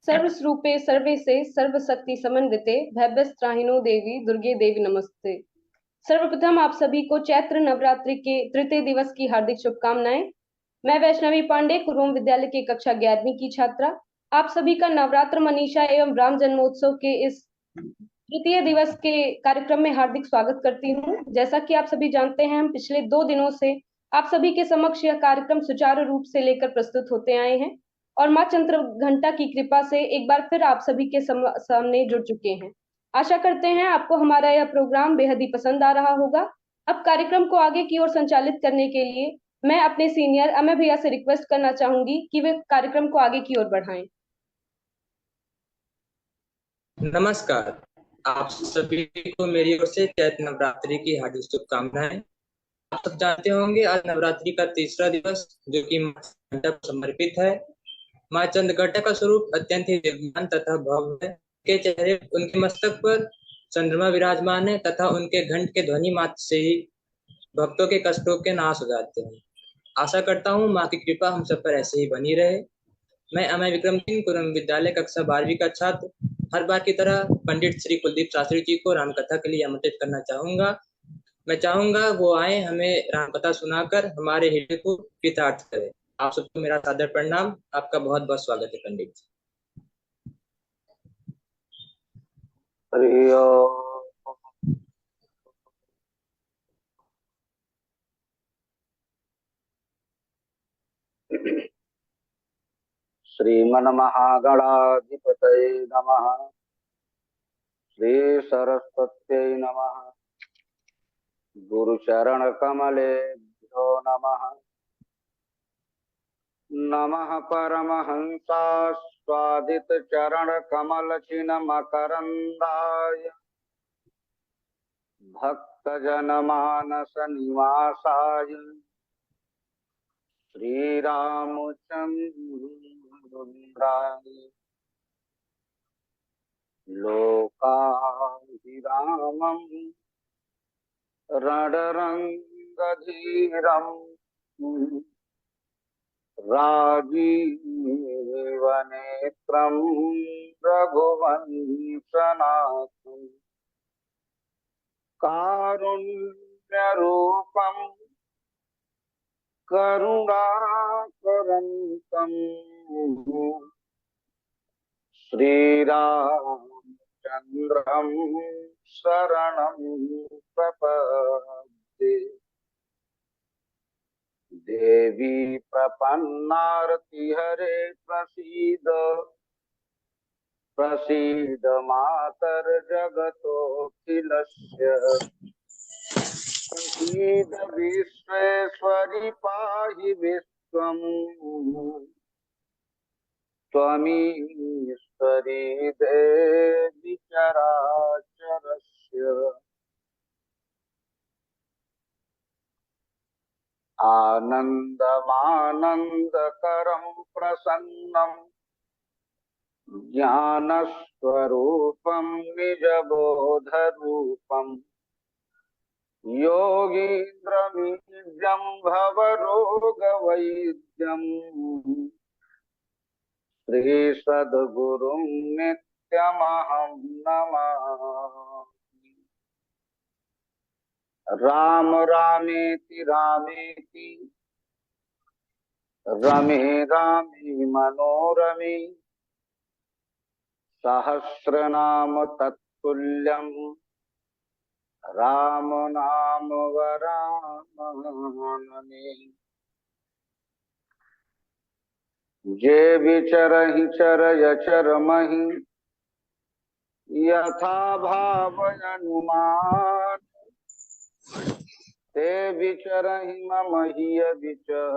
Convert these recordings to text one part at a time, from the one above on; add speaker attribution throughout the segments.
Speaker 1: सर्वस्वरूपे सर्वेसे सर्वशक्ति समन्विते भव्यस्त्राहिनो देवी दुर्गे देवी नमस्ते। सर्वप्रथम आप सभी को चैत्र नवरात्रि के तृतीय दिवस की हार्दिक शुभकामनाएं। मैं वैष्णवी पांडे कुरुम विद्यालय की कक्षा 11वीं की छात्रा आप सभी का नवरात्र मनीषा एवं राम जन्मोत्सव के इस तृतीय दिवस के कार्यक्रम में हार्दिक स्वागत करती हूँ। जैसा कि आप सभी जानते हैं, हम पिछले 2 दिनों से आप सभी के समक्ष यह कार्यक्रम सुचारू रूप से लेकर प्रस्तुत होते आए हैं और माँ चंद्र घंटा की कृपा से एक बार फिर आप सभी के सामने जुड़ चुके हैं। आशा करते हैं आपको हमारा यह प्रोग्राम बेहद ही पसंद आ रहा होगा। अब कार्यक्रम को आगे की ओर संचालित करने के लिए मैं अपने सीनियर अमय भैया से रिक्वेस्ट करना चाहूंगी कि वे कार्यक्रम को आगे की ओर बढ़ाएं।
Speaker 2: नमस्कार, आप सभी को मेरी ओर से चैत्र नवरात्रि की हार्दिक शुभकामनाएं। आप सब जानते होंगे आज नवरात्रि का तीसरा दिवस जो कि माँ चंद्र को समर्पित है। माँ चंद्रघंटा का स्वरूप अत्यंत ही दिव्यमान तथा भव्य है। उनके चेहरे उनके मस्तक पर चंद्रमा विराजमान है तथा उनके घंट के ध्वनि मात्र से ही भक्तों के कष्टों के नाश हो जाते हैं। आशा करता हूँ माँ की कृपा हम सब पर ऐसे ही बनी रहे। मैं अमय विक्रम सिंह कुरुम विद्यालय कक्षा 12वीं का छात्र हर बार की तरह पंडित श्री कुलदीप शास्त्री जी को रामकथा के लिए आमंत्रित करना चाहूंगा। मैं चाहूंगा वो आए, हमें रामकथा सुनाकर हमारे हृदय को कृतार्थ करें। आप सबको मेरा सादर प्रणाम। आपका बहुत बहुत स्वागत है पंडित जी।
Speaker 3: हरि ओम। श्रीमन्महागणाधिपतये नमः। श्री सरस्वत्यै नमः। गुरुचरणकमलेभ्यो नमः। नमः परमहंसास्वादितचरणकमलचिन्मकरन्दाय भक्तजनमानसनिवासाय श्रीरामचन्द्राय लोकाभिरामं रणरङ्गधीरम् राजीवनेत्रं रघुवंशनाथं कारुण्यरूपं करुणाकरन्तं श्रीरामचन्द्रं शरणं प्रपद्ये। देवी प्रपन्नार्ति हरे प्रसीद प्रसीद मातर्जगतोऽखिलस्य प्रसीद विश्वेश्वरि पाहि विश्वम् त्वमीश्वरी देवी चराचरस्य आनन्दमानन्दकरं प्रसन्नं ज्ञानस्वरूपं निजबोधरूपं योगीन्द्रमीड्यं भवरोगवैद्यं श्रीसद्गुरुं नित्यमहं नमामि। राम रामेति रामेति रमे रामे मनोरमे सहस्रनाम तत्तुल्यं राम नाम वरानने। जे विचरहि चरय चरमहि यथा भावयनुमान ते विचरहि मम हिय विचः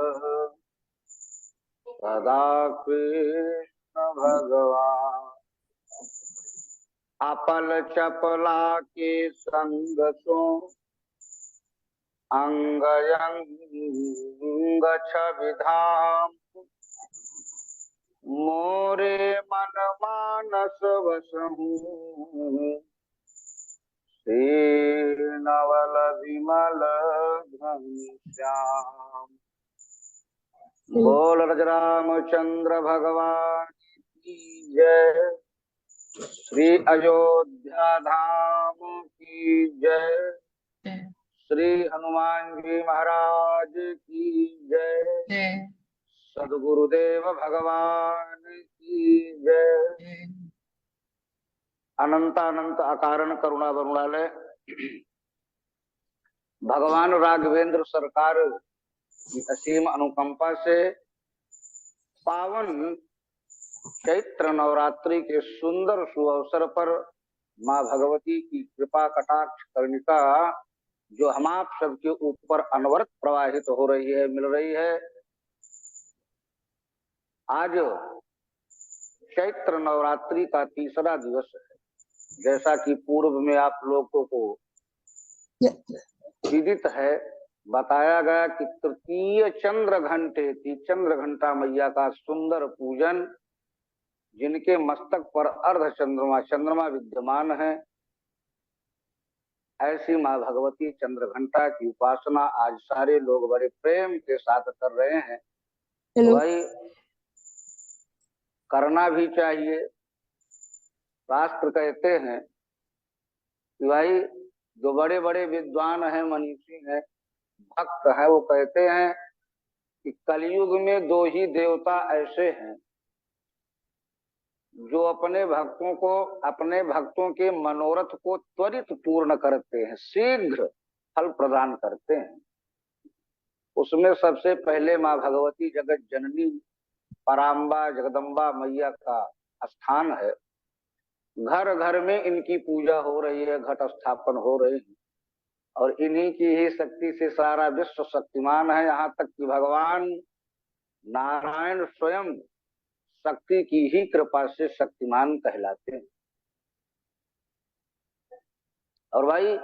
Speaker 3: सदा कृष्ण भगवान। अपल चपला के संग सो अंगयंग छविधाम मोरे मन मानस वसहु नवल विमल घनश्याम। बोल रामचंद्र भगवान की जय। श्री अयोध्या धाम की जय। श्री हनुमान जी महाराज की जय। सद्गुरुदेव भगवान की जय। अनंत अनंत अकारण करुणा वरुणालय भगवान राघवेंद्र सरकार की असीम अनुकंपा से पावन चैत्र नवरात्रि के सुंदर सुअवसर पर माँ भगवती की कृपा कटाक्ष कर्णिका जो हम आप सबके ऊपर अनवरत प्रवाहित हो रही है, मिल रही है। आज चैत्र नवरात्रि का तीसरा दिवस है। जैसा कि पूर्व में आप लोगों को विदित है, बताया गया कि तृतीय चंद्र घंटे की चंद्र घंटा मैया का सुंदर पूजन, जिनके मस्तक पर अर्ध चंद्रमा विद्यमान है, ऐसी माँ भगवती चंद्र घंटा की उपासना आज सारे लोग बड़े प्रेम के साथ कर रहे हैं। वही करना भी चाहिए। शास्त्र कहते हैं कि भाई जो बड़े बड़े विद्वान हैं, मनीषी हैं, भक्त हैं, वो कहते हैं कि कलयुग में दो ही देवता ऐसे हैं जो अपने भक्तों के मनोरथ को त्वरित पूर्ण करते हैं, शीघ्र फल प्रदान करते हैं। उसमें सबसे पहले माँ भगवती जगत जननी पराम्बा जगदम्बा मैया का स्थान है। घर घर में इनकी पूजा हो रही है, घट स्थापन हो रही है, और इन्हीं की ही शक्ति से सारा विश्व शक्तिमान है। यहाँ तक कि भगवान नारायण स्वयं शक्ति की ही कृपा से शक्तिमान कहलाते हैं। और भाई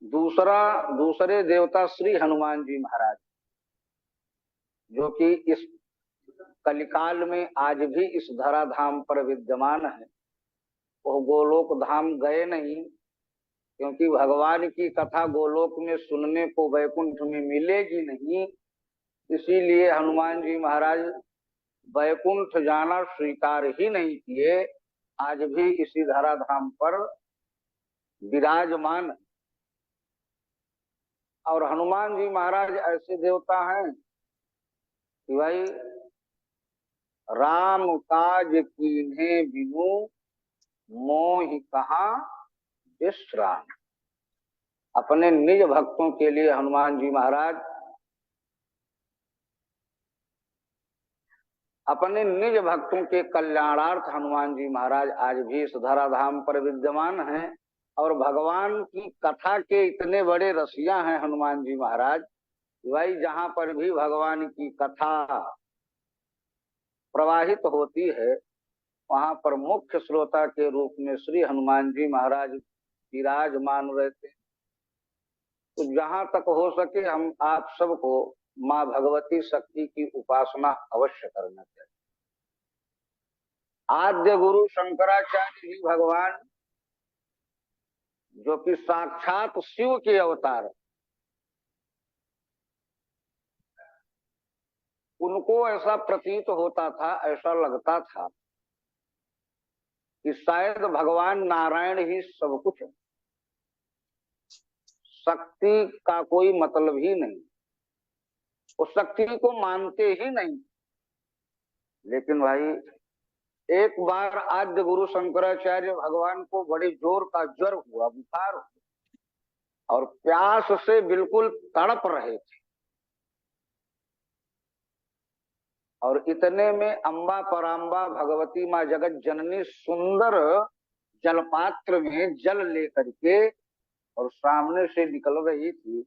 Speaker 3: दूसरे देवता श्री हनुमान जी महाराज, जो कि इस कलिकाल में आज भी इस धराधाम पर विद्यमान है। वो गोलोक धाम गए नहीं, क्योंकि भगवान की कथा गोलोक में सुनने को वैकुंठ में मिलेगी नहीं। इसीलिए हनुमान जी महाराज वैकुंठ जाना स्वीकार ही नहीं किए, आज भी इसी धराधाम पर विराजमान। और हनुमान जी महाराज ऐसे देवता हैं कि भाई राम काज कीन्हे बिनु मोहि कहाँ विश्राम। अपने निज भक्तों के लिए हनुमान जी महाराज अपने निज भक्तों के कल्याणार्थ हनुमान जी महाराज आज भी इस धराधाम पर विद्यमान हैं। और भगवान की कथा के इतने बड़े रसिया हैं हनुमान जी महाराज, भाई जहां पर भी भगवान की कथा प्रवाहित होती है, वहां पर मुख्य श्रोता के रूप में श्री हनुमान जी महाराज विराजमान रहते हैं। तो जहां तक हो सके हम आप सबको माँ भगवती शक्ति की उपासना अवश्य करना चाहिए। आद्य गुरु शंकराचार्य जी भगवान, जो कि साक्षात शिव के अवतार, उनको ऐसा प्रतीत होता था, ऐसा लगता था कि शायद भगवान नारायण ही सब कुछ है, शक्ति का कोई मतलब ही नहीं, उस शक्ति को मानते ही नहीं। लेकिन भाई एक बार आद्य गुरु शंकराचार्य भगवान को बड़े जोर का ज्वर हुआ, बुखार हुआ, और प्यास से बिल्कुल तड़प रहे थे। और इतने में अम्बा पराम्बा भगवती माँ जगत जननी सुंदर जलपात्र में जल लेकर के और सामने से निकल रही थी।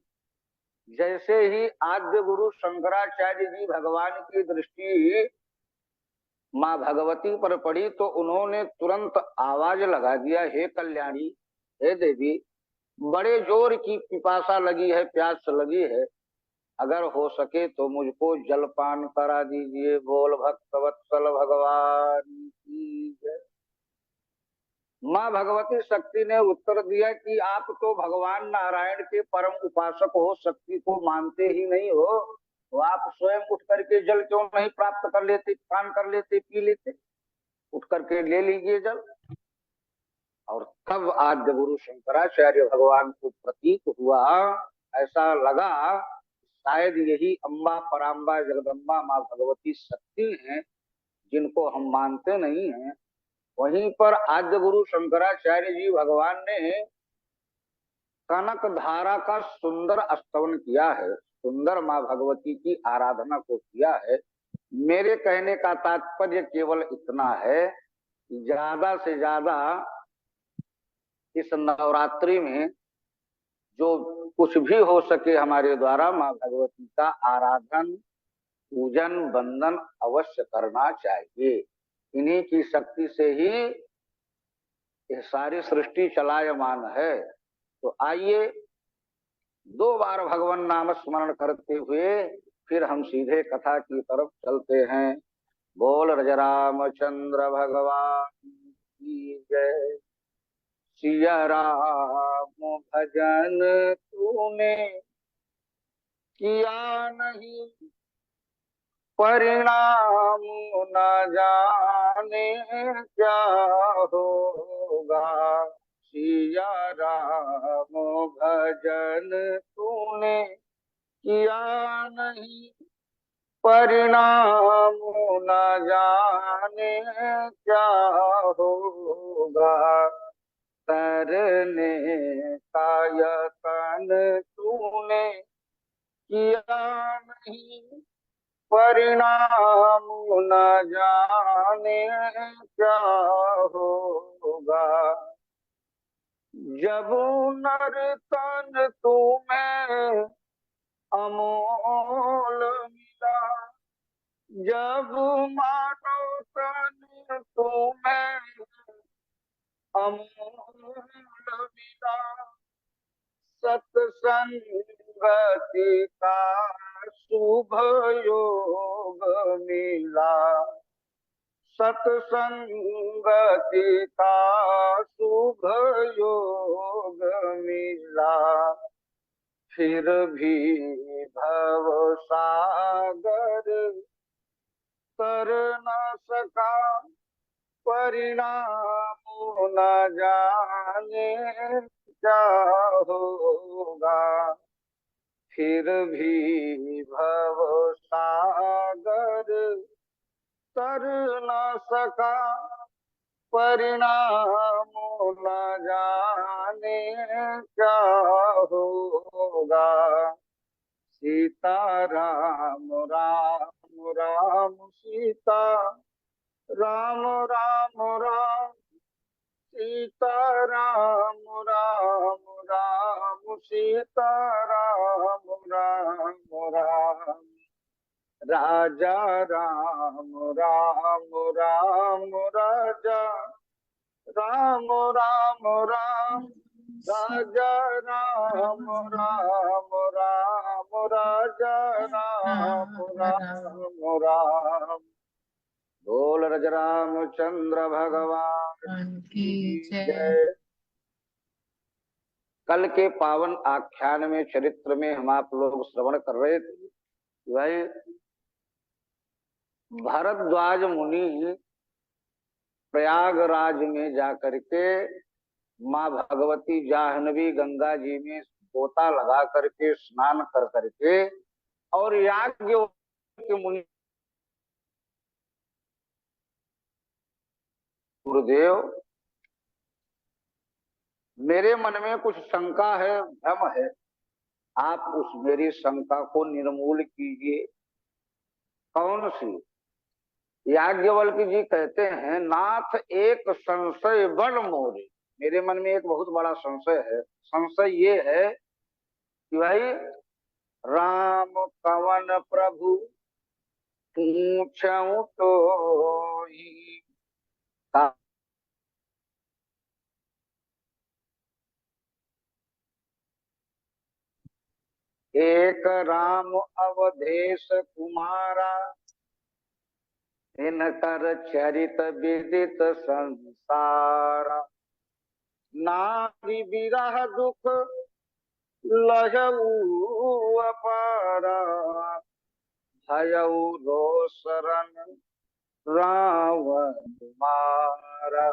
Speaker 3: जैसे ही आद्य गुरु शंकराचार्य जी भगवान की दृष्टि माँ भगवती पर पड़ी तो उन्होंने तुरंत आवाज लगा दिया, हे कल्याणी, हे देवी, बड़े जोर की पिपासा लगी है, प्यास लगी है, अगर हो सके तो मुझको जलपान करा दीजिए। बोल भक्तवत्सल भगवान की जय। माँ भगवती शक्ति ने उत्तर दिया कि आप तो भगवान नारायण के परम उपासक हो, शक्ति को मानते ही नहीं हो, तो आप स्वयं उठ करके जल क्यों नहीं प्राप्त कर लेते, पान कर लेते, पी लेते। उठ करके ले लीजिए जल। और तब आद्य गुरु शंकराचार्य भगवान को प्रतीत हुआ, ऐसा लगा शायद यही अम्बा पराम्बा जगदम्बा माँ भगवती शक्ति हैं जिनको हम मानते नहीं हैं। वहीं पर आद्य गुरु शंकराचार्य जी भगवान ने कनक धारा का सुंदर स्तवन किया है, सुंदर माँ भगवती की आराधना को किया है। मेरे कहने का तात्पर्य केवल इतना है कि ज्यादा से ज्यादा इस नवरात्रि में जो कुछ भी हो सके हमारे द्वारा माँ भगवती का आराधन पूजन वंदन अवश्य करना चाहिए। इन्हीं की शक्ति से ही यह सारी सृष्टि चलायमान है। तो आइए 2 बार भगवान नाम स्मरण करते हुए फिर हम सीधे कथा की तरफ चलते हैं। बोल रामचंद्र भगवान की जय। सिया राम भजन तूने किया नहीं, परिणाम न जाने क्या होगा। सिया राम भजन तूने किया नहीं, परिणाम न जाने क्या होगा। तरने का यतन तूने किया नहीं, परिणाम न जाने क्या होगा। जब नर्तन तुम्हें अमोल मिला, जब मानव तन तुम्हें अमोल मिला, सत्संगति का शुभ योग मिला, सत्संगति का शुभ योग मिला। फिर भी भव सागर तर न सका, परिणाम न जाने क्या होगा। फिर भी भव सागर तर न सका, परिणाम न जाने क्या होगा। सीता राम राम राम सीता राम राम राम, सीता राम राम राम सीता राम राम राम। राजा राम राम राम राजा राम राम राम, राजा राम राम राम राजा राम राम राम। बोल रामचंद्र भगवान की जय। कल के पावन आख्यान में चरित्र में हम आप लोग श्रवण कर रहे थे, भाई भरद्वाज मुनि प्रयागराज में जाकर के माँ भगवती जाह्नवी गंगा जी में गोता लगा करके स्नान कर करके और याज्ञ के मुनि गुरुदेव मेरे मन में कुछ शंका है, भ्रम है, आप उस मेरी शंका को निर्मूल कीजिए। कौन सी? याज्ञवल्क्य जी कहते हैं, नाथ एक संशय बड़ मोरे। मेरे मन में एक बहुत बड़ा संशय है। संशय ये है कि भाई राम कवन प्रभु पूछऊं तो एक राम अवधेश कुमारा, इनकर चरित विदित संसारा। नारी विरह दुख लहऊ अपारा, भयऊ रोसरन रावण मारा।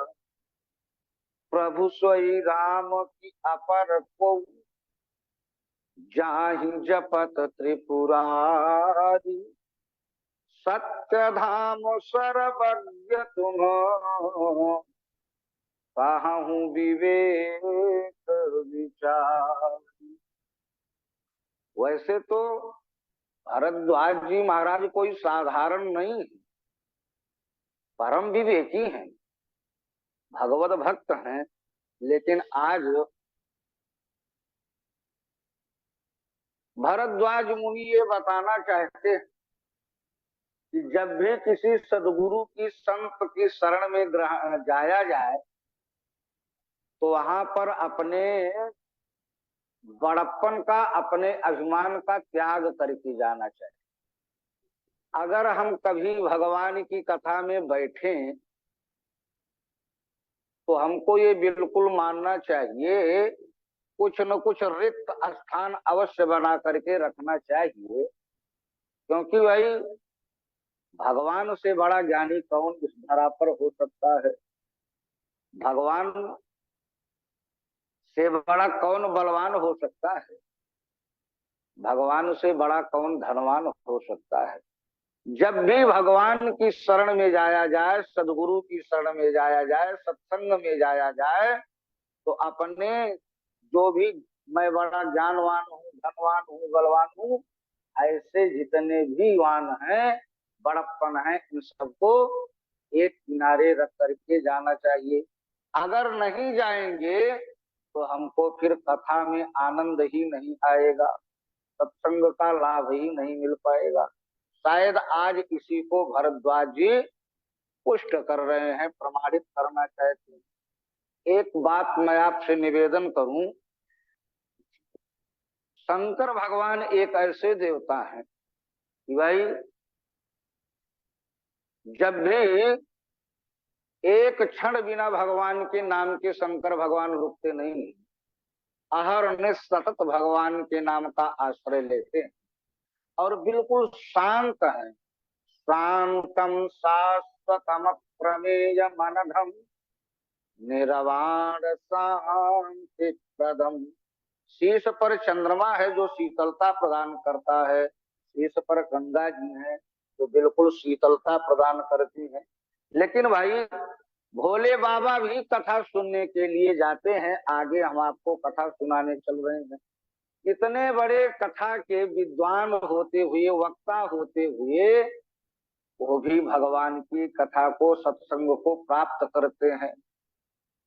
Speaker 3: प्रभु सोई राम की अपर को, जाहि जपत त्रिपुरारी। सत्य धाम सर्वज्ञ तुम, कहूँ विवेक विचार। वैसे तो भरद्वाज जी महाराज कोई साधारण नहीं है, परम विवेकी हैं, भगवत भक्त हैं। लेकिन आज भरद्वाज मुनि ये बताना चाहते हैं कि जब भी किसी सदगुरु की संत की शरण में जाया जाए तो वहां पर अपने बड़प्पन का, अपने अभिमान का त्याग करके जाना चाहिए। अगर हम कभी भगवान की कथा में बैठे तो हमको ये बिल्कुल मानना चाहिए कुछ न कुछ रिक्त स्थान अवश्य बना करके रखना चाहिए, क्योंकि भाई भगवान से बड़ा ज्ञानी कौन इस धरा पर हो सकता है। भगवान से बड़ा कौन बलवान हो सकता है। भगवान से बड़ा कौन धनवान हो सकता है। जब भी भगवान की शरण में जाया जाए, सदगुरु की शरण में जाया जाए, सत्संग में जाया जाए, तो अपने जो भी मैं बड़ा ज्ञानवान हूँ, धनवान हूँ, बलवान हूँ, ऐसे जितने भी वान हैं, बड़प्पन है, इन सबको एक किनारे रख करके जाना चाहिए। अगर नहीं जाएंगे तो हमको फिर कथा में आनंद ही नहीं आएगा, सत्संग का लाभ ही नहीं मिल पाएगा। शायद आज इसी को भरद्वाज जी पुष्ट कर रहे हैं, प्रमाणित करना चाहते हैं। एक बात मैं आपसे निवेदन करूं, शंकर भगवान एक ऐसे देवता हैं कि भाई जब भी एक क्षण बिना भगवान के नाम के शंकर भगवान रुकते नहीं, अहरनिश सतत भगवान के नाम का आश्रय लेते हैं और बिल्कुल शांत है। शांतम शाश्वतम प्रमेय मनघम, निरवाण शांति प्रदम। शीश पर चंद्रमा है जो शीतलता प्रदान करता है, शीश पर गंगा जी है जो बिल्कुल शीतलता प्रदान करती है। लेकिन भाई भोले बाबा भी कथा सुनने के लिए जाते हैं। आगे हम आपको कथा सुनाने चल रहे हैं। इतने बड़े कथा के विद्वान होते हुए, वक्ता होते हुए, वो भी भगवान की कथा को, सत्संग को प्राप्त करते हैं।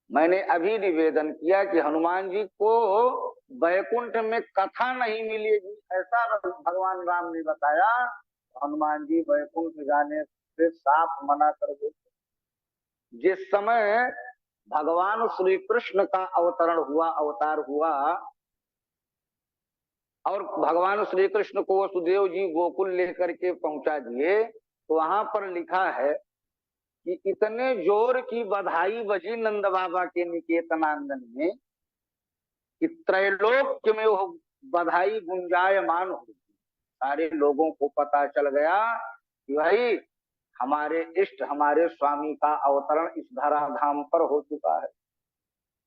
Speaker 3: मैंने अभी निवेदन किया कि हनुमान जी को वैकुंठ में कथा नहीं मिलेगी, ऐसा भगवान राम ने बताया। हनुमान जी वैकुंठ जाने से साफ मना कर देते। जिस समय भगवान श्री कृष्ण का अवतार हुआ और भगवान श्री कृष्ण को वसुदेव जी गोकुल लेकर के पहुंचा दिए, तो वहां पर लिखा है कि इतने जोर की बधाई बजी नंद बाबा के निकेतनांगन में कि त्रैलोक्य में वो बधाई गुंजायमान हुई। सारे लोगों को पता चल गया कि भाई हमारे इष्ट, हमारे स्वामी का अवतरण इस धराधाम पर हो चुका है।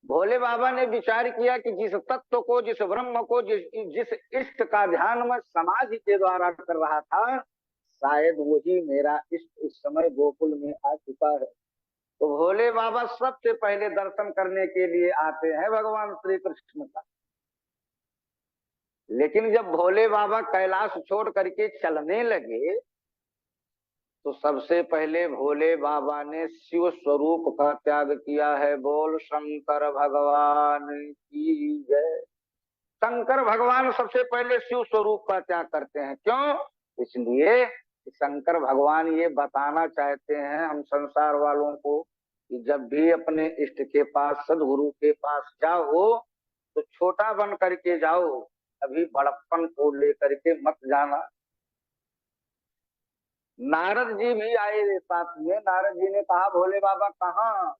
Speaker 3: भोले बाबा ने विचार किया कि जिस तत्व को, जिस ब्रह्म को, जिस इष्ट का ध्यान मैं समाधि के द्वारा कर रहा था, शायद वही मेरा इष्ट इस समय गोकुल में आ चुका है। तो भोले बाबा सबसे पहले दर्शन करने के लिए आते हैं भगवान श्री कृष्ण का। लेकिन जब भोले बाबा कैलाश छोड़ करके चलने लगे तो सबसे पहले भोले बाबा ने शिव स्वरूप का त्याग किया है। बोल शंकर भगवान की जय। शंकर भगवान सबसे पहले शिव स्वरूप का त्याग करते हैं। क्यों? इसलिए कि शंकर भगवान ये बताना चाहते हैं हम संसार वालों को कि जब भी अपने इष्ट के पास, सदगुरु के पास जाओ तो छोटा बन करके जाओ, अभी बड़प्पन को लेकर के मत जाना। नारद जी भी आए साथ में। नारद जी ने कहा भोले बाबा कहाँ?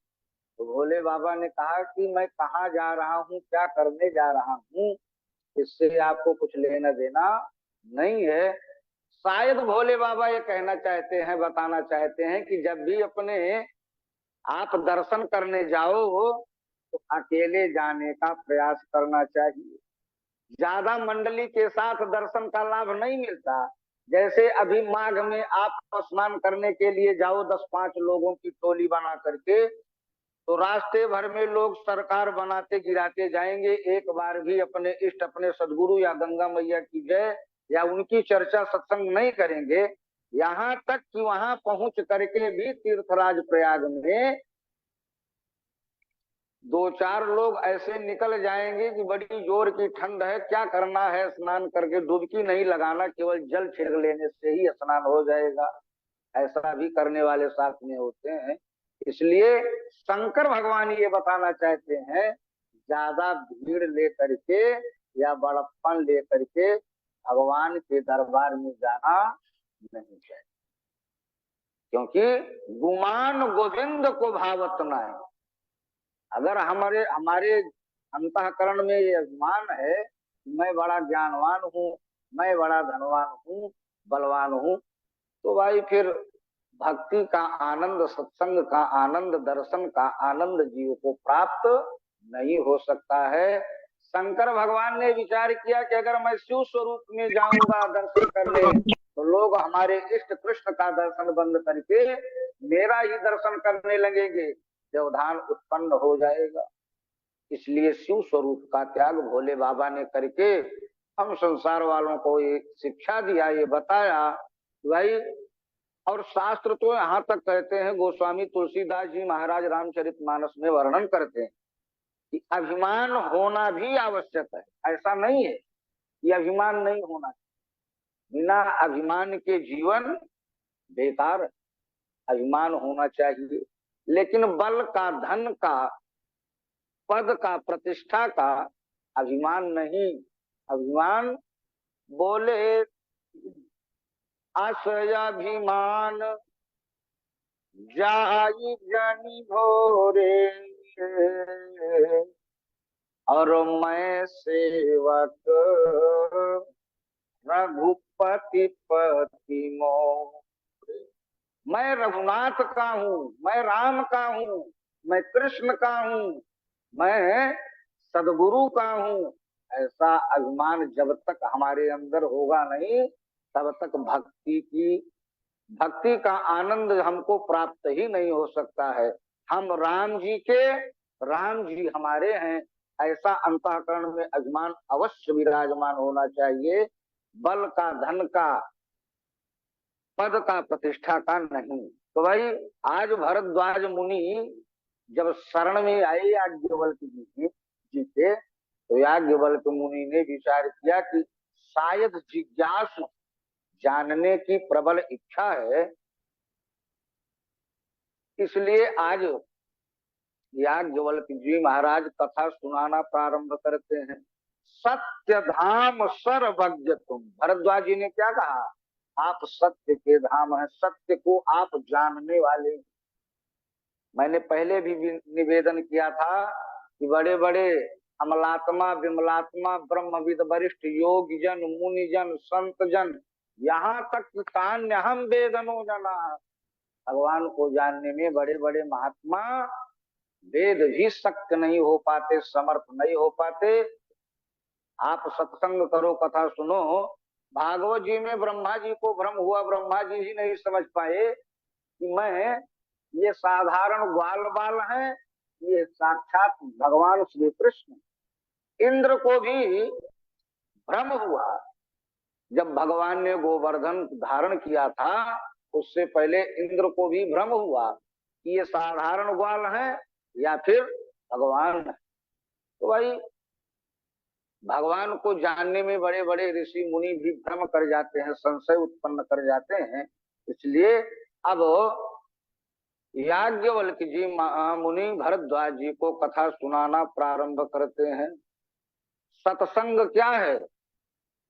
Speaker 3: तो भोले बाबा ने कहा कि मैं कहाँ जा रहा हूँ, क्या करने जा रहा हूँ, इससे आपको कुछ लेना देना नहीं है। शायद भोले बाबा ये कहना चाहते हैं, बताना चाहते हैं कि जब भी अपने आप दर्शन करने जाओ तो अकेले जाने का प्रयास करना चाहिए। ज्यादा मंडली के साथ दर्शन का लाभ नहीं मिलता। जैसे अभी माघ में आप स्नान करने के लिए जाओ 10-5 लोगों की टोली बना करके, तो रास्ते भर में लोग सरकार बनाते गिराते जाएंगे, एक बार भी अपने इष्ट, अपने सदगुरु या गंगा मैया की जय या उनकी चर्चा सत्संग नहीं करेंगे। यहाँ तक कि वहां पहुंच करके भी तीर्थराज प्रयाग में 2-4 लोग ऐसे निकल जाएंगे कि बड़ी जोर की ठंड है, क्या करना है, स्नान करके डुबकी नहीं लगाना, केवल जल छिड़क लेने से ही स्नान हो जाएगा। ऐसा भी करने वाले साथ में होते हैं। इसलिए शंकर भगवान ये बताना चाहते हैं, ज्यादा भीड़ लेकर के या बड़प्पन लेकर के भगवान के दरबार में जाना नहीं चाहिए, क्योंकि गुमान गोविंद को भावत न है। अगर हमारे हमारे अंतःकरण में ये अभिमान है, मैं बड़ा ज्ञानवान हूँ, मैं बड़ा धनवान हूँ, बलवान हूँ, तो भाई फिर भक्ति का आनंद, सत्संग का आनंद, दर्शन का आनंद जीव को प्राप्त नहीं हो सकता है। शंकर भगवान ने विचार किया कि अगर मैं शिव स्वरूप में जाऊंगा दर्शन करने, तो लोग हमारे इष्ट कृष्ण का दर्शन बंद करके मेरा ही दर्शन करने लगेंगे, व्यवधान उत्पन्न हो जाएगा। इसलिए शिव स्वरूप का त्याग भोले बाबा ने करके हम संसार वालों को ये शिक्षा दिया, ये बताया भाई। और शास्त्र तो यहाँ तक कहते हैं, गोस्वामी तुलसीदास जी महाराज रामचरितमानस में वर्णन करते हैं कि अभिमान होना भी आवश्यक है। ऐसा नहीं है कि अभिमान नहीं होना, बिना अभिमान के जीवन बेकार, अभिमान होना चाहिए। लेकिन बल का, धन का, पद का, प्रतिष्ठा का अभिमान नहीं। अभिमान बोले आश्रयाभिमान जाई जनि भोरे, और मैं सेवक रघुपति पति मोरे। मैं रघुनाथ का हूँ, मैं राम का हूँ, मैं कृष्ण का हूँ, मैं सदगुरु का हूँ। ऐसा अभिमान जब तक हमारे अंदर होगा नहीं, तब तक भक्ति का आनंद हमको प्राप्त ही नहीं हो सकता है। हम राम जी के, राम जी हमारे हैं, ऐसा अंतःकरण में अभिमान अवश्य विराजमान होना चाहिए। बल का, धन का, पद का, प्रतिष्ठा का नहीं। तो भाई आज भरद्वाज मुनि जब शरण में आए याज्ञवल्क्य जी के, तो याज्ञवल्क्य मुनि ने विचार किया कि शायद जिज्ञासु, जानने की प्रबल इच्छा है, इसलिए आज याज्ञवल्क्य जी महाराज कथा सुनाना प्रारंभ करते हैं। सत्य धाम सर्वज्ञ तुम। भरद्वाज जी ने क्या कहा? आप सत्य के धाम हैं, सत्य को आप जानने वाले। मैंने पहले भी निवेदन किया था कि बड़े बड़े अमलात्मा, विमलात्मा, ब्रह्मविद, वरिष्ठ योगी जन, मुनि जन, संत जन, यहाँ तक कान्य हम वेदनो जना, भगवान को जानने में बड़े बड़े महात्मा वेद भी शक्त नहीं हो पाते, समर्थ नहीं हो पाते। आप सत्संग करो, कथा सुनो। भागवत जी में ब्रह्मा जी को भ्रम हुआ, ब्रह्मा जी ही नहीं समझ पाए कि मैं, ये साधारण ग्वाल बाल है, ये साक्षात भगवान श्री कृष्ण। इंद्र को भी भ्रम हुआ जब भगवान ने गोवर्धन धारण किया था, उससे पहले इंद्र को भी भ्रम हुआ कि ये साधारण ग्वाल है या फिर भगवान है। तो भाई भगवान को जानने में बड़े बड़े ऋषि मुनि भी भ्रम कर जाते हैं, संशय उत्पन्न कर जाते हैं। इसलिए अब याज्ञवल्क्य जी मुनि भरद्वाज जी को कथा सुनाना प्रारंभ करते हैं। सत्संग क्या है?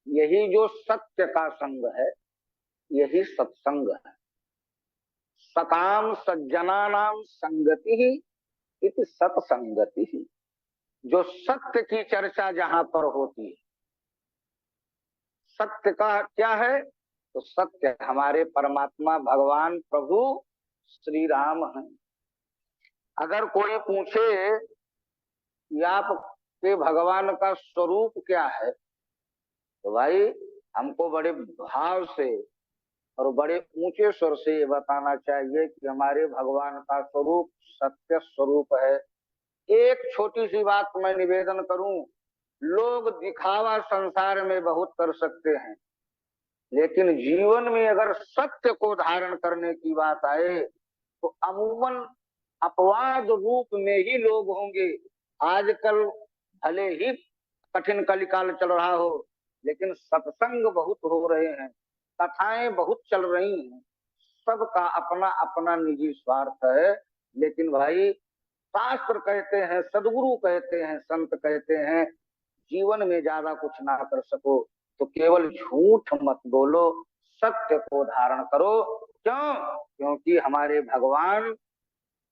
Speaker 3: यही जो सत्य का संग है, यही सत्संग है। सताम सज्जनानाम संगति ही इति सत्संगति ही। जो सत्य की चर्चा जहां पर होती है, सत्य का क्या है? तो सत्य हमारे परमात्मा भगवान प्रभु श्री राम हैं। अगर कोई पूछे कि आपके भगवान का स्वरूप क्या है, तो भाई हमको बड़े भाव से और बड़े ऊंचे स्वर से ये बताना चाहिए कि हमारे भगवान का स्वरूप सत्य स्वरूप है। एक छोटी सी बात मैं निवेदन करूं, लोग दिखावा संसार में बहुत कर सकते हैं, लेकिन जीवन में अगर सत्य को धारण करने की बात आए तो अमूमन अपवाद रूप में ही लोग होंगे। आजकल भले ही कठिन कलिकाल चल रहा हो, लेकिन सत्संग बहुत हो रहे हैं, कथाएं बहुत चल रही हैं, सबका अपना अपना निजी स्वार्थ है। लेकिन भाई शास्त्र कहते हैं, सदगुरु कहते हैं, संत कहते हैं, जीवन में ज्यादा कुछ ना कर सको तो केवल झूठ मत बोलो, सत्य को धारण करो। क्यों? क्योंकि हमारे भगवान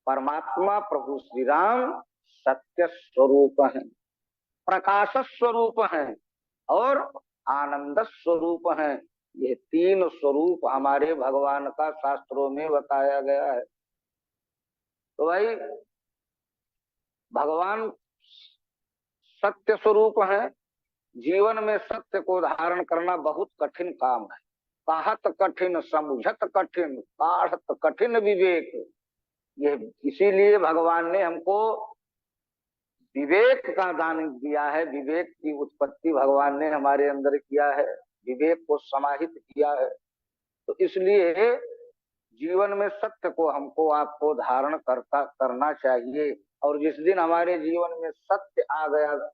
Speaker 3: परमात्मा प्रभु श्री राम सत्य स्वरूप हैं, प्रकाश स्वरूप हैं और आनंद स्वरूप हैं। ये तीन स्वरूप हमारे भगवान का शास्त्रों में बताया गया है। तो भाई भगवान सत्य स्वरूप है, जीवन में सत्य को धारण करना बहुत कठिन काम है। कहत कठिन समझत कठिन काढ़त कठिन विवेक। ये इसीलिए भगवान ने हमको विवेक का दान दिया है, विवेक की उत्पत्ति भगवान ने हमारे अंदर किया है, विवेक को समाहित किया है। तो इसलिए जीवन में सत्य को हमको आपको धारण करना चाहिए। और जिस दिन हमारे जीवन में सत्य आ गया,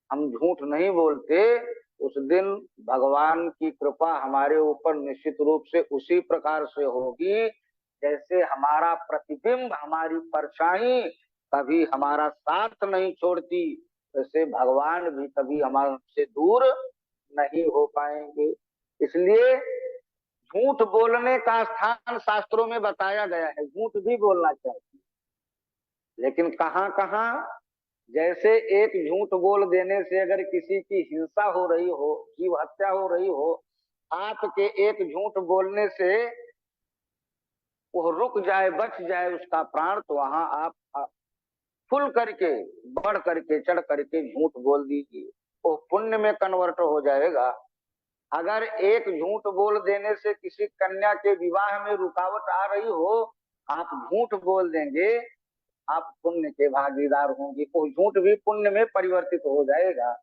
Speaker 3: हम झूठ नहीं बोलते, उस दिन भगवान की कृपा हमारे ऊपर निश्चित रूप से उसी प्रकार से होगी जैसे हमारा प्रतिबिंब, हमारी परछाई कभी हमारा साथ नहीं छोड़ती, वैसे भगवान भी कभी हमसे दूर नहीं हो पाएंगे। इसलिए झूठ बोलने का स्थान शास्त्रों में बताया गया है, झूठ भी बोलना चाहिए, लेकिन कहाँ कहाँ। जैसे एक झूठ बोल देने से अगर किसी की हिंसा हो रही हो, जीव हत्या हो रही हो, आपके एक झूठ बोलने से वो रुक जाए, बच जाए उसका प्राण, तो वहां आप फुल करके, बढ़ करके, चढ़ करके झूठ बोल दीजिए, वो पुण्य में कन्वर्ट हो जाएगा। अगर एक झूठ बोल देने से किसी कन्या के विवाह में रुकावट आ रही हो, आप झूठ बोल देंगे, आप पुण्य के भागीदार होंगे, वो झूठ भी पुण्य में परिवर्तित हो जाएगा।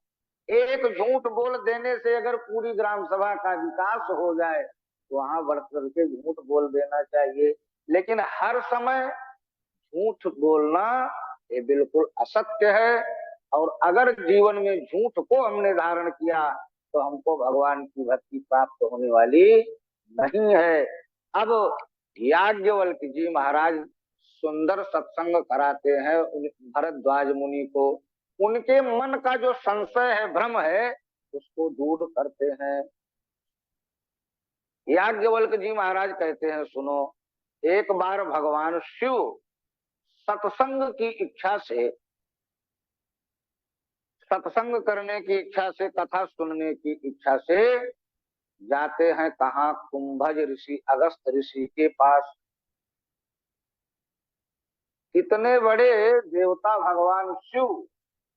Speaker 3: एक झूठ बोल देने से अगर पूरी ग्राम सभा का विकास हो जाए तो वहां बढ़ करके झूठ बोल देना चाहिए। लेकिन हर समय झूठ बोलना ये बिल्कुल असत्य है। और अगर जीवन में झूठ को हमने धारण किया तो हमको भगवान की भक्ति प्राप्त होने वाली नहीं है। अब याज्ञवल्क जी महाराज सुंदर सत्संग कराते हैं भरद्वाज मुनि को, उनके मन का जो संशय है, भ्रम है, उसको दूर करते हैं। याज्ञवल्क जी महाराज कहते हैं, सुनो, एक बार भगवान शिव सत्संग की इच्छा से, सत्संग करने की इच्छा से, कथा सुनने की इच्छा से जाते हैं कहाँ? कुंभज ऋषि, अगस्त ऋषि के पास। इतने बड़े देवता भगवान शिव,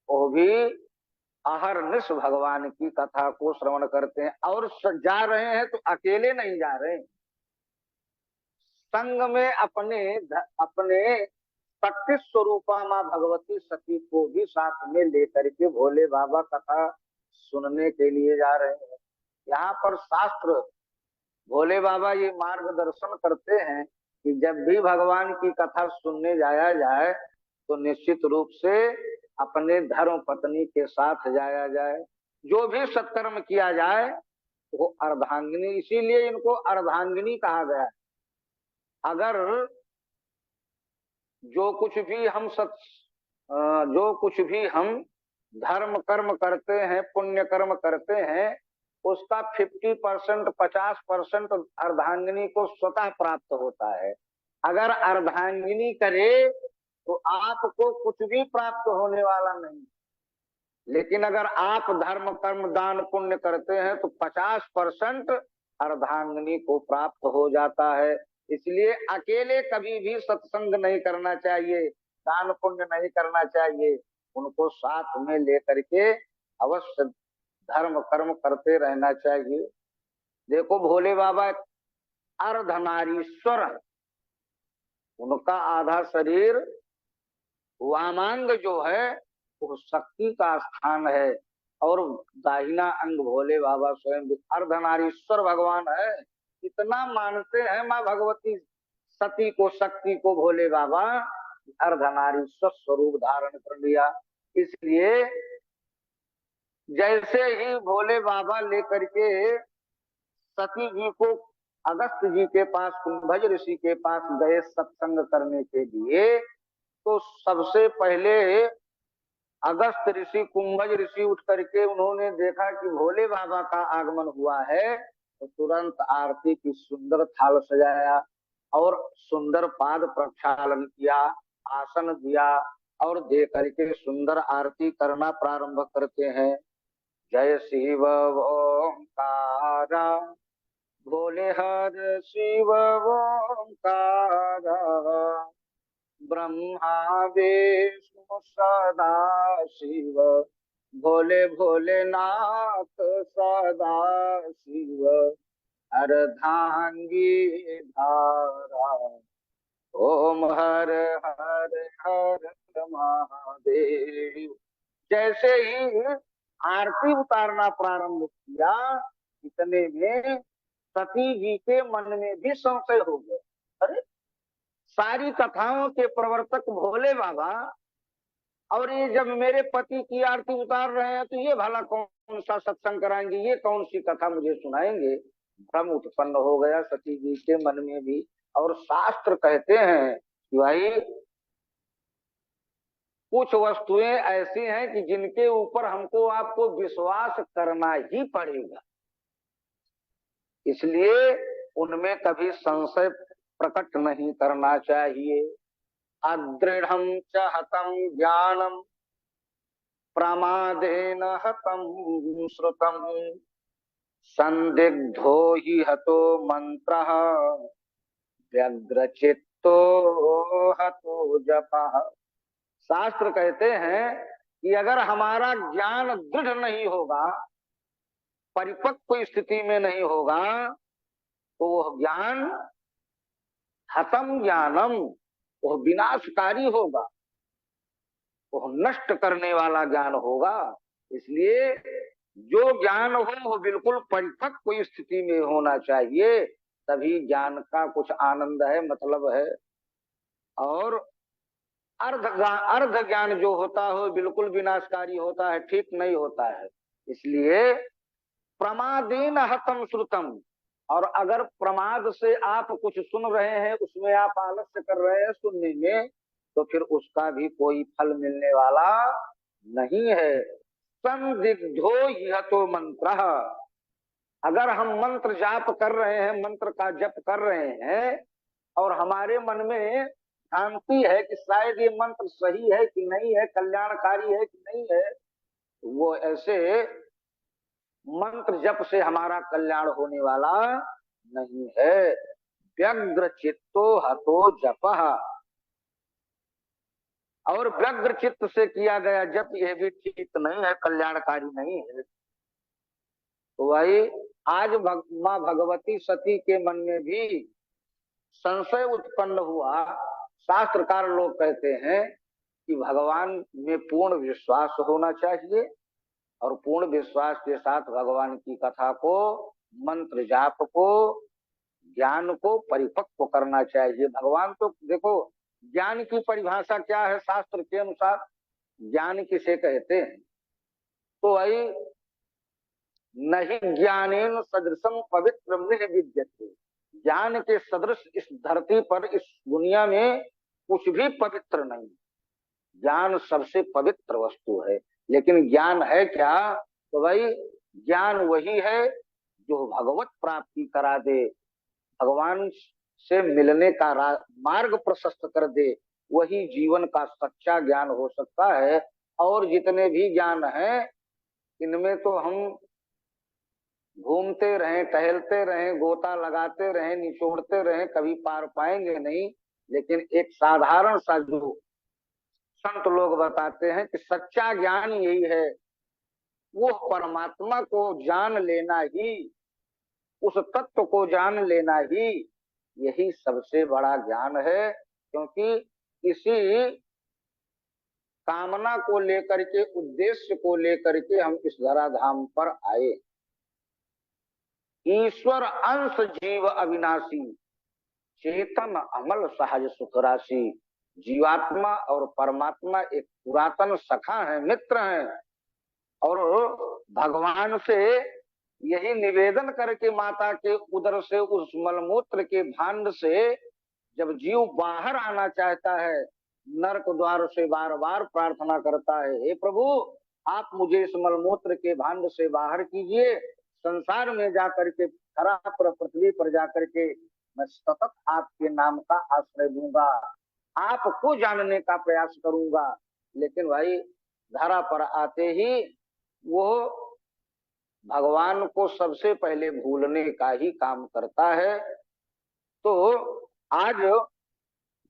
Speaker 3: वो भी अहरनिश भगवान की कथा को श्रवण करते हैं। और जा रहे हैं तो अकेले नहीं जा रहे, संग में अपने शक्ति स्वरूपा माँ भगवती सती को भी साथ में लेकर के भोले बाबा कथा सुनने के लिए जा रहे हैं। यहाँ पर शास्त्र भोले बाबा ये मार्गदर्शन करते हैं कि जब भी भगवान की कथा सुनने जाया जाए तो निश्चित रूप से अपने धर्म पत्नी के साथ जाया जाए। जो भी सत्कर्म किया जाए वो अर्धांगिनी, इसीलिए इनको अर्धांगिनी कहा गया है। अगर जो कुछ भी हम धर्म कर्म करते हैं, पुण्य कर्म करते हैं, उसका 50%, 50% अर्धांगिनी को स्वतः प्राप्त होता है। अगर अर्धांगिनी करे तो आपको कुछ भी प्राप्त होने वाला नहीं। लेकिन अगर आप धर्म कर्म दान पुण्य करते हैं तो 50% अर्धांगिनी को प्राप्त हो जाता है। इसलिए अकेले कभी भी सत्संग नहीं करना चाहिए, दान पुण्य नहीं करना चाहिए, उनको साथ में लेकर के अवश्य धर्म कर्म करते रहना चाहिए। देखो भोले बाबा अर्धनारीश्वर है, उनका आधा शरीर वामांग जो है वो शक्ति का स्थान है, और दाहिना अंग भोले बाबा स्वयं अर्धनारीश्वर भगवान है। इतना मानते हैं माँ भगवती सती को, शक्ति को, भोले बाबा अर्धनारीश्वर स्वरूप धारण कर लिया। इसलिए जैसे ही भोले बाबा लेकर के सती जी को अगस्त जी के पास, कुंभज ऋषि के पास गए सत्संग करने के लिए, तो सबसे पहले अगस्त ऋषि, कुंभज ऋषि उठ करके उन्होंने देखा कि भोले बाबा का आगमन हुआ है, तो तुरंत आरती की सुंदर थाल सजाया और सुंदर पाद प्रक्षालन किया, आसन दिया और दे करके सुंदर आरती करना प्रारंभ करते हैं। जय शिव ओंकारा, भोले हर शिव ओंकारा, ब्रह्मा विष्णु सदा शिव, भोले भोलेनाथ सदा शिव, अर्धांगी धारा, ओम हर हर हर महादेव। जैसे ही आरती उतारना प्रारंभ किया, इतने में सती जी के मन में भी संशय हो गया। अरे सारी कथाओं के प्रवर्तक भोले बाबा, और ये जब मेरे पति की आरती उतार रहे हैं तो ये भला कौन सा सत्संग कराएंगे, ये कौन सी कथा मुझे सुनाएंगे। भ्रम उत्पन्न हो गया सती जी के मन में भी। और शास्त्र कहते हैं कि भाई कुछ वस्तुएं ऐसी हैं कि जिनके ऊपर हमको आपको विश्वास करना ही पड़ेगा, इसलिए उनमें कभी संशय प्रकट नहीं करना चाहिए। अदृढ़ं च हतं ज्ञानं, प्रमादेन हतं श्रुतं, संदिग्धो हि हतो मंत्रः, व्यग्रचित्तो हतो जपः। शास्त्र कहते हैं कि अगर हमारा ज्ञान दृढ़ नहीं होगा, परिपक्व स्थिति में नहीं होगा, तो वह ज्ञान हतम ज्ञानम, वह विनाशकारी होगा, वह नष्ट करने वाला ज्ञान होगा। इसलिए जो ज्ञान हो वो बिल्कुल परिपक्व स्थिति में होना चाहिए, तभी ज्ञान का कुछ आनंद है, मतलब है। और अर्ध ज्ञान जो होता हो बिल्कुल विनाशकारी होता है, ठीक नहीं होता है। इसलिए प्रमादेन हतम श्रुतम, और अगर प्रमाद से आप कुछ सुन रहे हैं, उसमें आप आलस्य कर रहे हैं सुनने में, तो फिर उसका भी कोई फल मिलने वाला नहीं है। संदिग्धो यह तो मंत्र, अगर हम मंत्र जाप कर रहे हैं, मंत्र का जप कर रहे हैं, और हमारे मन में भ्रांति है कि शायद ये मंत्र सही है कि नहीं है, कल्याणकारी है कि नहीं है, वो ऐसे मंत्र जप से हमारा कल्याण होने वाला नहीं है। व्यग्र चित्तो हतो जपः, और व्यग्र चित्त से किया गया जप यह भी ठीक नहीं है, कल्याणकारी नहीं है। तो भाई आज माँ भगवती सती के मन में भी संशय उत्पन्न हुआ। शास्त्रकार लोग कहते हैं कि भगवान में पूर्ण विश्वास होना चाहिए, और पूर्ण विश्वास के साथ भगवान की कथा को, मंत्र जाप को, ज्ञान को परिपक्व करना चाहिए। भगवान तो देखो, ज्ञान की परिभाषा क्या है शास्त्र के अनुसार, ज्ञान किसे कहते हैं? तो भाई नहीं ज्ञानेन सदृशम पवित्र नहीं विद्यते, ज्ञान के सदृश इस धरती पर, इस दुनिया में कुछ भी पवित्र नहीं। ज्ञान सबसे पवित्र वस्तु है। लेकिन ज्ञान है क्या? तो भाई ज्ञान वही है जो भगवत प्राप्ति करा दे, भगवान से मिलने का मार्ग प्रशस्त कर दे, वही जीवन का सच्चा ज्ञान हो सकता है। और जितने भी ज्ञान हैं, इनमें तो हम घूमते रहें, टहलते रहें, गोता लगाते रहें, निचोड़ते रहें, कभी पार पाएंगे नहीं। लेकिन एक साधारण सा जो संत लोग बताते हैं कि सच्चा ज्ञान यही है, वो परमात्मा को जान लेना ही, उस तत्व को जान लेना ही, यही सबसे बड़ा ज्ञान है। क्योंकि इसी कामना को लेकर के, उद्देश्य को लेकर के हम इस धराधाम पर आए। ईश्वर अंश जीव अविनाशी, चेतन अमल सहज सुख राशि। जीवात्मा और परमात्मा एक पुरातन सखा है, मित्र हैं। और भगवान से यही निवेदन करके माता के उदर से, उस मलमूत्र के भांड से जब जीव बाहर आना चाहता है, नरक द्वार से बार बार प्रार्थना करता है, हे प्रभु आप मुझे इस मलमूत्र के भांड से बाहर कीजिए, संसार में जाकर के, धरा पर, पृथ्वी पर जाकर के मैं सतत आपके नाम का आश्रय दूंगा, आपको जानने का प्रयास करूंगा। लेकिन भाई धरा पर आते ही वो भगवान को सबसे पहले भूलने का ही काम करता है। तो आज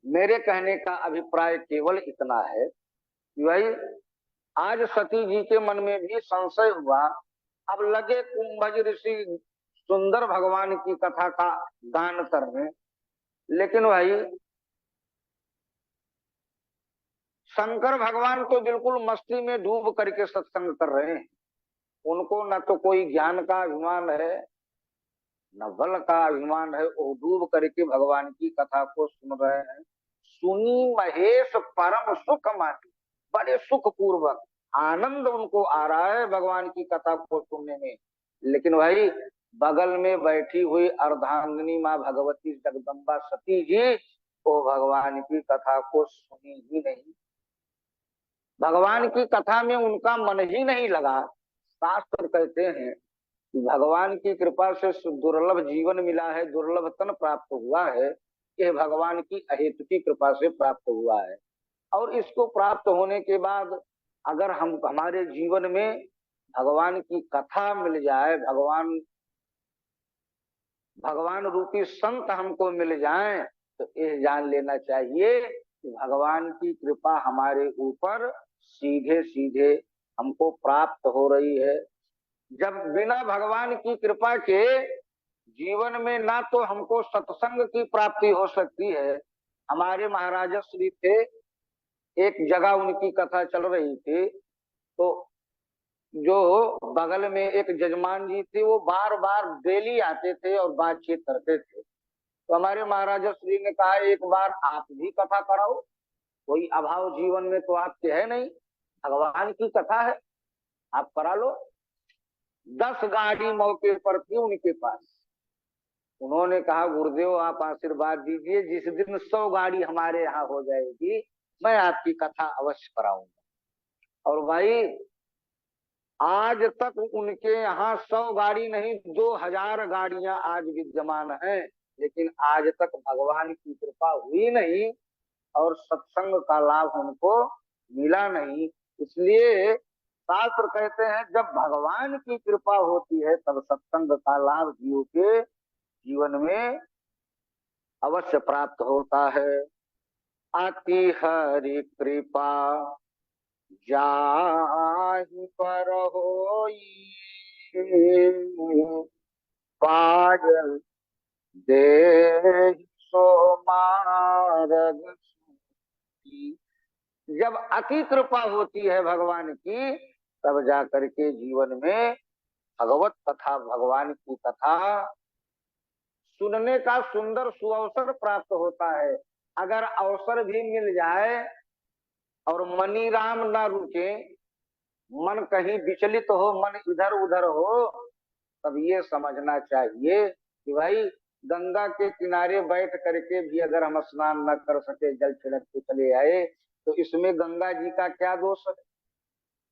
Speaker 3: मेरे कहने का अभिप्राय केवल इतना है कि भाई आज सती जी के मन में भी संशय हुआ। अब लगे कुंभज ऋषि सुंदर भगवान की कथा का गान करने, लेकिन भाई शंकर भगवान तो बिल्कुल मस्ती में डूब करके सत्संग कर रहे हैं। उनको न तो कोई ज्ञान का अभिमान है, न बल का अभिमान है। वो डूब करके भगवान की कथा को सुन रहे हैं। सुनी महेश परम सुख मानी, बड़े सुख पूर्वक आनंद उनको आ रहा है भगवान की कथा को सुनने में। लेकिन भाई बगल में बैठी हुई अर्धांगिनी माँ भगवती जगदम्बा सती जी, वो भगवान की कथा को सुनी ही नहीं, भगवान की कथा में उनका मन ही नहीं लगा। शास्त्र कहते हैं कि भगवान की कृपा से दुर्लभ जीवन मिला है, दुर्लभ तन प्राप्त हुआ है, यह भगवान की अहेतु की कृपा से प्राप्त हुआ है। और इसको प्राप्त होने के बाद अगर हम हमारे जीवन में भगवान की कथा मिल जाए, भगवान रूपी संत हमको मिल जाएं, तो यह जान लेना चाहिए कि भगवान की कृपा हमारे ऊपर सीधे सीधे हमको प्राप्त हो रही है। जब बिना भगवान की कृपा के जीवन में ना तो हमको सत्संग की प्राप्ति हो सकती है। हमारे महाराज श्री थे, एक जगह उनकी कथा चल रही थी, तो जो बगल में एक जजमान जी थे, वो बार बार डेली आते थे और बातचीत करते थे। तो हमारे महाराज श्री ने कहा एक बार आप भी कथा कराओ, कोई अभाव जीवन में तो आपके है नहीं, भगवान की कथा है, आप करा लो। 10 गाड़ी मौके पर थी उनके पास। उन्होंने कहा गुरुदेव आप आशीर्वाद दीजिए, जिस दिन 100 गाड़ी हमारे यहाँ हो जाएगी मैं आपकी कथा अवश्य कराऊंगा। और भाई आज तक उनके यहाँ 100 गाड़ी नहीं 2000 गाड़ियां आज विद्यमान हैं, लेकिन आज तक भगवान की कृपा हुई नहीं और सत्संग का लाभ उनको मिला नहीं। इसलिए शास्त्र कहते हैं जब भगवान की कृपा होती है तब सत्संग का लाभ जीव के जीवन में अवश्य प्राप्त होता है। अति हरि कृपा जाहि पर होई, पायल देहि सो मार्ग सुनि। जब अति कृपा होती है भगवान की, तब जाकर के जीवन में भगवत कथा, भगवान की कथा सुनने का सुंदर सुअवसर प्राप्त होता है। अगर अवसर भी मिल जाए और मनी राम न रुके, मन कहीं विचलित हो, मन इधर उधर हो, तब ये समझना चाहिए कि भाई गंगा के किनारे बैठ करके भी अगर हम स्नान न कर सके, जल छिड़क के चले आए, तो इसमें गंगा जी का क्या दोष है।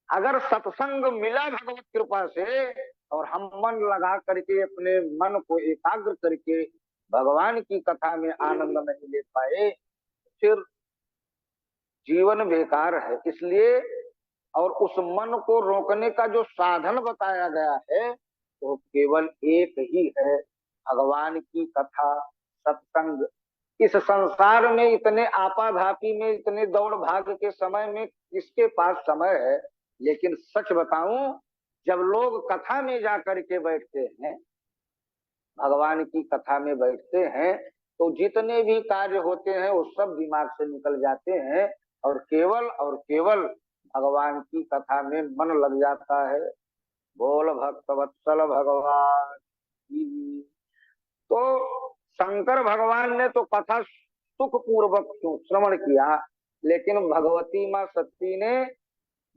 Speaker 3: अगर सत्संग मिला भगवत कृपा से और हम मन लगा करके अपने मन को एकाग्र करके भगवान की कथा में आनंद नहीं ले पाए, फिर जीवन बेकार है। इसलिए और उस मन को रोकने का जो साधन बताया गया है वो केवल एक ही है, भगवान की कथा, सत्संग। इस संसार में इतने आपाधापी में, इतने दौड़ भाग के समय में किसके पास समय है। लेकिन सच बताऊं, जब लोग कथा में जा करके बैठते हैं, भगवान की कथा में बैठते हैं, तो जितने भी कार्य होते हैं वो सब दिमाग से निकल जाते हैं और केवल भगवान की कथा में मन लग जाता है। बोल भक्त वत्सल भगवान की। तो शंकर भगवान ने तो कथा सुख पूर्वक श्रवण किया, लेकिन भगवती माँ सती ने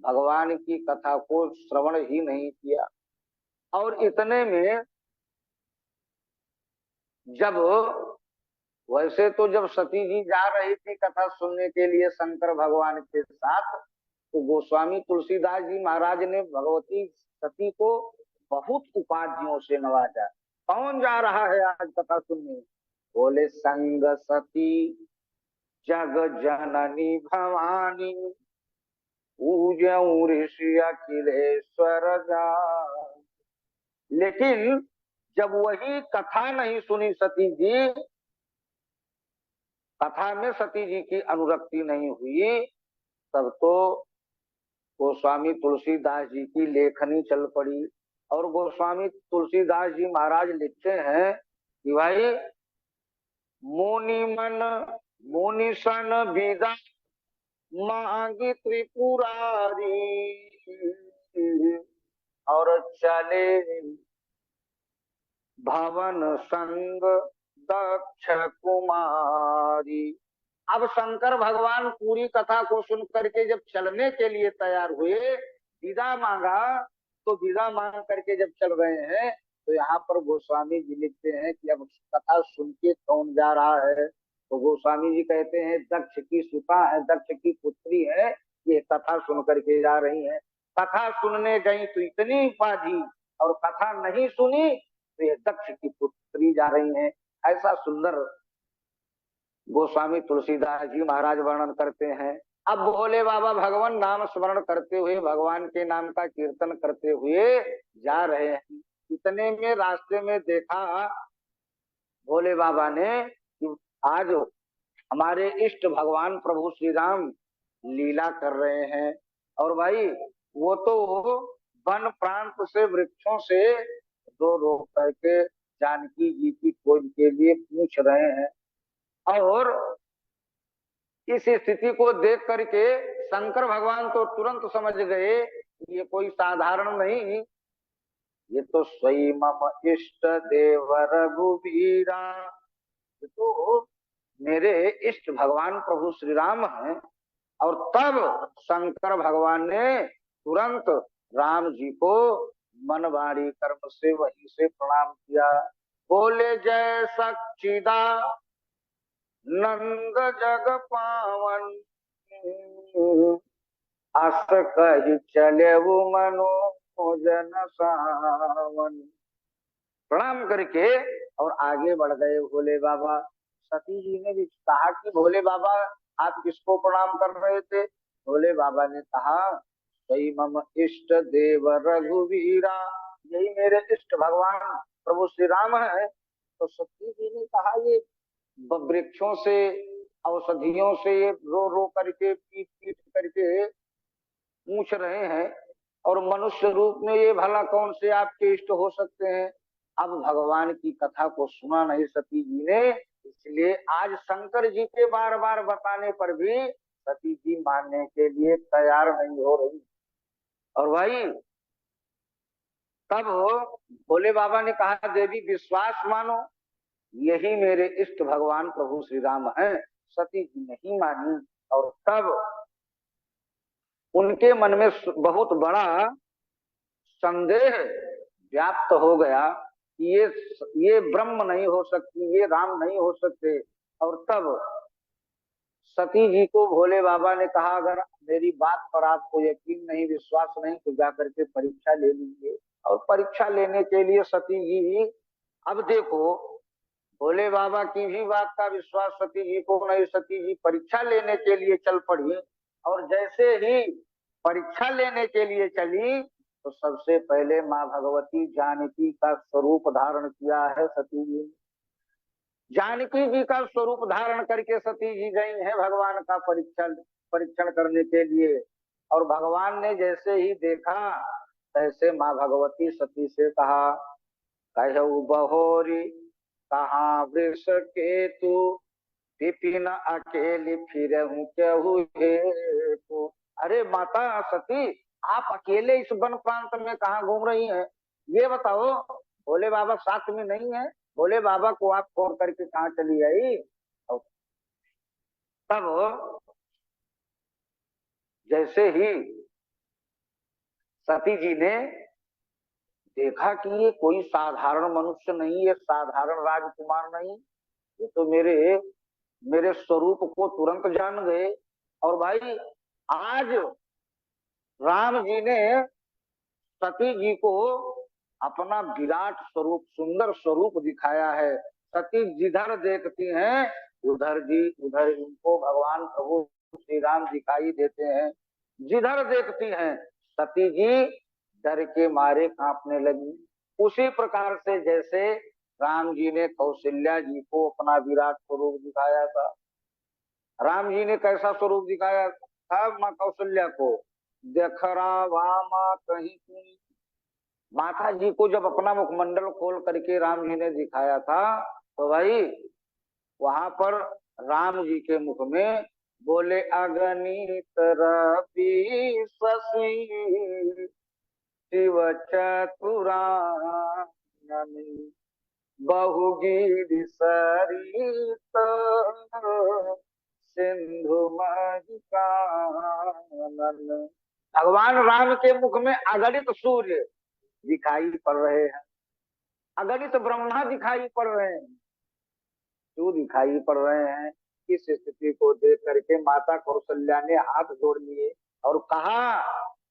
Speaker 3: भगवान की कथा को श्रवण ही नहीं किया। और इतने में जब वैसे तो जब सती जी जा रही थी कथा सुनने के लिए शंकर भगवान के साथ, तो गोस्वामी तुलसीदास जी महाराज ने भगवती सती को बहुत उपाधियों से नवाजा। कौन जा रहा है आज कथा सुनने? बोले संग सती जग जननी भवानी, पूज्यऊ ऋषि अखिलेश्वर जा। लेकिन जब वही कथा नहीं सुनी सती जी, कथा में सती जी की अनुरक्ति नहीं हुई, तब तो गोस्वामी तुलसीदास जी की लेखनी चल पड़ी। और गोस्वामी तुलसीदास जी महाराज लिखते हैं कि भाई मुनि मन मुनि सन विदा मांगी त्रिपुरारी, और चले भवन संग दक्ष कुमारी। अब शंकर भगवान पूरी कथा को सुन करके जब चलने के लिए तैयार हुए, विदा मांगा, तो विदा मांग करके जब चल रहे हैं, तो यहाँ पर गोस्वामी जी लिखते हैं कि अब कथा सुन के कौन जा रहा है। तो गोस्वामी जी कहते हैं दक्ष की सुता है, दक्ष की पुत्री है, ये कथा सुन करके जा रही है। कथा सुनने गई तो इतनी उपाधि, और कथा नहीं सुनी तो ये दक्ष की पुत्री जा रही है। ऐसा सुंदर गोस्वामी तुलसीदास जी महाराज वर्णन करते हैं। अब भोले बाबा भगवान नाम स्मरण करते हुए, भगवान के नाम का कीर्तन करते हुए जा रहे हैं। इतने में रास्ते में देखा भोले बाबा ने कि आज हमारे इष्ट भगवान प्रभु श्री राम लीला कर रहे हैं। और भाई वो तो वन प्रांत से, वृक्षों से दो रो करके जानकी जी की खोज के लिए पूछ रहे हैं। और इस स्थिति को देख करके शंकर भगवान तो तुरंत समझ गए ये कोई साधारण नहीं, ये तो स्वयं मम इष्ट देव रघुवीरा, ये तो मेरे इष्ट भगवान प्रभु श्री राम हैं। और तब शंकर भगवान ने तुरंत राम जी को मन वाणी कर्म से वहीं से प्रणाम किया। बोले जय सच्चिदा नंद जग पावन, अस कही चले वो मनोजन सावन। प्रणाम करके और आगे बढ़ गए भोले बाबा। सती जी ने भी कहा कि भोले बाबा आप किसको प्रणाम कर रहे थे? भोले बाबा ने कहा सही मम इष्ट देव रघुवीरा, यही मेरे इष्ट भगवान प्रभु श्री राम है। तो सती जी ने कहा ये वृक्षों से, औषधियों से ये रो रो करके, पीट पीट करके पूछ रहे हैं, और मनुष्य रूप में ये भला कौन से आपके इष्ट हो सकते हैं? अब भगवान की कथा को सुना नहीं सती जी ने, इसलिए आज शंकर जी के बार बार बताने पर भी सती जी मानने के लिए तैयार नहीं हो रही। और भाई तब भोले बाबा ने कहा देवी विश्वास मानो, यही मेरे इष्ट भगवान प्रभु श्री राम हैं। सती जी नहीं मानी, और तब उनके मन में बहुत बड़ा संदेह व्याप्त हो गया कि ये ब्रह्म नहीं हो सकती, ये राम नहीं हो सकते। और तब सती जी को भोले बाबा ने कहा अगर मेरी बात पर आपको यकीन नहीं, विश्वास नहीं, तो जाकर के परीक्षा ले लीजिए। और परीक्षा लेने के लिए सती जी, अब देखो भोले बाबा की भी बात का विश्वास सती जी को नहीं, सती जी परीक्षा लेने के लिए चल पड़ी। और जैसे ही परीक्षा लेने के लिए चली, तो सबसे पहले माँ भगवती जानकी का स्वरूप धारण किया है सती जी ने। जानकी जी का स्वरूप धारण करके सती जी गई हैं भगवान का परीक्षण करने के लिए। और भगवान ने जैसे ही देखा तैसे माँ भगवती सती से कहा, कहु बहोरी कहाँ वृष केतु विपिन अकेली फिरहूं केहू हेतु। अरे माता सती, आप अकेले इस वन प्रांत में कहाँ घूम रही हैं? ये बताओ, भोले बाबा साथ में नहीं है? भोले बाबा को आप छोड़ करके कहाँ चली आई? तब जैसे ही सती जी ने देखा कि ये कोई साधारण मनुष्य नहीं है, साधारण राजकुमार नहीं, ये तो मेरे स्वरूप को तुरंत जान गए। और भाई आज राम जी ने सती जी को अपना विराट स्वरूप, सुंदर स्वरूप दिखाया है। सती जिधर देखती हैं उधर इनको भगवान प्रभु श्री राम दिखाई देते हैं। जिधर देखती हैं सती जी डर के मारे कांपने लगी। उसी प्रकार से जैसे राम जी ने कौशल्या जी को अपना विराट स्वरूप दिखाया था। राम जी ने कैसा स्वरूप दिखाया था माँ कौशल्या को? देखरा वामा कहीं की। माता जी को जब अपना मुखमंडल खोल करके राम जी ने दिखाया था तो भाई वहां पर राम जी के मुख में बोले अगणित रवि शशि शिव चतुरानन बहुगीर सरित सिंधु मधुकानन। भगवान राम के मुख में अगणित सूर्य दिखाई पड़ रहे हैं, अगणित ब्रह्मा दिखाई पड़ रहे हैं। क्यों दिखाई पड़ रहे हैं? इस स्थिति को देख करके माता कौशल्या ने हाथ जोड़ लिए और कहा,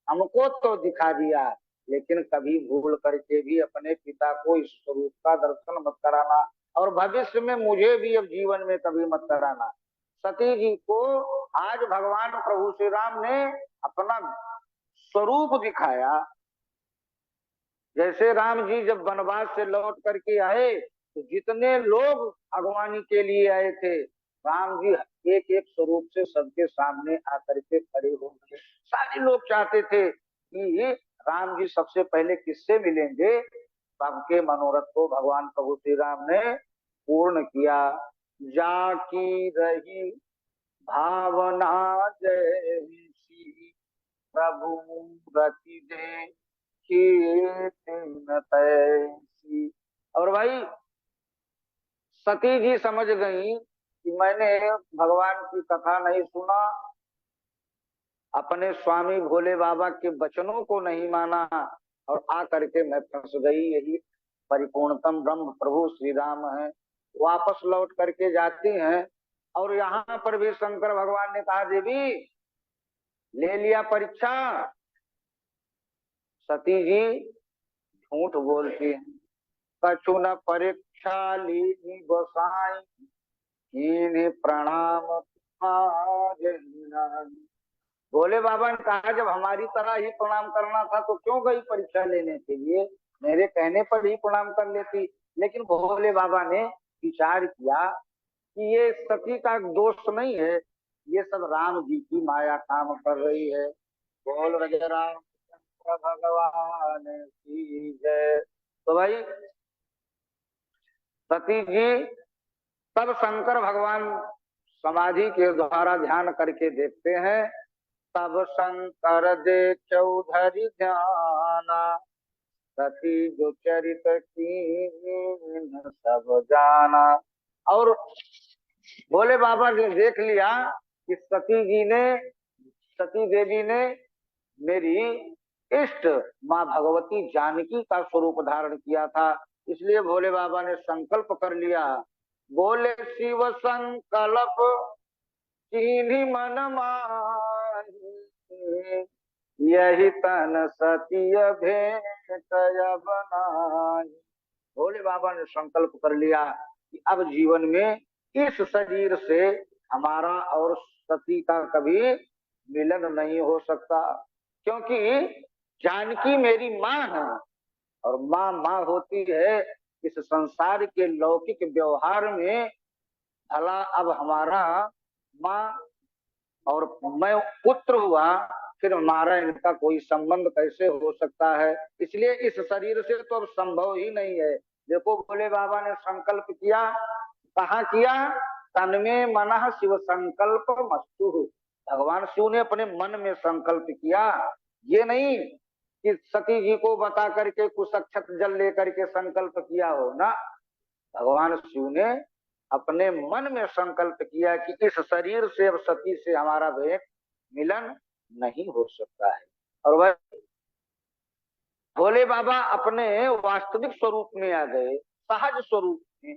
Speaker 3: हमको तो दिखा दिया, लेकिन कभी भूल करके भी अपने पिता को इस स्वरूप का दर्शन मत कराना, और भविष्य में मुझे भी अब जीवन में कभी मत कराना। सती जी को आज भगवान प्रभु श्री राम ने अपना स्वरूप दिखाया। जैसे राम जी जब वनवास से लौट करके आए तो जितने लोग अगवानी के लिए आए थे, राम जी एक एक स्वरूप से सबके सामने आकर के खड़े हो गए। सारे लोग चाहते थे कि राम जी सबसे पहले किससे मिलेंगे। सबके मनोरथ को भगवान प्रभु श्री राम ने पूर्ण किया। जाकी रही भावना जैसी प्रभु रति दे तैसी। और भाई सती जी समझ गई कि मैंने भगवान की कथा नहीं सुना, अपने स्वामी भोले बाबा के वचनों को नहीं माना और आ करके मैं फंस गई। यही परिपूर्णतम ब्रह्म प्रभु श्री राम है। वापस लौट करके जाती हैं और यहाँ पर भी शंकर भगवान ने कहा, देवी ले लिया परीक्षा। सती जी झूठ बोलती है। कछु न परीक्षा ली गोसाई प्रणाम। भोले बाबा ने कहा, जब हमारी तरह ही प्रणाम करना था तो क्यों गई परीक्षा लेने के लिए? मेरे कहने पर ही प्रणाम कर लेती। लेकिन भोले बाबा ने विचार किया कि ये सती का दोष नहीं है, ये सब राम जी की माया काम कर रही है। बोल रहे राम भगवान की जय। तो भाई सती जी तब शंकर भगवान समाधि के द्वारा ध्यान करके देखते हैं, तब शंकर दे चौधरी जाना सती जो चरित कीन सब जाना। और भोले बाबा ने देख लिया कि सती देवी ने मेरी इष्ट माँ भगवती जानकी का स्वरूप धारण किया था। इसलिए भोले बाबा ने संकल्प कर लिया। बोले शिव संकल्प कीन्ही मन माही यही तन सती भेंट बनाई। भोले बाबा ने संकल्प कर लिया कि अब जीवन में इस शरीर से हमारा और सती का कभी मिलन नहीं हो सकता, क्योंकि जानकी मेरी माँ है और माँ माँ होती है। इस संसार के लौकिक व्यवहार में भला अब हमारा माँ और मैं पुत्र हुआ, फिर हमारा इनका कोई संबंध कैसे हो सकता है? इसलिए इस शरीर से तो अब संभव ही नहीं है। देखो भोले बाबा ने संकल्प किया, कहाँ किया? तन्मे मनः शिव संकल्प मस्तु। भगवान शिव ने अपने मन में संकल्प किया, ये नहीं कि सती जी को बता करके कुछ अक्षत जल लेकर के संकल्प किया हो ना। भगवान शिव ने अपने मन में संकल्प किया कि इस शरीर से अब सती से हमारा भेंट मिलन नहीं हो सकता है। और वह भोले बाबा अपने वास्तविक स्वरूप में आ गए, सहज स्वरूप में।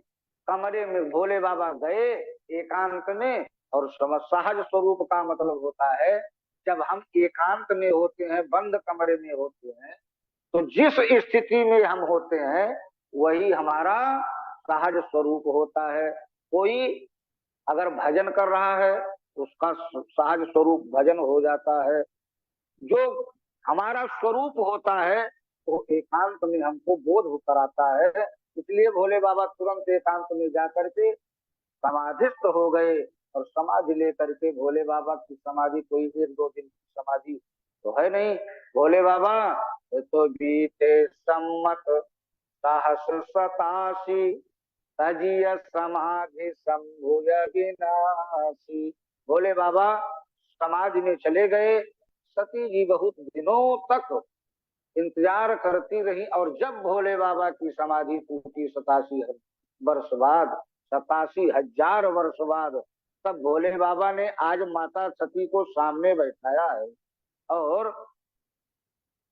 Speaker 3: कमरे में भोले बाबा गए एकांत में, और सहज स्वरूप का मतलब होता है जब हम एकांत में होते हैं, बंद कमरे में होते हैं, तो जिस स्थिति में हम होते हैं वही हमारा सहज स्वरूप होता है। कोई अगर भजन कर रहा है उसका सहज स्वरूप भजन हो जाता है। जो हमारा स्वरूप होता है वो एकांत में हमको बोध कराता है। इसलिए भोले बाबा तुरंत एकांत में जाकर के समाधिस्थ हो गए, और समाधि लेकर के भोले बाबा की समाधि कोई 1-2 दिन की समाधि तो है नहीं। भोले बाबा तो बीते सम्मत सहस्र 87 तजीय समाधि संभुय विनाशी। भोले बाबा समाधि में चले गए। सती जी बहुत दिनों तक इंतजार करती रही, और जब भोले बाबा की समाधि टूटी 87 वर्ष बाद, 87,000 वर्ष बाद, तब भोले बाबा ने आज माता सती को सामने बैठाया है। और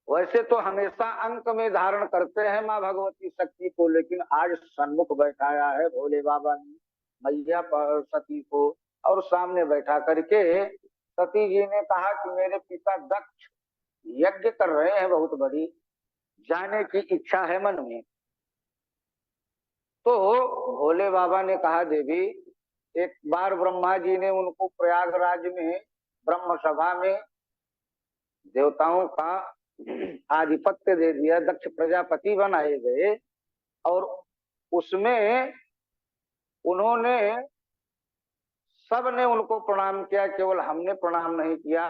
Speaker 3: वैसे तो हमेशा अंक में धारण करते हैं माँ भगवती शक्ति को, लेकिन आज सन्मुख बैठाया है भोले बाबा ने मैया सती को, और सामने बैठा करके सती जी ने कहा कि मेरे पिता दक्ष यज्ञ कर रहे हैं, बहुत बड़ी, जाने की इच्छा है मन में। तो भोले बाबा ने कहा देवी, एक बार ब्रह्मा जी ने उनको प्रयागराज में ब्रह्म सभा में देवताओं का आधिपत्य दे दिया, दक्ष प्रजापति बनाए गए, और उसमें उन्होंने सबने उनको प्रणाम किया, केवल हमने प्रणाम नहीं किया।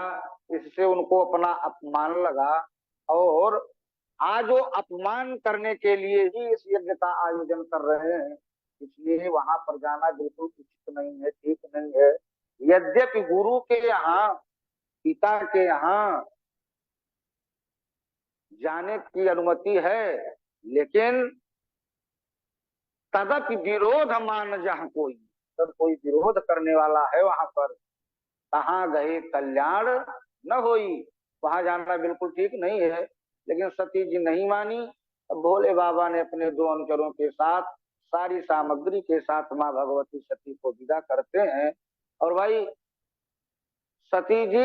Speaker 3: इससे उनको अपना अपमान लगा, और आज वो अपमान करने के लिए ही इस यज्ञ का आयोजन कर रहे हैं। इसलिए वहां पर जाना बिल्कुल उचित नहीं है, ठीक नहीं है। यद्यपि गुरु के यहाँ, पिता के यहाँ जाने की अनुमति है, लेकिन तदपि विरोध मान जहाँ कोई, तब कोई विरोध करने वाला है वहां पर, कहाँ गए कल्याण न होई, वहां जाना बिल्कुल ठीक नहीं है। लेकिन सती जी नहीं मानी। भोले बाबा ने अपने 2 अनुचरों के साथ, सारी सामग्री के साथ माँ भगवती सती को विदा करते हैं। और भाई सती जी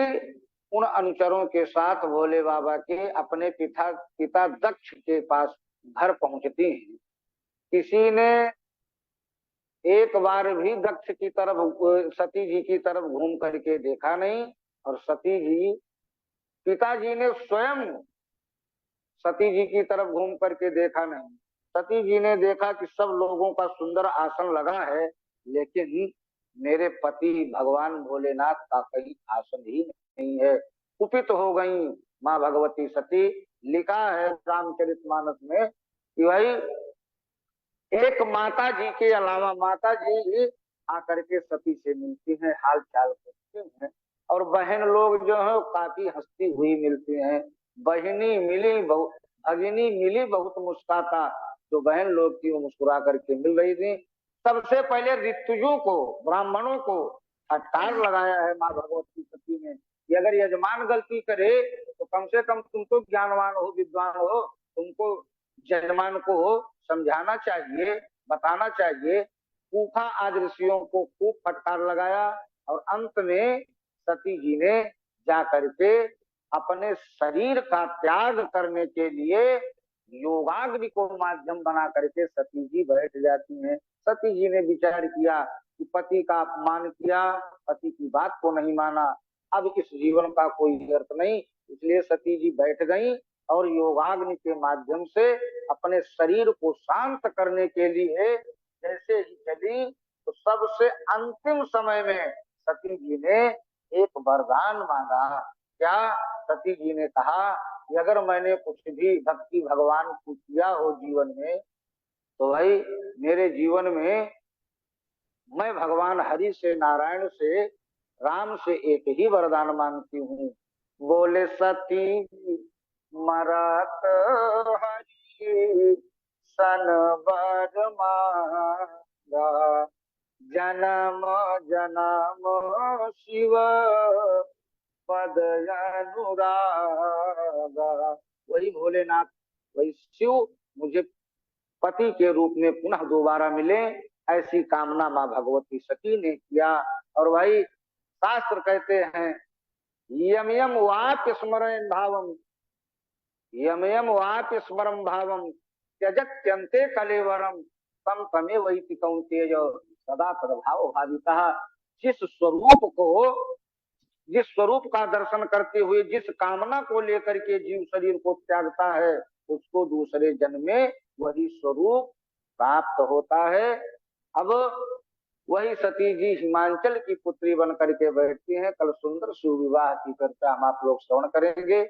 Speaker 3: उन अनुचरों के साथ भोले बाबा के अपने पिता दक्ष के पास घर पहुंचती हैं। किसी ने एक बार भी दक्ष की तरफ, सती जी की तरफ घूम करके देखा नहीं, और सती जी, पिताजी ने स्वयं सती जी की तरफ घूम करके देखा नहीं। सती जी ने देखा कि सब लोगों का सुंदर आसन लगा है, लेकिन मेरे पति भगवान भोलेनाथ का कहीं आसन ही नहीं है। कुपित हो गई माँ भगवती सती। लिखा है रामचरितमानस में कि भाई एक माता जी के अलावा, माता जी आकर के सती से मिलती हैं, हाल चाल पूछते हैं, और बहन लोग जो है काफी हंसती हुई मिलती हैं। बहनी मिली बहुत, भगिनी मिली बहुत मुस्काता, जो बहन लोग थी वो मुस्कुरा करके मिल रही थी। सबसे पहले ऋतुजों को, ब्राह्मणों को फटकार लगाया है माँ भगवती सती ने कि अगर यजमान गलती करे तो कम से कम तुम तो ज्ञानवान हो, विद्वान हो, तुमको यजमान को समझाना चाहिए, बताना चाहिए। कूफा आज ऋषियों को खूब फटकार लगाया, और अंत में सती जी ने जा करके अपने शरीर का त्याग करने के लिए योगाग्नि को माध्यम बना करके सती जी बैठ जाती हैं। सती जी ने विचार किया कि पति का अपमान किया, पति की बात को नहीं माना, अब इस जीवन का कोई अर्थ नहीं। इसलिए सती जी बैठ गई, और योगाग्नि के माध्यम से अपने शरीर को शांत करने के लिए जैसे ही चली, तो सबसे अंतिम समय में सती जी ने एक वरदान मांगा। क्या? सती जी ने कहा कि अगर मैंने कुछ भी भक्ति भगवान को किया हो जीवन में, तो भाई मेरे जीवन में मैं भगवान हरि से, नारायण से, राम से एक ही वरदान मांगती हूँ। बोले सती मरत हरि सन वर मांगा, जन्म जन्म शिव पद अनुरागा। वही भोलेनाथ, वही शिव मुझे पति के रूप में पुनः दोबारा मिले, ऐसी कामना माँ भगवती सती ने किया। और भाई शास्त्र कहते हैं यम यम वाप्य स्मरण भावम, यम यम वाप्य स्मरम भावम त्यजत्यन्ते कलेवरम तम तमे वही कौंतेय सदा तद्भाव भाविता। जिस स्वरूप को, जिस स्वरूप का दर्शन करते हुए, जिस कामना को लेकर के जीव शरीर को त्यागता है, उसको दूसरे जन्म में वही स्वरूप प्राप्त होता है। अब वही सती जी हिमांचल की पुत्री बन करके बैठती हैं। कल सुंदर सुविवाह की चर्चा हम आप लोग श्रवण करेंगे।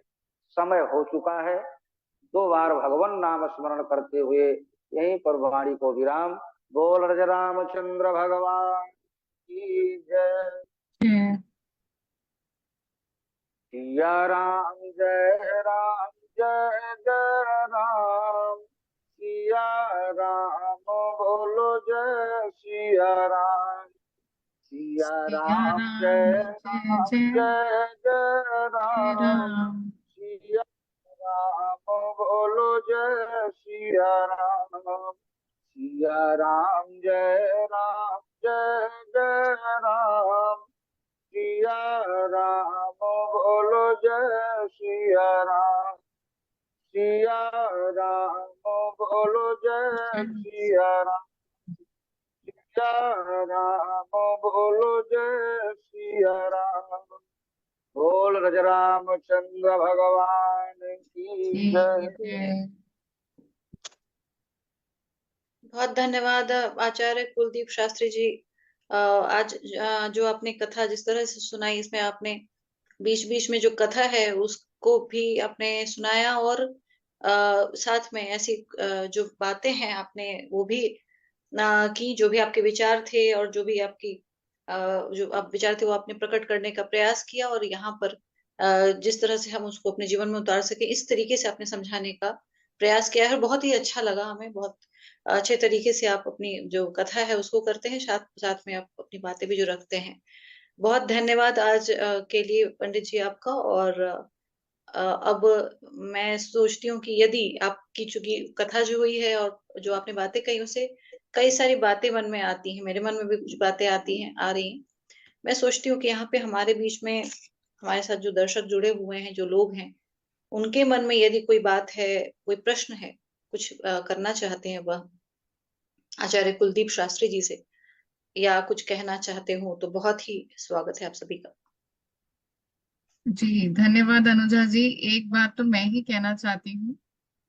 Speaker 3: समय हो चुका है। 2 बार भगवान नाम स्मरण करते हुए यहीं पर वाणी को विराम। बोल रज रामचंद्र भगवान की जय। सिया राम जय राम जय जय राम, सिया राम बोलो जय सिया राम, सिया राम जय राम जय जय राम, सिया राम बोलो जय सिया राम, सिया राम जय जय राम, सिया राम बोलो जय सिया राम, सिया राम बोलो जय सिया राम, सिया राम बोलो जय सिया राम। बोल रज रामचंद्र भगवान की जय।
Speaker 4: बहुत धन्यवाद आचार्य कुलदीप शास्त्री जी। आज जो आपने कथा जिस तरह से सुनाई, इसमें आपने बीच बीच में जो कथा है उसको भी आपने सुनाया, और साथ में ऐसी जो बातें हैं आपने वो भी की, जो भी आपके विचार थे और जो भी आपकी जो आप विचार थे वो आपने प्रकट करने का प्रयास किया, और यहाँ पर जिस तरह से हम उसको अपने जीवन में उतार सके इस तरीके से आपने समझाने का प्रयास किया है। बहुत ही अच्छा लगा हमें, बहुत अच्छे तरीके से आप अपनी जो कथा है उसको करते हैं, साथ साथ में आप अपनी बातें भी जो रखते हैं। बहुत धन्यवाद आज के लिए पंडित जी आपका। और अब मैं सोचती हूँ कि यदि आपकी चूंकि कथा जो हुई है और जो आपने बातें कही उससे कई सारी बातें मन में आती हैं, मेरे मन में भी कुछ बातें आती हैं, आ रही हैं। मैं सोचती हूँ कि यहाँ पे हमारे बीच में हमारे साथ जो दर्शक जुड़े हुए हैं, जो लोग हैं, उनके मन में यदि कोई बात है, कोई प्रश्न है, कुछ करना चाहते हैं वह आचार्य कुलदीप शास्त्री जी से, या कुछ कहना चाहते हो, तो बहुत ही स्वागत है आप सभी का।
Speaker 5: जी धन्यवाद अनुजा जी। एक बात तो मैं ही कहना चाहती हूँ,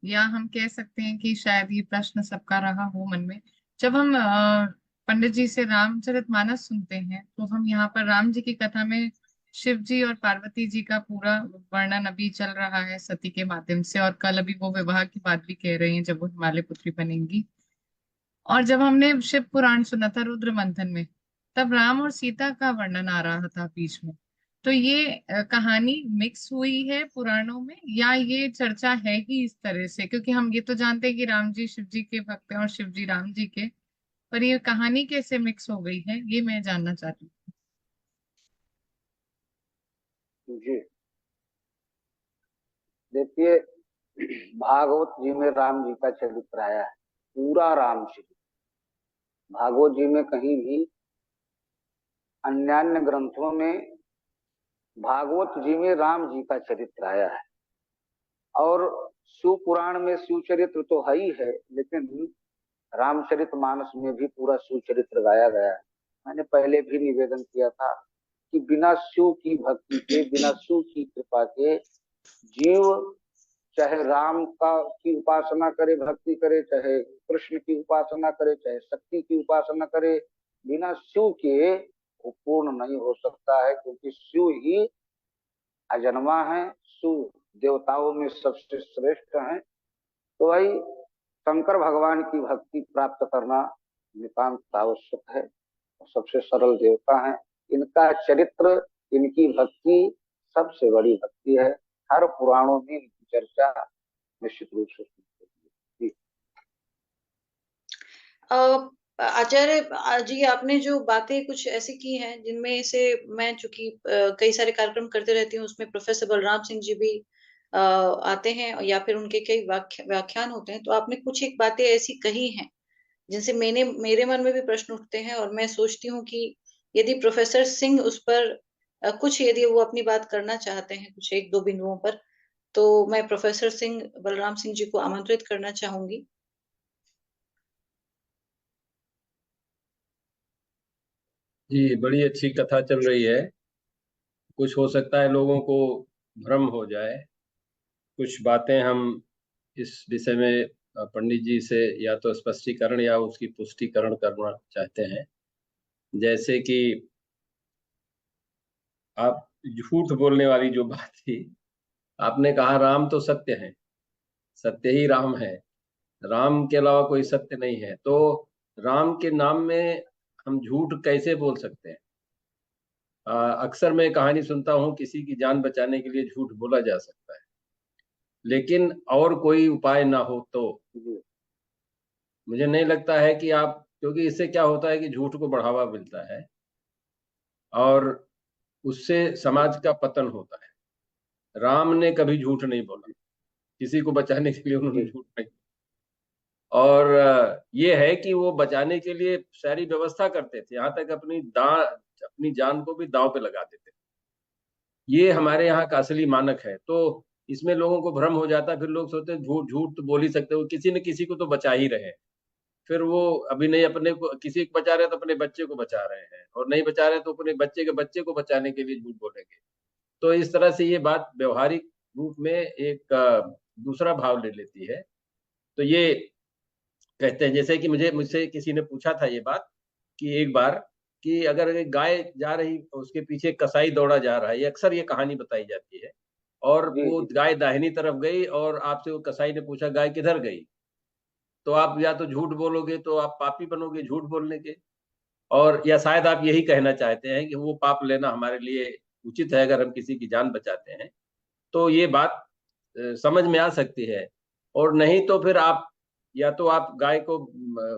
Speaker 5: या हम कह सकते हैं कि शायद ये प्रश्न सबका रहा हो मन में। जब हम पंडित जी से रामचरितमानस सुनते हैं, तो हम यहाँ पर राम जी की कथा में शिव जी और पार्वती जी का पूरा वर्णन अभी चल रहा है सती के माध्यम से, और कल अभी वो विवाह की बात भी कह रहे हैं जब वो हिमालय पुत्री बनेंगी। और जब हमने शिव पुराण सुना था रुद्र मंथन में, तब राम और सीता का वर्णन आ रहा था बीच में। तो ये कहानी मिक्स हुई है पुराणों में, या ये चर्चा है ही इस तरह से? क्योंकि हम ये तो जानते हैं कि राम जी शिव जी के भक्त हैं और शिव जी राम जी के, पर ये कहानी कैसे मिक्स हो गई है ये मैं जानना चाहती
Speaker 3: जी देखिए, भागवत जी में राम जी का चरित्र आया है, पूरा राम चरित्र। भागवत जी में कहीं भी अन्यान्य ग्रंथों में भागवत जी में राम जी का चरित्र आया है, और शिव पुराण में शिव चरित्र तो है ही है, लेकिन रामचरितमानस में भी पूरा शिव चरित्र गाया गया है। मैंने पहले भी निवेदन किया था कि बिना शिव की भक्ति के, बिना शिव की कृपा के जीव चाहे राम की उपासना करे, भक्ति करे, चाहे कृष्ण की उपासना करे, चाहे शक्ति की उपासना करे, बिना शिव के वो पूर्ण नहीं हो सकता है, क्योंकि शिव ही अजन्मा है, शिव देवताओं में सबसे श्रेष्ठ है। तो भाई शंकर भगवान की भक्ति प्राप्त करना नितांत आवश्यक है। सबसे सरल देवता है, इनका चरित्र, इनकी भक्ति सबसे बड़ी भक्ति है। हर पुराणों में इनकी चर्चा निश्चित रूप से सुनते हैं।
Speaker 4: आचार्य जी, आपने जो बातें कुछ ऐसी की हैं जिनमें से मैं चूंकि कई सारे कार्यक्रम करते रहती हूँ, उसमें प्रोफेसर बलराम सिंह जी भी आते हैं या फिर उनके कई व्याख्यान होते हैं, तो आपने कुछ एक बातें ऐसी कही हैं जिनसे मेरे मन में भी प्रश्न उठते हैं, और मैं सोचती हूँ कि यदि प्रोफेसर सिंह उस पर कुछ, यदि वो अपनी बात करना चाहते हैं कुछ एक दो बिंदुओं पर, तो मैं प्रोफेसर सिंह बलराम सिंह जी को आमंत्रित करना चाहूंगी।
Speaker 6: जी, बड़ी अच्छी कथा चल रही है। कुछ हो सकता है लोगों को भ्रम हो जाए, कुछ बातें हम इस विषय में पंडित जी से या तो स्पष्टीकरण या उसकी पुष्टिकरण करना चाहते हैं। जैसे कि आप झूठ बोलने वाली जो बात थी, आपने कहा राम तो सत्य है, सत्य ही राम है, राम के अलावा कोई सत्य नहीं है, तो राम के नाम में हम झूठ कैसे बोल सकते हैं? अक्सर मैं कहानी सुनता हूँ, किसी की जान बचाने के लिए झूठ बोला जा सकता है, लेकिन और कोई उपाय ना हो तो मुझे नहीं लगता है कि आप, क्योंकि इससे क्या होता है कि झूठ को बढ़ावा मिलता है और उससे समाज का पतन होता है। राम ने कभी झूठ नहीं बोला, किसी को बचाने के लिए उन्होंने झूठ नहीं, और ये है कि वो बचाने के लिए सारी व्यवस्था करते थे, यहाँ तक अपनी जान को भी दांव पे लगा देते। ये हमारे यहाँ का असली मानक है। तो इसमें लोगों को भ्रम हो जाता है, फिर लोग सोचते हैं झूठ झूठ तो बोल ही सकते हो, किसी न किसी को तो बचा ही रहे। फिर वो अभी नहीं अपने को, किसी को बचा रहे तो अपने बच्चे को बचा रहे हैं, और नहीं बचा रहे तो अपने बच्चे के बच्चे को बचाने के लिए झूठ बोलेंगे। तो इस तरह से ये बात व्यवहारिक रूप में एक दूसरा भाव ले लेती है। तो ये कहते हैं, जैसे कि मुझसे किसी ने पूछा था ये बात कि एक बार कि अगर एक गाय जा रही, उसके पीछे कसाई दौड़ा जा रहा है, ये अक्सर ये कहानी बताई जाती है, और वो गाय दाहिनी तरफ गई और आपसे वो कसाई ने पूछा गाय किधर गई, तो आप या तो झूठ बोलोगे तो आप पापी बनोगे झूठ बोलने के, और या शायद आप यही कहना चाहते हैं कि वो पाप लेना हमारे लिए उचित है अगर हम किसी की जान बचाते हैं। तो ये बात समझ में आ सकती है। और नहीं तो फिर आप या तो आप गाय को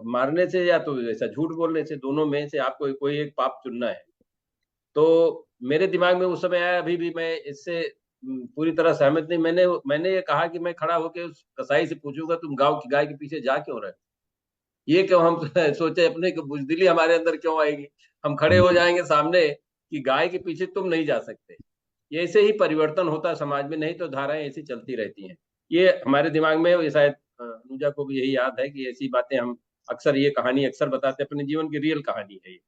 Speaker 6: मारने से या तो ऐसा झूठ बोलने से, दोनों में से आपको कोई एक पाप चुनना है। तो मेरे दिमाग में उस समय आया, अभी भी मैं इससे पूरी तरह सहमत नहीं। मैंने ये कहा कि मैं खड़ा होकर उस कसाई से पूछूंगा तुम गाय के पीछे जा क्यों रहे, ये क्यों हम सोचे, अपने को बुजदिली हमारे अंदर क्यों आएगी, हम खड़े हो जाएंगे सामने कि गाय के पीछे तुम नहीं जा सकते। ये ऐसे ही परिवर्तन होता है समाज में, नहीं तो धाराएं ऐसी चलती रहती हैं। ये हमारे दिमाग में, ये शायद अनुजा को भी यही याद है कि ऐसी बातें हम अक्सर, ये कहानी अक्सर बताते हैं, अपने जीवन की रियल कहानी है ये।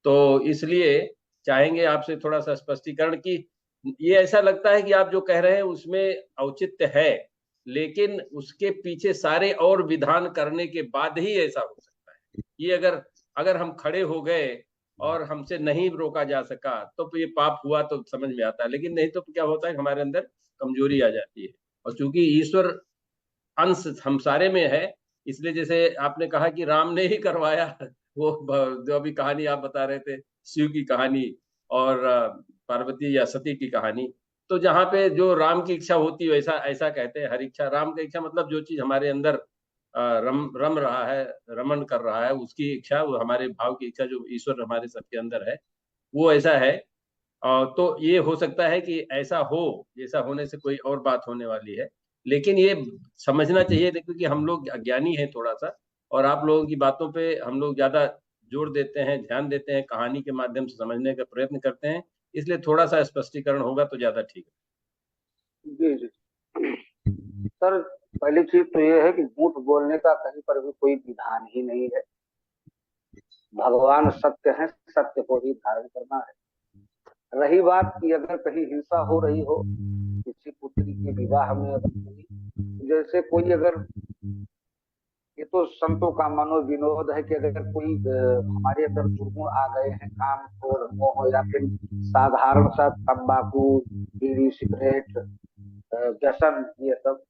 Speaker 6: तो इसलिए चाहेंगे आपसे थोड़ा सा स्पष्टीकरण कि ये ऐसा लगता है कि आप जो कह रहे हैं उसमें औचित्य है, लेकिन उसके पीछे सारे और विधान करने के बाद ही ऐसा हो सकता है। ये अगर हम खड़े हो गए और हमसे नहीं रोका जा सका तो ये पाप हुआ तो समझ में आता है, लेकिन नहीं तो क्या होता है, हमारे अंदर कमजोरी आ जाती है। और चूंकि ईश्वर अंश हम सारे में है, इसलिए जैसे आपने कहा कि राम ने ही करवाया, वो जो अभी कहानी आप बता रहे थे, शिव की कहानी और पार्वती या सती की कहानी, तो जहाँ पे जो राम की इच्छा होती है वैसा, ऐसा कहते हैं हर इच्छा राम की इच्छा, मतलब जो चीज हमारे अंदर रम रहा है, रमन कर रहा है, उसकी इच्छा, वो हमारे भाव की इच्छा जो ईश्वर हमारे सबके अंदर है, वो ऐसा है। तो ये हो सकता है कि ऐसा हो, जैसा होने से कोई और बात होने वाली है, लेकिन ये समझना चाहिए क्योंकि हम लोग अज्ञानी हैं थोड़ा सा, और आप लोगों की बातों पे हम लोग ज्यादा जोर देते हैं, ध्यान देते हैं, कहानी के माध्यम से समझने का प्रयत्न करते हैं, इसलिए थोड़ा सा स्पष्टीकरण होगा तो ज्यादा ठीक है।
Speaker 3: जी जी सर, पहली चीज तो ये है कि झूठ बोलने का कहीं पर भी कोई विधान ही नहीं है। भगवान सत्य है, सत्य को ही धारण करना है। रही बात कि अगर कहीं हिंसा हो रही हो, किसी पुत्री के विवाह में अगर कहीं जैसे कोई अगर, ये तो संतों का मनोविनोद है कि अगर कोई हमारे अंदर दुर्गुण आ गए हैं, काम क्रोध मोह, या फिर साधारण सा तंबाकू बीड़ी सिगरेट व्यसन ये सब,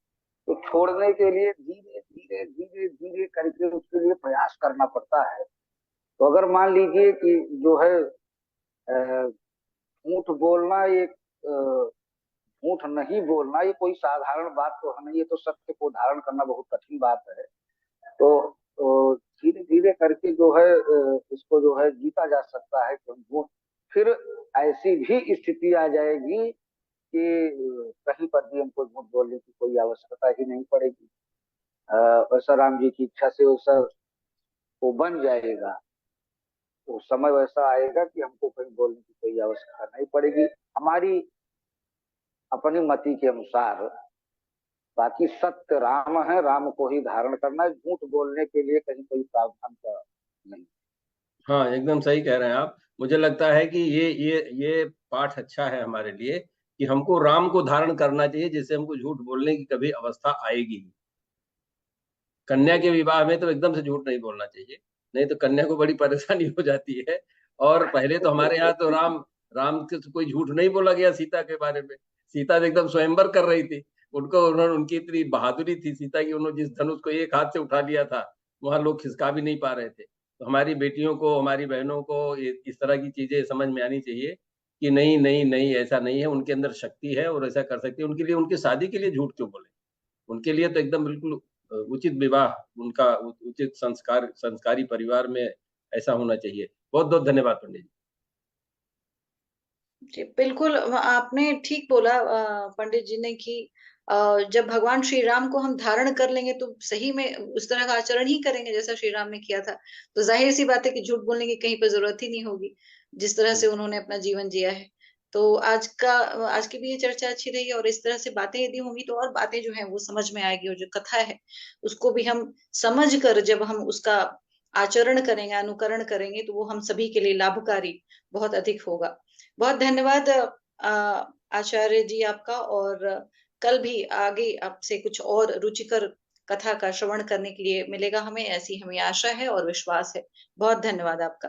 Speaker 3: तो छोड़ने के लिए धीरे धीरे धीरे धीरे करके उसके लिए प्रयास करना पड़ता है। तो अगर मान लीजिए कि जो है झूठ बोलना, एक झूठ नहीं बोलना, ये कोई साधारण बात तो है नहीं, ये तो सत्य को धारण करना बहुत कठिन बात है। तो धीरे धीरे करके जो है इसको जो है जीता जा सकता है। झूठ, फिर ऐसी भी स्थिति आ जाएगी कि कहीं पर भी हमको झूठ बोलने की कोई आवश्यकता ही नहीं पड़ेगी। वैसा राम जी की इच्छा से वैसा वो बन जाएगा। तो समय वैसा आएगा कि हमको कहीं बोलने की कोई आवश्यकता नहीं पड़ेगी, हमारी अपनी मति के अनुसार। बाकी सत्य राम है, राम को ही धारण करना है, झूठ बोलने के लिए कहीं कोई प्रावधान का नहीं।
Speaker 6: हाँ, एकदम सही कह रहे हैं आप। मुझे लगता है कि ये पाठ अच्छा है हमारे लिए कि हमको राम को धारण करना चाहिए, जिससे हमको झूठ बोलने की कभी अवस्था आएगी। कन्या के विवाह में तो एकदम से झूठ नहीं बोलना चाहिए, नहीं तो कन्या को बड़ी परेशानी हो जाती है। और पहले तो हमारे यहाँ तो राम के तो कोई झूठ नहीं बोला गया सीता के बारे में। सीता एकदम स्वयंवर कर रही थी, उनकी इतनी बहादुरी थी सीता की, उन्होंने जिस धनुष को एक हाथ से उठा लिया था, वहां लोग खिसका भी नहीं पा रहे थे। तो हमारी बेटियों को, हमारी बहनों को इस तरह की चीजें समझ में आनी चाहिए कि नहीं नहीं नहीं, ऐसा नहीं है, उनके अंदर शक्ति है और ऐसा कर सकती है। उनके लिए, उनकी शादी के लिए झूठ क्यों बोले? उनके लिए तो एकदम बिल्कुल उचित विवाह, उनका उचित संस्कारी परिवार में ऐसा होना चाहिए। बहुत बहुत धन्यवाद पंडित जी।
Speaker 4: जी बिल्कुल, आपने ठीक बोला पंडित जी ने कि जब भगवान श्री राम को हम धारण कर लेंगे तो सही में उस तरह का आचरण ही करेंगे जैसा श्री राम ने किया था। तो जाहिर सी बात है कि झूठ बोलने की कहीं पर जरूरत ही नहीं होगी, जिस तरह से उन्होंने अपना जीवन जिया है। तो आज की भी ये चर्चा अच्छी रही, और इस तरह से बातें यदि होंगी तो और बातें जो है वो समझ में आएगी, और जो कथा है उसको भी हम समझ कर जब हम उसका आचरण करेंगे, अनुकरण करेंगे, तो वो हम सभी के लिए लाभकारी बहुत अधिक होगा। बहुत धन्यवाद आचार्य जी आपका, और कल भी आगे आपसे कुछ और रुचिकर कथा का श्रवण करने के लिए मिलेगा हमें, ऐसी हमें आशा है और विश्वास है। बहुत धन्यवाद आपका।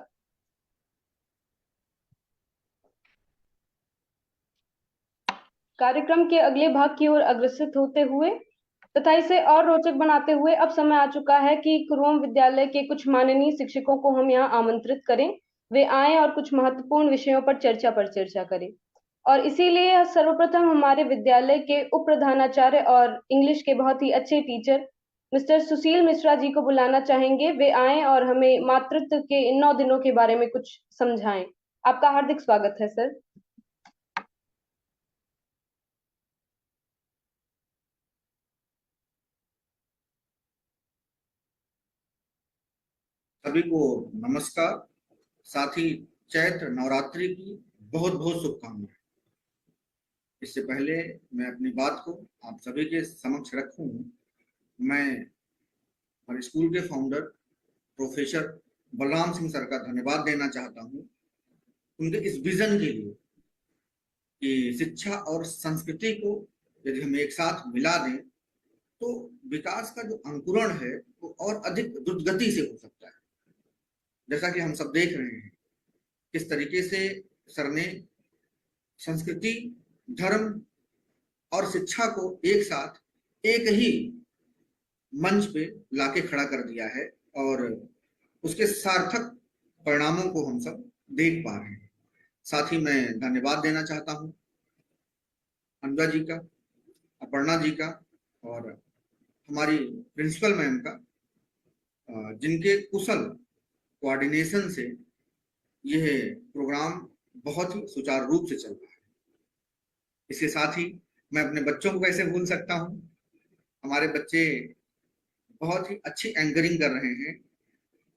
Speaker 1: कार्यक्रम के अगले भाग की ओर अग्रसर होते हुए तथा इसे और रोचक बनाते हुए अब समय आ चुका है कि कुरुम विद्यालय के कुछ माननीय शिक्षकों को हम यहाँ आमंत्रित करें। वे आए और कुछ महत्वपूर्ण विषयों पर चर्चा करें। और इसीलिए सर्वप्रथम हमारे विद्यालय के उप प्रधानाचार्य और इंग्लिश के बहुत ही अच्छे टीचर मिस्टर सुशील मिश्रा जी को बुलाना चाहेंगे। वे आए और हमें मातृत्व के इन 9 दिनों के बारे में कुछ समझाएं। आपका हार्दिक स्वागत है सर।
Speaker 7: सभी को नमस्कार। साथ ही चैत्र नवरात्रि की बहुत बहुत शुभकामनाएं। इससे पहले मैं अपनी बात को आप सभी के समक्ष रखूं, मैं हमारे स्कूल के founder professor Balram Singh sir का धन्यवाद देना चाहता हूं, उनके इस विजन के लिए कि शिक्षा और संस्कृति को यदि हम एक साथ मिला दें तो विकास का जो अंकुरण है वो और अधिक द्रुत गति से हो सकता है। जैसा कि हम सब देख रहे हैं किस तरीके से सर ने संस्कृति, धर्म और शिक्षा को एक साथ एक ही मंच पे लाके खड़ा कर दिया है, और उसके सार्थक परिणामों को हम सब देख पा रहे हैं। साथ ही मैं धन्यवाद देना चाहता हूं अनुजा जी का, अपर्णा जी का और हमारी प्रिंसिपल मैम का, जिनके कुशल कोऑर्डिनेशन से यह प्रोग्राम बहुत ही सुचारू रूप से चल रहा है। इसके साथ ही मैं अपने बच्चों को कैसे भूल सकता हूं। हमारे बच्चे बहुत ही अच्छी एंकरिंग कर रहे हैं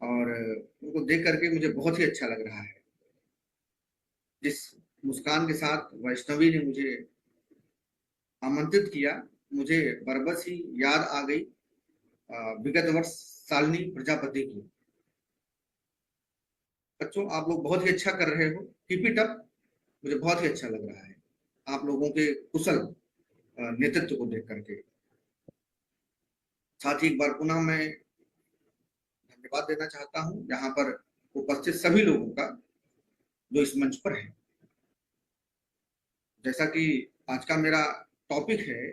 Speaker 7: और उनको देख करके मुझे बहुत ही अच्छा लग रहा है। जिस मुस्कान के साथ वैष्णवी ने मुझे आमंत्रित किया, मुझे बरबस ही याद आ गई विगत वर्ष शालिनी प्रजापति की। बच्चों, आप लोग बहुत ही अच्छा कर रहे हो, कीप इट अप। मुझे बहुत ही अच्छा लग रहा है आप लोगों के कुशल नेतृत्व को देख करके। साथ ही एक बार पुनः मैं धन्यवाद देना चाहता हूं यहाँ पर उपस्थित सभी लोगों का जो इस मंच पर है। जैसा कि आज का मेरा टॉपिक है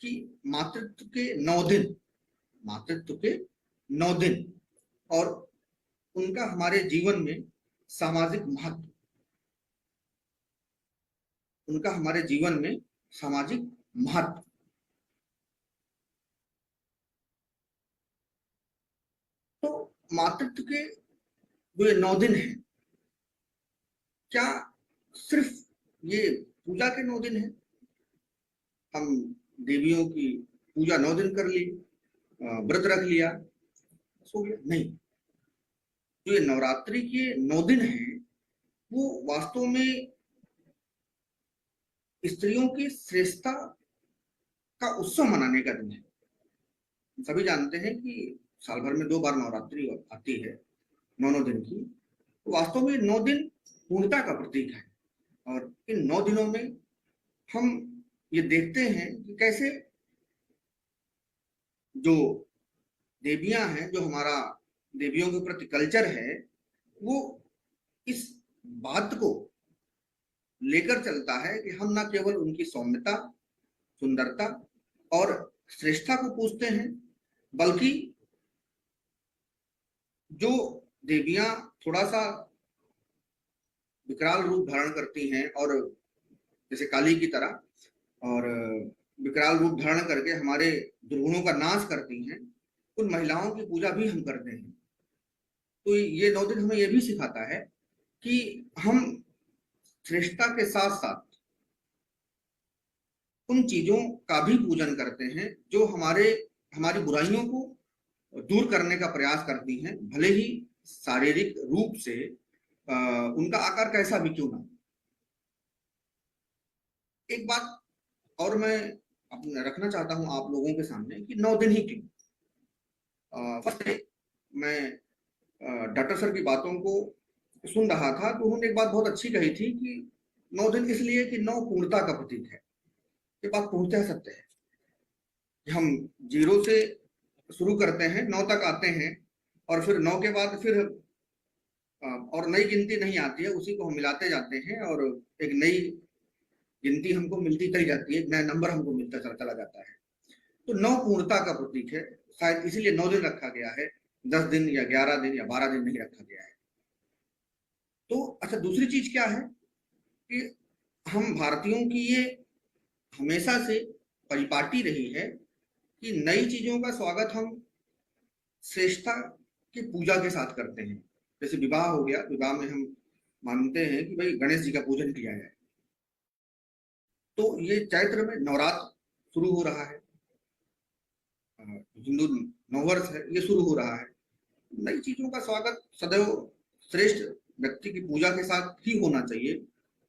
Speaker 7: कि मातृत्व के 9 दिन, मातृत्व के 9 दिन और उनका हमारे जीवन में सामाजिक महत्व, उनका हमारे जीवन में सामाजिक महत्व। तो मातृत्व के जो ये 9 दिन हैं, क्या सिर्फ ये पूजा के 9 दिन हैं? हम देवियों की पूजा 9 दिन कर ली, व्रत रख लिया, सो गया? नहीं। जो ये नवरात्रि के 9 दिन हैं वो वास्तव में स्त्रियों की श्रेष्ठता का उत्सव मनाने का दिन है। सभी जानते हैं कि साल भर में 2 बार नवरात्रि आती है 9 दिन की। तो वास्तव में 9 दिन पूर्णता का प्रतीक है और इन 9 दिनों में हम ये देखते हैं कि कैसे जो देवियां हैं, जो हमारा देवियों के प्रति कल्चर है, वो इस बात को लेकर चलता है कि हम न केवल उनकी सौम्यता, सुंदरता और श्रेष्ठता को पूछते हैं, बल्कि जो देवियां थोड़ा सा विकराल रूप धारण करती हैं और जैसे काली की तरह और विकराल रूप धारण करके हमारे दुर्गुणों का नाश करती हैं, उन महिलाओं की पूजा भी हम करते हैं। तो ये 9 दिन हमें ये भी सिखाता है कि हम श्रेष्ठता के साथ साथ उन चीजों का भी पूजन करते हैं जो हमारी बुराइयों को दूर करने का प्रयास करती हैं, भले ही शारीरिक रूप से उनका आकार कैसा भी क्यों ना। एक बात और मैं रखना चाहता हूं आप लोगों के सामने कि 9 दिन ही क्यों। फर्स्ट मैं डॉक्टर सर की बातों को सुन रहा था तो उन्होंने एक बात बहुत अच्छी कही थी कि 9 दिन इसलिए कि 9 पूर्णता का प्रतीक है। ये बात पूर्णतः सत्य है कि हम 0 से शुरू करते हैं, 9 तक आते हैं और फिर 9 के बाद फिर और नई गिनती नहीं आती है, उसी को हम मिलाते जाते हैं और एक नई गिनती हमको मिलती चली जाती है, एक नया नंबर हमको मिलता चला जाता है। तो 9 पूर्णता का प्रतीक है, शायद इसीलिए 9 दिन रखा गया है, 10 दिन या 11 दिन या 12 दिन नहीं रखा गया है। तो अच्छा, दूसरी चीज क्या है कि हम भारतीयों की ये हमेशा से परिपाटी रही है कि नई चीजों का स्वागत हम श्रेष्ठता की पूजा के साथ करते हैं। जैसे विवाह हो गया, विवाह में हम मानते हैं कि भाई गणेश जी का पूजन किया जाए, तो ये चैत्र में नवरात्र शुरू हो रहा है, हिंदू नववर्ष है, ये शुरू हो रहा है। नई चीजों का स्वागत सदैव श्रेष्ठ व्यक्ति की पूजा के साथ ही होना चाहिए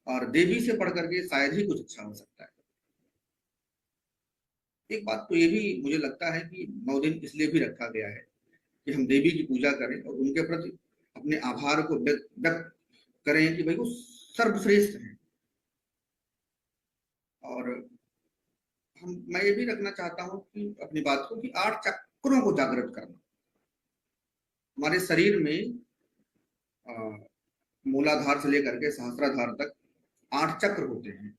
Speaker 7: और देवी से पढ़ करके शायद ही कुछ अच्छा हो सकता है। एक बात तो ये भी मुझे लगता है कि 9 दिन इसलिए भी रखा गया है कि हम देवी की पूजा करें और उनके प्रति अपने आभार को व्यक्त करें कि भाई वो सर्वश्रेष्ठ हैं। और मैं ये भी रखना चाहता हूं कि अपनी बात को कि 8 चक्रों को जागृत करना। हमारे शरीर में मूलाधार से लेकर के सहस्त्राधार तक 8 चक्र होते हैं,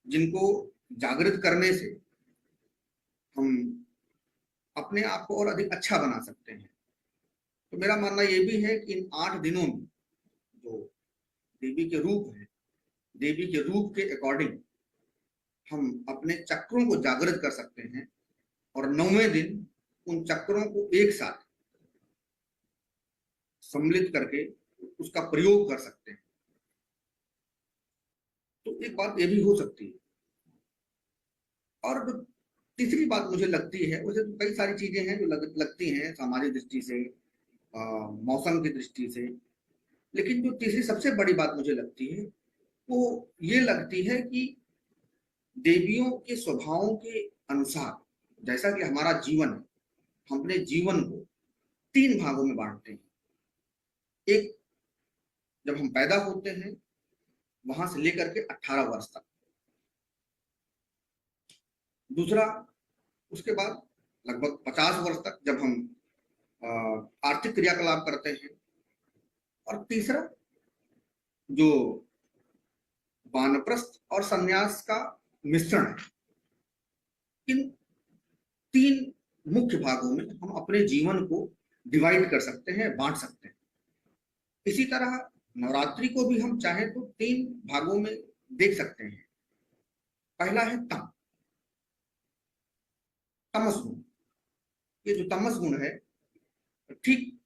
Speaker 7: जिनको जागृत करने से हम अपने आप को और अधिक अच्छा बना सकते हैं। तो मेरा मानना ये भी है कि इन 8 दिनों में जो देवी के रूप है, देवी के रूप के अकॉर्डिंग हम अपने चक्रों को जागृत कर सकते हैं और 9वें दिन उन चक्रों को एक साथ सम्मिलित करके उसका प्रयोग कर सकते हैं। तो एक बात ये भी हो सकती है। और तीसरी बात मुझे लगती है, वैसे तो कई सारी चीजें हैं जो लगती हैं सामाजिक दृष्टि से, मौसम की दृष्टि से, लेकिन जो तीसरी सबसे बड़ी बात मुझे लगती है वो ये लगती है कि देवियों के स्वभावों के अनुसार, जैसा कि हमारा जीवन है, हम अपने जीवन को 3 भागों में बांटते हैं। एक, जब हम पैदा होते हैं वहां से लेकर के 18 वर्ष तक। दूसरा, उसके बाद लगभग 50 वर्ष तक जब हम आर्थिक क्रियाकलाप करते हैं। और तीसरा जो वानप्रस्थ और संन्यास का मिश्रण है, इन 3 मुख्य भागों में हम अपने जीवन को डिवाइड कर सकते हैं, बांट सकते हैं। इसी तरह नवरात्रि को भी हम चाहें तो 3 भागों में देख सकते हैं। पहला है तमस गुण। ये जो तमस गुण है, ठीक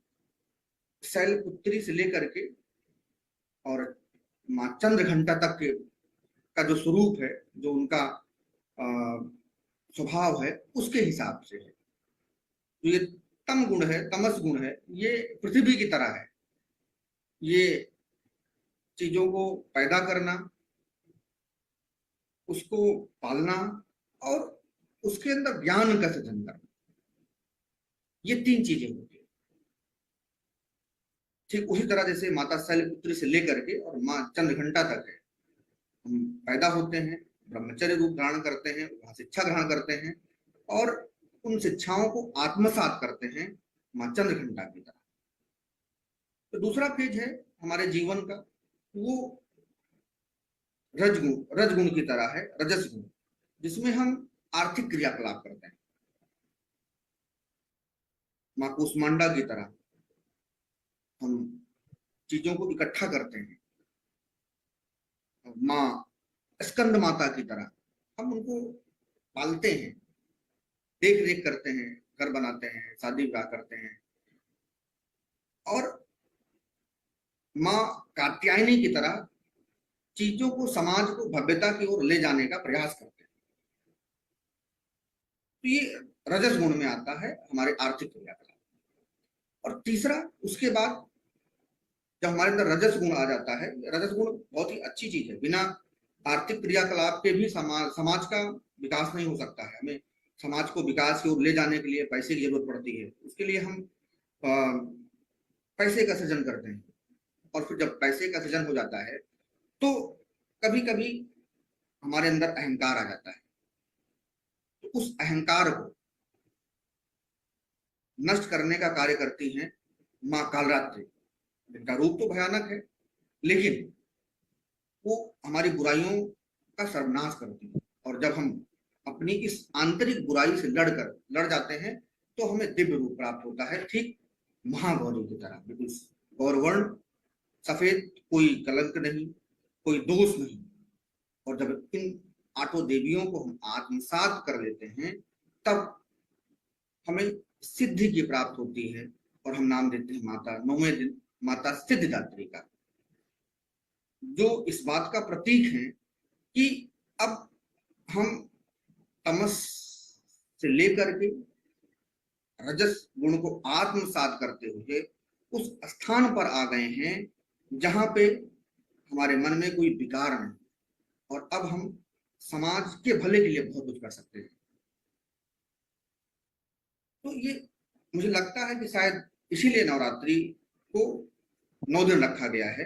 Speaker 7: शैलपुत्री से लेकर के और मां चंद्रघंटा तक का जो स्वरूप है, जो उनका स्वभाव है, उसके हिसाब से है। तो ये तम गुण है, तमस गुण है, ये पृथ्वी की तरह है। ये चीजों को पैदा करना, उसको पालना और उसके अंदर ज्ञान का सृजन करना, ये 3 चीजें होती है। ठीक उसी तरह जैसे माता शैलपुत्री से लेकर के और मां चंद्रघंटा तक है, हम पैदा होते हैं, ब्रह्मचर्य रूप धारण करते हैं, वहां शिक्षा ग्रहण करते हैं और उन शिक्षाओं को आत्मसात करते हैं मां चंद्रघंटा की तरह। तो दूसरा पेज है हमारे जीवन का, वो रजगुण की तरह है, रजस गुण, जिसमें हम आर्थिक क्रियाकलाप करते हैं। मां कूष्मांडा की तरह हम चीजों को इकट्ठा करते हैं। मां स्कंद माता की तरह हम उनको पालते हैं, देख रेख करते हैं, घर बनाते हैं, शादी विवाह करते हैं। और मां कात्यायनी की तरह चीजों को, समाज को भव्यता की ओर ले जाने का प्रयास करते हैं। तो ये रजस गुण में आता है हमारे आर्थिक क्रियाकलाप। और तीसरा, उसके बाद जब हमारे अंदर रजस गुण आ जाता है, रजस गुण बहुत ही अच्छी चीज है। बिना आर्थिक क्रियाकलाप के भी समाज का विकास नहीं हो सकता है। हमें समाज को विकास की ओर ले जाने के लिए पैसे की जरूरत पड़ती है। उसके लिए हम पैसे का सृजन करते हैं। और फिर जब पैसे का सृजन हो जाता है तो कभी कभी हमारे अंदर अहंकार आ जाता है। तो उस अहंकार को नष्ट करने का कार्य करती हैं मां कालरात्रि। जिनका रूप तो भयानक है, लेकिन वो हमारी बुराइयों का सर्वनाश करती है। और जब हम अपनी इस आंतरिक बुराई से लड़ जाते हैं तो हमें दिव्य रूप प्राप्त होता है, ठीक महागौरी की तरह, बिल्कुल गौरवर्ण, सफेद, कोई कलंक नहीं, कोई दोष नहीं। और जब इन 8 देवियों को हम आत्मसात कर लेते हैं, तब हमें सिद्धि की प्राप्त होती है और हम नाम देते हैं माता, 9वें दिन माता सिद्धिदात्री का, जो इस बात का प्रतीक है कि अब हम तमस से लेकर के रजस गुण को आत्मसात करते हुए उस स्थान पर आ गए हैं जहां पे हमारे मन में कोई विकार नहीं, और अब हम समाज के भले के लिए बहुत कुछ कर सकते हैं। तो ये मुझे लगता है कि शायद इसीलिए नवरात्रि को 9 दिन रखा गया है,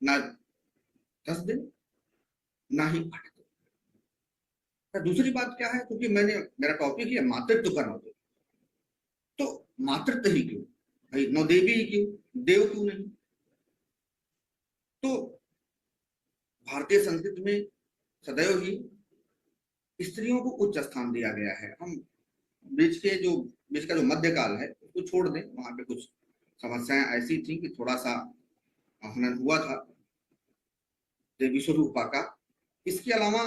Speaker 7: ना 10 दिन, ना ही 8 दिन। दूसरी बात क्या है, क्योंकि मेरा टॉपिक है मातृत्व का 9 दिन, तो मातृत्व ही क्यों भाई, 9 देवी ही क्यों, देव क्यों नहीं? तो भारतीय संस्कृति में सदैव ही स्त्रियों को उच्च स्थान दिया गया है। हम बीच का जो मध्यकाल है उसको छोड़ दें, वहां पे कुछ समस्याएं ऐसी थी कि थोड़ा सा हनन हुआ था देवी स्वरूपा का। इसके अलावा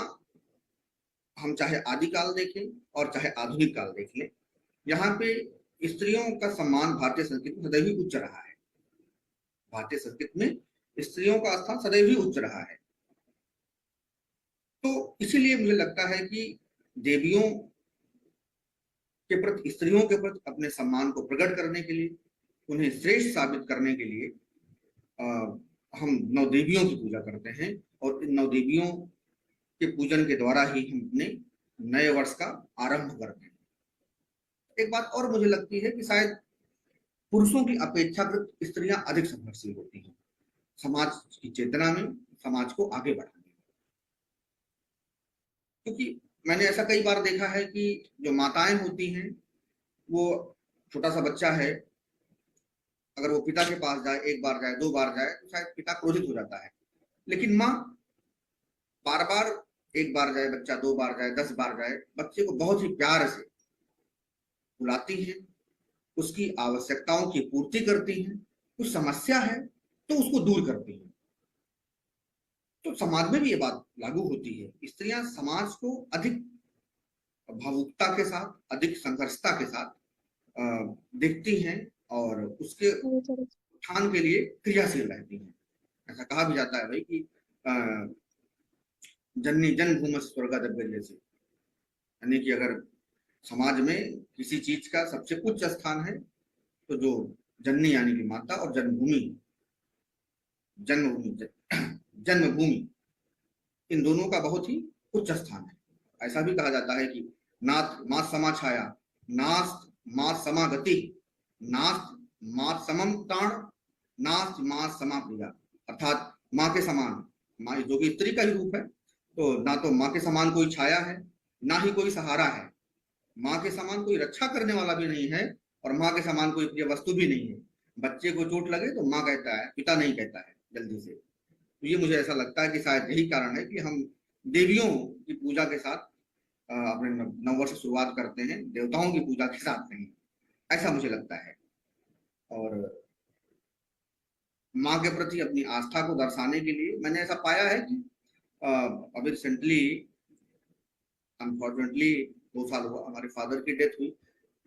Speaker 7: हम चाहे आदिकाल देखें और चाहे आधुनिक काल देख लें, यहाँ पे स्त्रियों का सम्मान भारतीय संस्कृति में सदैव ही उच्च रहा है। भारतीय संस्कृति में स्त्रियों का स्थान सदैव ही उच्च रहा है। तो इसीलिए मुझे लगता है कि देवियों के प्रति, स्त्रियों के प्रति अपने सम्मान को प्रकट करने के लिए, उन्हें श्रेष्ठ साबित करने के लिए हम 9 देवियों की पूजा करते हैं। और इन 9 देवियों के पूजन के द्वारा ही हम अपने नए वर्ष का आरंभ करते हैं। एक बात और मुझे लगती है कि शायद पुरुषों की अपेक्षाकृत स्त्रियां अधिक संघर्षशील होती हैं समाज की चेतना में, समाज को आगे बढ़ाने में। क्योंकि मैंने ऐसा कई बार देखा है कि जो माताएं होती हैं वो छोटा सा बच्चा है, अगर वो पिता के पास जाए, एक बार जाए, दो बार जाए, तो शायद पिता क्रोधित हो जाता है। लेकिन माँ बार बार, एक बार जाए बच्चा, दो बार जाए, 10 बार जाए, बच्चे को बहुत ही प्यार से बुलाती है, उसकी आवश्यकताओं की पूर्ति करती है, कुछ समस्या है तो उसको दूर करती है। तो समाज में भी ये बात लागू होती है। स्त्रियां समाज को अधिक भावुकता के साथ, अधिक संघर्षता के साथ देखती हैं और उसके उत्थान के लिए क्रियाशील रहती हैं। ऐसा कहा भी जाता है भाई कि जननी जन्मभूमि स्वर्गादप जैसे, यानी कि अगर समाज में किसी चीज का सबसे उच्च स्थान है तो जो जननी यानी कि माता और जन्मभूमि जन्मभूमि इन दोनों का बहुत ही उच्च स्थान है। ऐसा भी कहा जाता है कि नाथ मात समा छाया, नास्त मात समागति, नास्त मात समम ताण, नास्त मात समा प्रिया। अर्थात माँ के समान, माँ जो कि स्त्री का ही रूप है, तो ना तो माँ के समान कोई छाया है, ना ही कोई सहारा है। माँ के समान कोई रक्षा करने वाला भी नहीं है और माँ के समान कोई प्रिय वस्तु भी नहीं है। बच्चे को चोट लगे तो माँ कहता है, पिता नहीं कहता है जल्दी से। तो ये मुझे ऐसा लगता है कि शायद यही कारण है कि हम देवियों की पूजा के साथ अपने नववर्ष शुरुआत करते हैं, देवताओं की पूजा के साथ नहीं, ऐसा मुझे लगता है। और माँ के प्रति अपनी आस्था को दर्शाने के लिए मैंने ऐसा पाया है कि अभी रिसेंटली अनफॉर्चुनेटली 2 साल हुआ हमारे फादर की डेथ हुई,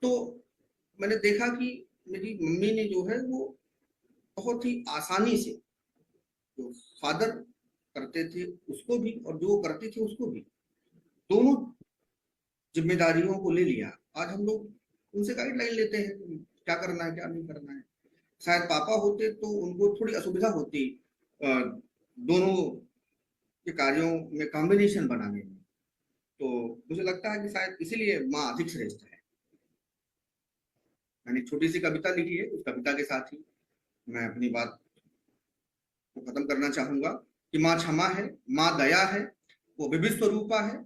Speaker 7: तो मैंने देखा कि मेरी मम्मी ने जो है वो बहुत ही आसानी से जो फादर करते थे उसको भी और जो करते थे उसको भी, दोनों जिम्मेदारियों को ले लिया। आज हम लोग उनसे गाइडलाइन लेते हैं क्या करना है क्या नहीं करना है। शायद पापा होते तो उनको थोड़ी असुविधा होती दोनों के कार्यों में कॉम्बिनेशन बनाने में। तो मुझे लगता है कि शायद इसीलिए माँ अधिक श्रेष्ठ है। मैंने छोटी सी कविता लिखी है, उस कविता के साथ ही मैं अपनी बात को खत्म करना चाहूंगा कि माँ क्षमा है, माँ दया है, वो विविध स्वरूपा है।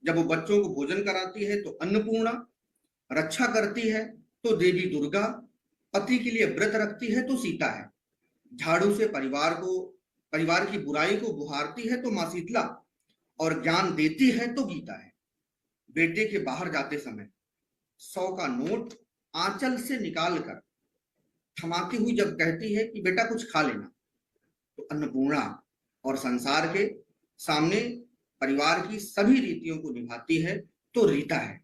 Speaker 7: जब वो बच्चों को भोजन कराती है तो अन्नपूर्णा, रक्षा करती है तो देवी दुर्गा, पति के लिए व्रत रखती है तो सीता है, झाड़ू से परिवार की बुराई को बुहारती है तो माँ शीतला, और ज्ञान देती है तो गीता है। बेटे के बाहर जाते समय 100 का नोट आंचल से निकाल कर थमाती हुई जब कहती है कि बेटा कुछ खा लेना, तो अन्नपूर्णा, और संसार के सामने परिवार की सभी रीतियों को निभाती है तो रीता है।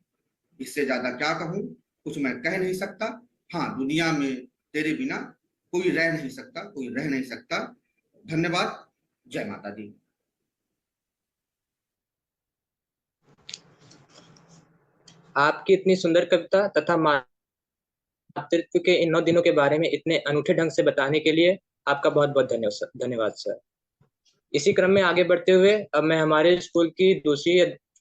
Speaker 7: इससे ज्यादा क्या कहूं, कुछ मैं कह नहीं सकता। हाँ, दुनिया में तेरे बिना कोई रह नहीं सकता, कोई रह नहीं सकता। धन्यवाद। जय माता दी।
Speaker 2: आपकी इतनी सुंदर कविता तथा मातृत्व के इन 9 दिनों के बारे में इतने अनूठे ढंग से बताने के लिए आपका बहुत बहुत धन्यवाद सर। इसी क्रम में आगे बढ़ते हुए अब मैं हमारे स्कूल की दूसरी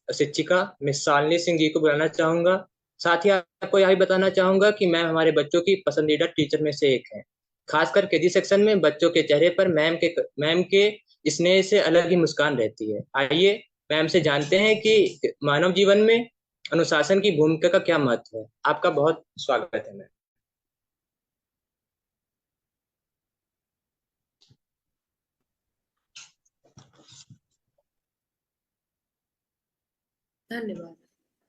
Speaker 2: शिक्षिका मिस शालिनी सिंह जी को बुलाना चाहूंगा। साथ ही आपको यह भी बताना चाहूंगा कि मैम हमारे बच्चों की पसंदीदा टीचर में से एक है। खासकर केजी सेक्शन में बच्चों के चेहरे पर मैम के स्नेह से अलग ही मुस्कान रहती है। आइए मैम से जानते हैं कि मानव जीवन में अनुशासन की भूमिका का क्या महत्व है। आपका बहुत स्वागत है मैम।
Speaker 8: धन्यवाद।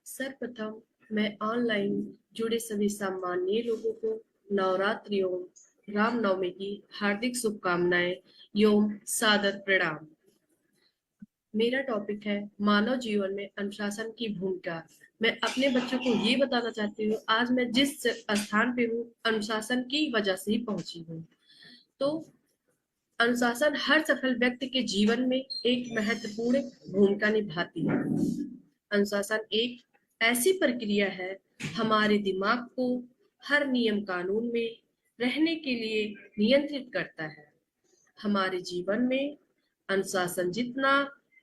Speaker 8: सर्वप्रथम मैं ऑनलाइन जुड़े सभी सामान्य लोगों को नवरात्रि एवं रामनवमी की हार्दिक शुभकामनाएं एवं सादर प्रणाम। मेरा टॉपिक है मानव जीवन में अनुशासन की भूमिका। मैं अपने बच्चों को ये बताना चाहती हूँ, आज मैं जिस स्थान पे हूँ अनुशासन की वजह से ही पहुंची हूँ। तो अनुशासन हर सफल व्यक्ति के जीवन में एक महत्वपूर्ण भूमिका निभाती है। अनुशासन एक ऐसी प्रक्रिया है हमारे दिमाग को हर नियम कानून में रहने के लिए नियंत्रित करता है। हमारे जीवन में अनुशासन जितना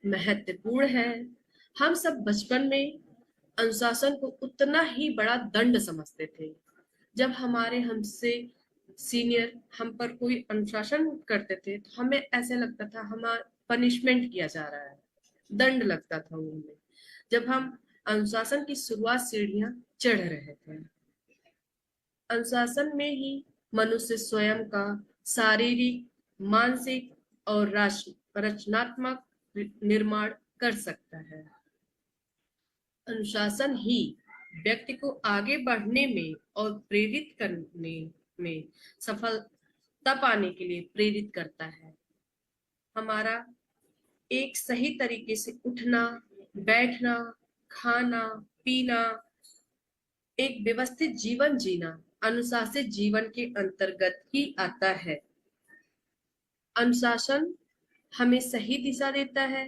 Speaker 8: महत्वपूर्ण है, हम सब बचपन में अनुशासन को उतना ही बड़ा दंड समझते थे। जब हमारे हमसे सीनियर हम पर कोई अनुशासन करते थे तो हमें ऐसे लगता था हमारा पनिशमेंट किया जा रहा है, दंड लगता था उनमें। जब हम अनुशासन की शुरुआत सीढ़ियां चढ़ रहे थे, अनुशासन में ही मनुष्य स्वयं का शारीरिक, मानसिक और रचनात्मक निर्माण कर सकता है। अनुशासन ही व्यक्ति को आगे बढ़ने में और प्रेरित करने में सफलता पाने के लिए प्रेरित करता है। हमारा एक सही तरीके से उठना, बैठना, खाना, पीना, एक व्यवस्थित जीवन जीना अनुशासित जीवन के अंतर्गत ही आता है। अनुशासन हमें सही दिशा देता है।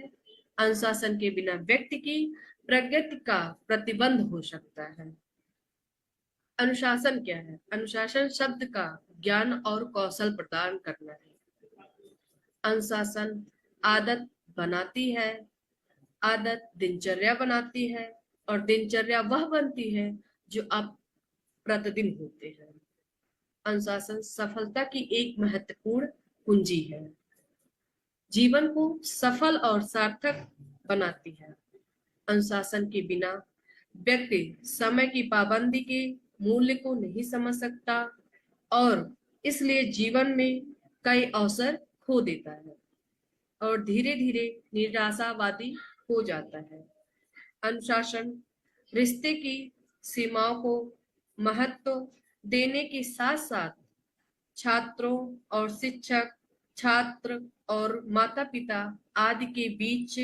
Speaker 8: अनुशासन के बिना व्यक्ति की प्रगति का प्रतिबंध हो सकता है। अनुशासन क्या है? अनुशासन शब्द का ज्ञान और कौशल प्रदान करना है। अनुशासन आदत बनाती है, आदत दिनचर्या बनाती है और दिनचर्या वह बनती है जो आप प्रतिदिन होते हैं। अनुशासन सफलता की एक महत्वपूर्ण कुंजी है, जीवन को सफल और सार्थक बनाती है। अनुशासन के बिना व्यक्ति समय की पाबंदी के मूल्य को नहीं समझ सकता और इसलिए जीवन में कई अवसर खो देता है और धीरे धीरे निराशावादी हो जाता है। अनुशासन रिश्ते की सीमाओं को महत्व देने के साथ साथ छात्रों और शिक्षक, छात्र और माता पिता आदि के बीच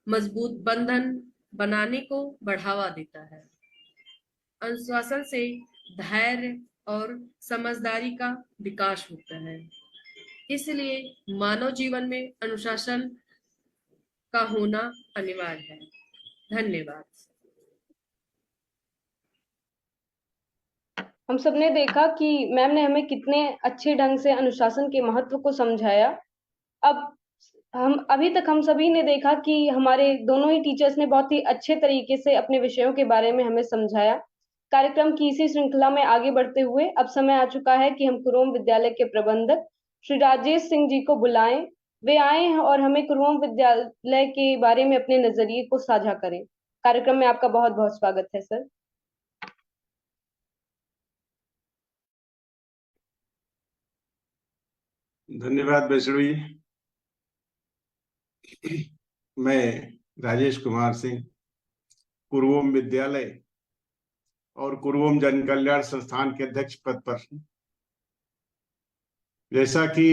Speaker 8: मजबूत बंधन बनाने को बढ़ावा देता है। अनुशासन से धैर्य और समझदारी का विकास होता है। इसलिए मानव जीवन में अनुशासन का होना अनिवार्य है। धन्यवाद।
Speaker 1: हम सबने देखा कि मैम ने हमें कितने अच्छे ढंग से अनुशासन के महत्व को समझाया। अब अभी तक हम सभी ने देखा कि हमारे दोनों ही टीचर्स ने बहुत ही अच्छे तरीके से अपने विषयों के बारे में हमें समझाया। कार्यक्रम की इसी श्रृंखला में आगे बढ़ते हुए अब समय आ चुका है कि हम कुरुम विद्यालय के प्रबंधक श्री राजेश सिंह जी को बुलाएं। वे आए हैं और हमें कुरुम विद्यालय के बारे में अपने नजरिए को साझा करें। कार्यक्रम में आपका बहुत बहुत स्वागत है सर।
Speaker 9: धन्यवाद वैष्णवी। मैं राजेश कुमार सिंह कुरुम विद्यालय और कुरुम जन कल्याण संस्थान के अध्यक्ष पद पर। जैसा कि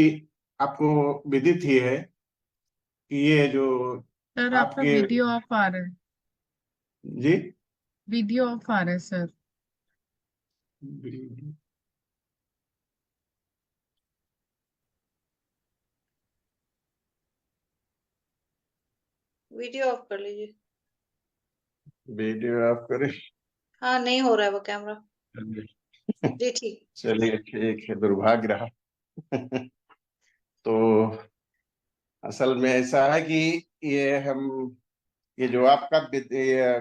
Speaker 9: आपको विदित ही है कि ये जो
Speaker 5: सर आपका वीडियो ऑफ आ रहा है।
Speaker 9: जी
Speaker 5: वीडियो ऑफ आ रहा है सर।
Speaker 4: वीडियो ऑफ कर लीजिए।
Speaker 9: वीडियो ऑफ करें?
Speaker 4: हाँ नहीं हो रहा है वो कैमरा। जी ठीक।
Speaker 9: चलिए ठीक है, दुर्भाग्य रहा। तो असल में ऐसा है कि ये जो आपका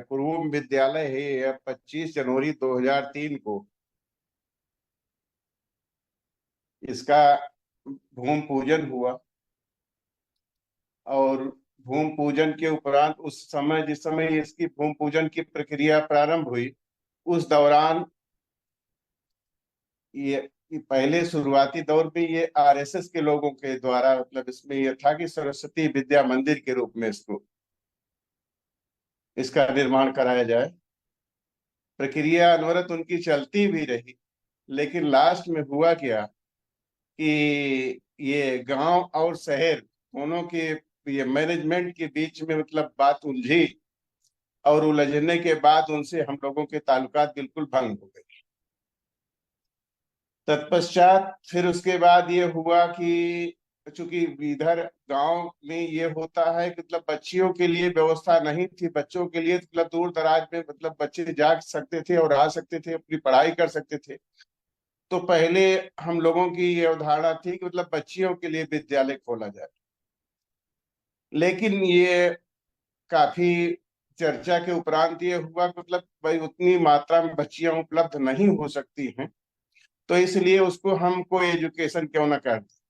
Speaker 9: कुरुम विद्यालय है, ये 25 जनवरी 2003 को इसका भूमि पूजन हुआ और भूमि पूजन के उपरांत उस समय जिस समय इसकी भूमि पूजन की प्रक्रिया प्रारंभ हुई, उस दौरान ये पहले शुरुआती दौर में ये आरएसएस के लोगों के द्वारा मतलब इसमें यह था कि सरस्वती विद्या मंदिर के रूप में इसका निर्माण कराया जाए। प्रक्रिया अनवरत उनकी चलती भी रही, लेकिन लास्ट में हुआ क्या कि ये गांव और शहर दोनों के ये मैनेजमेंट के बीच में मतलब बात उलझी और उलझने के बाद उनसे हम लोगों के ताल्लुकात बिल्कुल भंग हो गए। तत्पश्चात फिर उसके बाद ये हुआ कि चूंकि इधर गांव में ये होता है कि मतलब बच्चियों के लिए व्यवस्था नहीं थी, बच्चों के लिए मतलब दूर दराज में मतलब बच्चे जा सकते थे और आ सकते थे, अपनी पढ़ाई कर सकते थे। तो पहले हम लोगों की ये अवधारणा थी कि मतलब बच्चियों के लिए विद्यालय खोला जाए, लेकिन ये काफी चर्चा के उपरांत ये हुआ मतलब भाई उतनी मात्रा में बच्चियां उपलब्ध नहीं हो सकती हैं, तो इसलिए उसको हम को एजुकेशन क्यों ना कर दें।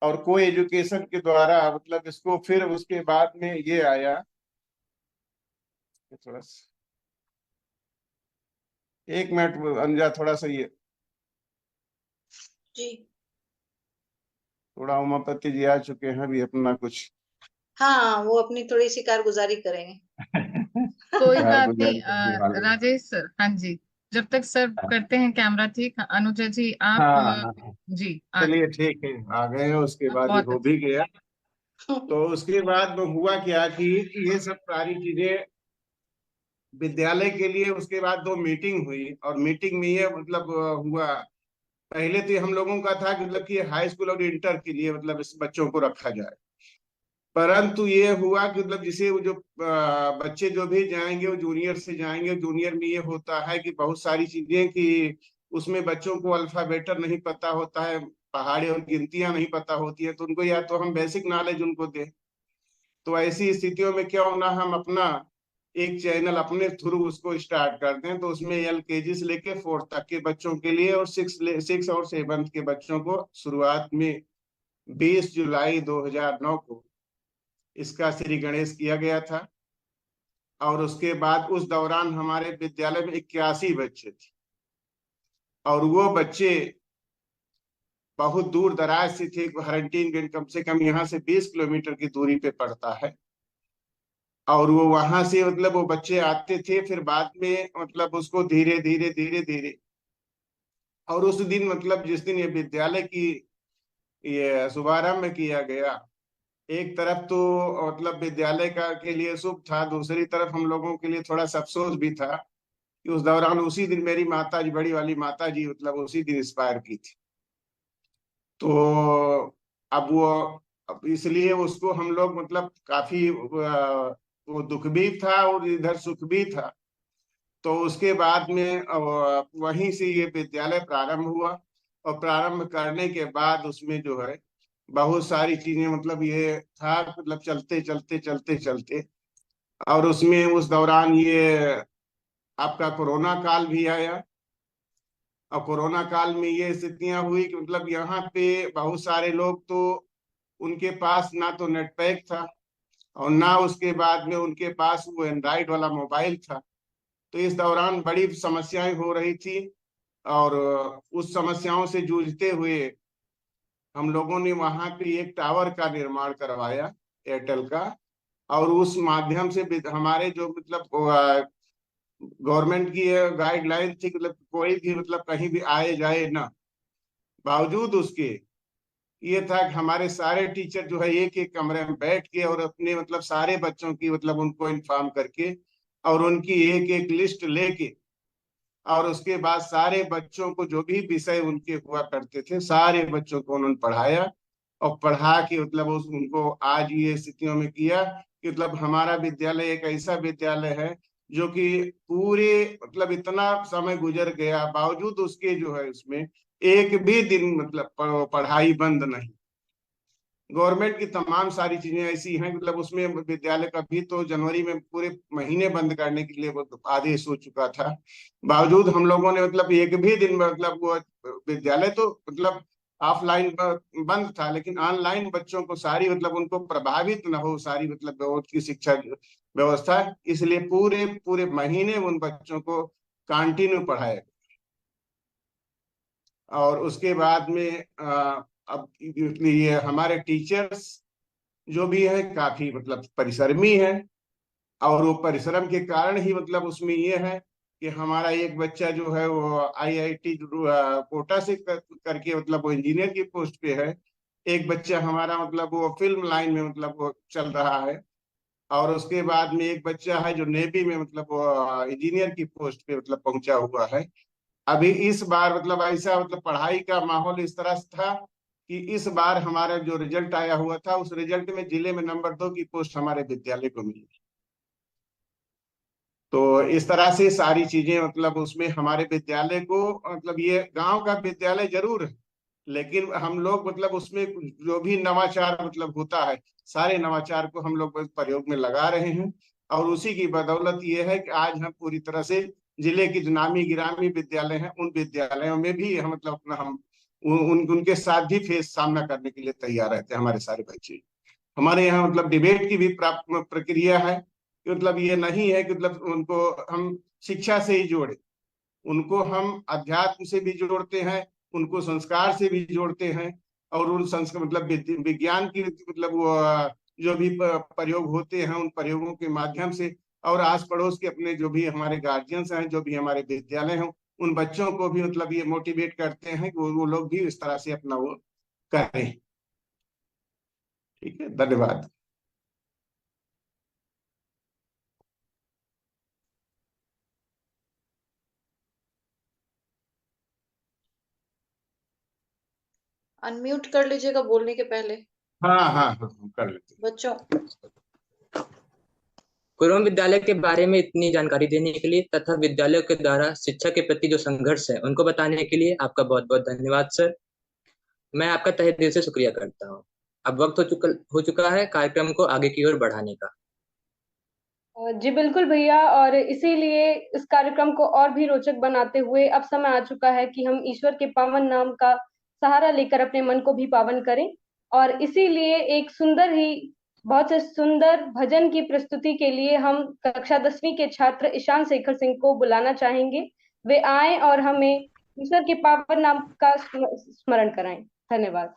Speaker 9: और को एजुकेशन के द्वारा मतलब इसको फिर उसके बाद में ये आया थोड़ा एक मिनट अनुजा, थोड़ा सा ये
Speaker 4: जी।
Speaker 9: थोड़ा उमापति जी आ चुके हैं अभी, अपना कुछ
Speaker 4: हाँ, वो अपनी थोड़ी सी कारगुजारी करेंगे।
Speaker 5: कोई बात
Speaker 9: कारगुजारी
Speaker 5: नहीं।
Speaker 9: करने वाले हैं।
Speaker 5: राजेश सर, हाँ जी, जब तक सर करते हैं कैमरा ठीक। अनुजा जी आप
Speaker 9: हाँ हाँ हाँ।
Speaker 5: जी आगे।
Speaker 9: चलिए ठीक है, आ गए हैं। उसके बाद ये
Speaker 5: बहुत
Speaker 9: हो
Speaker 5: अच्छा।
Speaker 9: भी गया। तो उसके बाद हुआ क्या कि ये सब सारी चीजें विद्यालय के लिए, उसके बाद 2 मीटिंग हुई, और मीटिंग में ये मतलब हुआ। पहले तो हम लोगों का था कि मतलब कि हाई स्कूल और इंटर के लिए मतलब इस बच्चों को रखा जाए, परंतु ये हुआ कि मतलब जिसे वो जो बच्चे जो भी जाएंगे वो जूनियर से जाएंगे। जूनियर में ये होता है कि बहुत सारी चीजें कि उसमें बच्चों को अल्फाबेटर नहीं पता होता है, पहाड़ी और गिनतियां नहीं पता होती है, तो उनको या तो हम बेसिक नॉलेज उनको दें। तो ऐसी स्थितियों में क्या होना, हम अपना एक चैनल अपने थ्रू उसको स्टार्ट कर दें, तो उसमें LKG से लेके 4th तक के बच्चों के लिए और 6 और 7th के बच्चों को शुरुआत में 20 जुलाई 2009 को इसका श्री गणेश किया गया था। और उसके बाद उस दौरान हमारे विद्यालय में 81 बच्चे थे, और वो बच्चे बहुत दूर दराज से थे। हरंटीनगंज कम से कम यहाँ से 20 किलोमीटर की दूरी पे पड़ता है, और वो वहां से मतलब वो बच्चे आते थे। फिर बाद में मतलब उसको धीरे धीरे धीरे धीरे, और उस दिन मतलब जिस दिन ये विद्यालय की ये शुभारंभ किया गया, एक तरफ तो मतलब विद्यालय का के लिए शुभ था, दूसरी तरफ हम लोगों के लिए थोड़ा सा अफसोस भी था कि उस दौरान उसी दिन मेरी माता जी, बड़ी वाली माता जी मतलब उसी दिन एक्सपायर की थी। तो अब इसलिए उसको हम लोग मतलब काफी वो दुख भी था और इधर सुख भी था। तो उसके बाद में वहीं से ये विद्यालय प्रारंभ हुआ, और प्रारंभ करने के बाद उसमें जो है बहुत सारी चीजें मतलब ये था मतलब चलते चलते चलते चलते, और उसमें उस दौरान ये आपका कोरोना काल भी आया। और कोरोना काल में ये स्थितियां हुई कि मतलब यहाँ पे बहुत सारे लोग तो उनके पास ना तो नेट पैक था, और ना उसके बाद में उनके पास वो एंड्रॉइड वाला मोबाइल था। तो इस दौरान बड़ी समस्याएं हो रही थी, और उस समस्याओं से जूझते हुए हम लोगों ने वहां पे एक टावर का निर्माण करवाया, एयरटेल का। और उस माध्यम से हमारे जो मतलब गवर्नमेंट की गाइडलाइन थी कि मतलब कोई भी मतलब कहीं भी आए जाए ना, बावजूद उसके ये था कि हमारे सारे टीचर जो है एक एक कमरे में बैठ के और अपने मतलब सारे बच्चों की मतलब उनको इन्फॉर्म करके और उनकी एक एक लिस्ट लेके, और उसके बाद सारे बच्चों को जो भी विषय उनके हुआ करते थे सारे बच्चों को उन्होंने पढ़ाया। और पढ़ा के मतलब उनको आज ये स्थितियों में किया कि मतलब हमारा विद्यालय एक ऐसा विद्यालय है जो कि पूरे मतलब इतना समय गुजर गया बावजूद उसके जो है उसमें एक भी दिन मतलब पढ़ाई बंद नहीं। गवर्नमेंट की तमाम सारी चीजें ऐसी हैं मतलब उसमें विद्यालय का भी तो जनवरी में पूरे महीने बंद करने के लिए वो आदेश हो चुका था, बावजूद हम लोगों ने मतलब एक भी दिन मतलब वो विद्यालय तो मतलब ऑफलाइन बंद था, लेकिन ऑनलाइन बच्चों को सारी मतलब उनको प्रभावित न हो सारी मतलब की शिक्षा व्यवस्था, इसलिए पूरे पूरे महीने उन बच्चों को कंटिन्यू पढ़ाया। और उसके बाद में अब ये हमारे टीचर्स जो भी है काफी मतलब परिश्रमी है, और वो परिश्रम के कारण ही मतलब उसमें ये है कि हमारा एक बच्चा जो है वो IIT कोटा से करके मतलब वो इंजीनियर की पोस्ट पे है। एक बच्चा हमारा मतलब वो फिल्म लाइन में मतलब वो चल रहा है, और उसके बाद में एक बच्चा है जो नेवी में मतलब वो इंजीनियर की पोस्ट पे मतलब पहुंचा हुआ है। अभी इस बार मतलब ऐसा मतलब पढ़ाई का माहौल इस तरह से था कि इस बार हमारा जो रिजल्ट आया हुआ था उस रिजल्ट में जिले में नंबर 2 की पोस्ट हमारे विद्यालय को मिली। तो इस तरह से सारी चीजें मतलब उसमें हमारे विद्यालय को मतलब ये गांव का विद्यालय जरूर है, लेकिन हम लोग मतलब उसमें जो भी नवाचार मतलब होता है सारे नवाचार को हम लोग प्रयोग में लगा रहे हैं। और उसी की बदौलत ये है कि आज हम पूरी तरह से जिले की जो नामी गिरामी विद्यालय हैं उन विद्यालयों में भी हम मतलब अपना हम उनके साथ भी फेस सामना करने के लिए तैयार रहते हैं हमारे सारे बच्चे। हमारे यहाँ मतलब डिबेट की भी प्रक्रिया है कि मतलब ये नहीं है कि मतलब उनको हम शिक्षा से ही जोड़े, उनको हम अध्यात्म से भी जोड़ते हैं, उनको संस्कार से भी जोड़ते हैं, और उन संस्कार मतलब विज्ञान की मतलब जो भी प्रयोग होते हैं उन प्रयोगों के माध्यम से, और आस पड़ोस के अपने जो भी हमारे गार्जियंस हैं, जो भी हमारे विद्यालय हैं, उन बच्चों को भी मतलब ये मोटिवेट करते हैं कि वो लोग भी इस तरह से अपना वो करें। ठीक है, धन्यवाद।
Speaker 4: अनम्यूट कर लीजिएगा बोलने के पहले।
Speaker 9: हाँ हाँ हाँ, कर लेते हैं।
Speaker 4: बच्चों,
Speaker 2: कुरुम विद्यालय के बारे में इतनी जानकारी देने के लिए तथा विद्यालयों के द्वारा शिक्षा के प्रति जो संघर्ष है उनको बताने के लिए आपका बहुत बहुत धन्यवाद सर। मैं आपका तहे दिल से शुक्रिया करता हूँ। अब वक्त हो चुका है कार्यक्रम को आगे की ओर बढ़ाने का।
Speaker 1: जी बिल्कुल भैया, और इसीलिए इस कार्यक्रम को और भी रोचक बनाते हुए अब समय आ चुका है कि हम ईश्वर के पावन नाम का सहारा लेकर अपने मन को भी पावन करें। और इसीलिए एक सुंदर ही बहुत से सुंदर भजन की प्रस्तुति के लिए हम कक्षा 10वीं के छात्र ईशान शेखर सिंह को बुलाना चाहेंगे। वे आए और हमें ईश्वर के पावन नाम का स्मरण कराएं। धन्यवाद।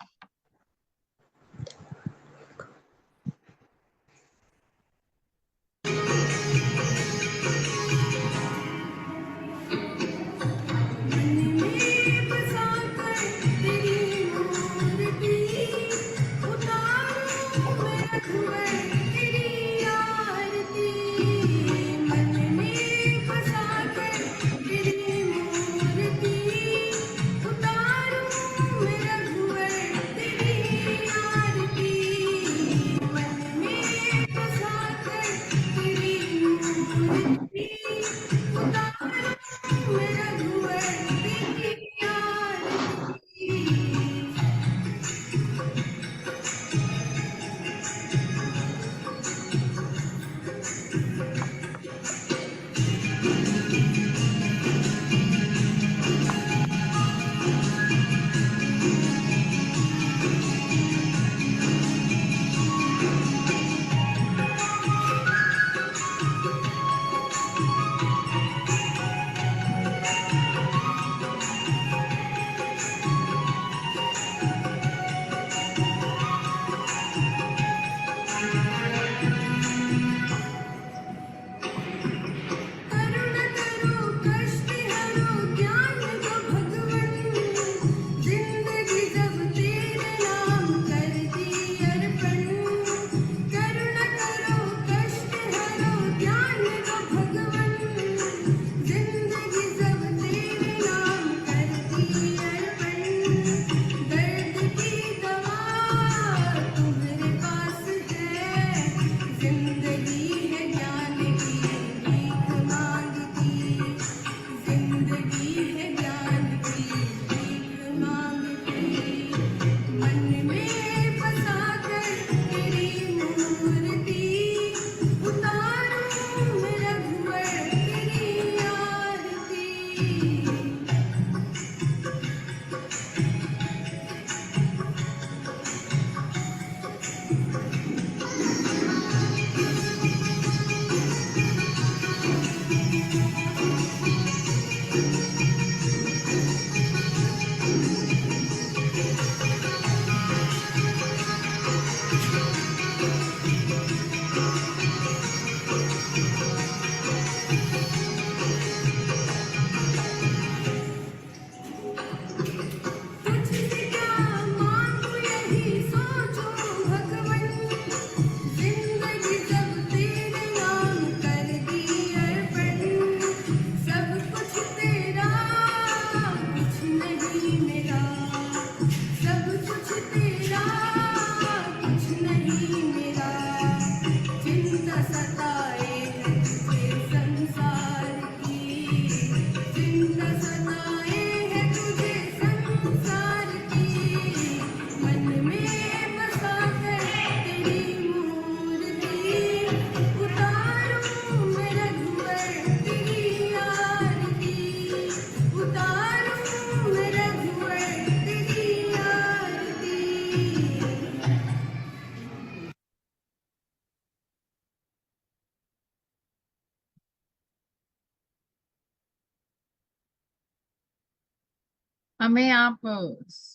Speaker 5: हमें आप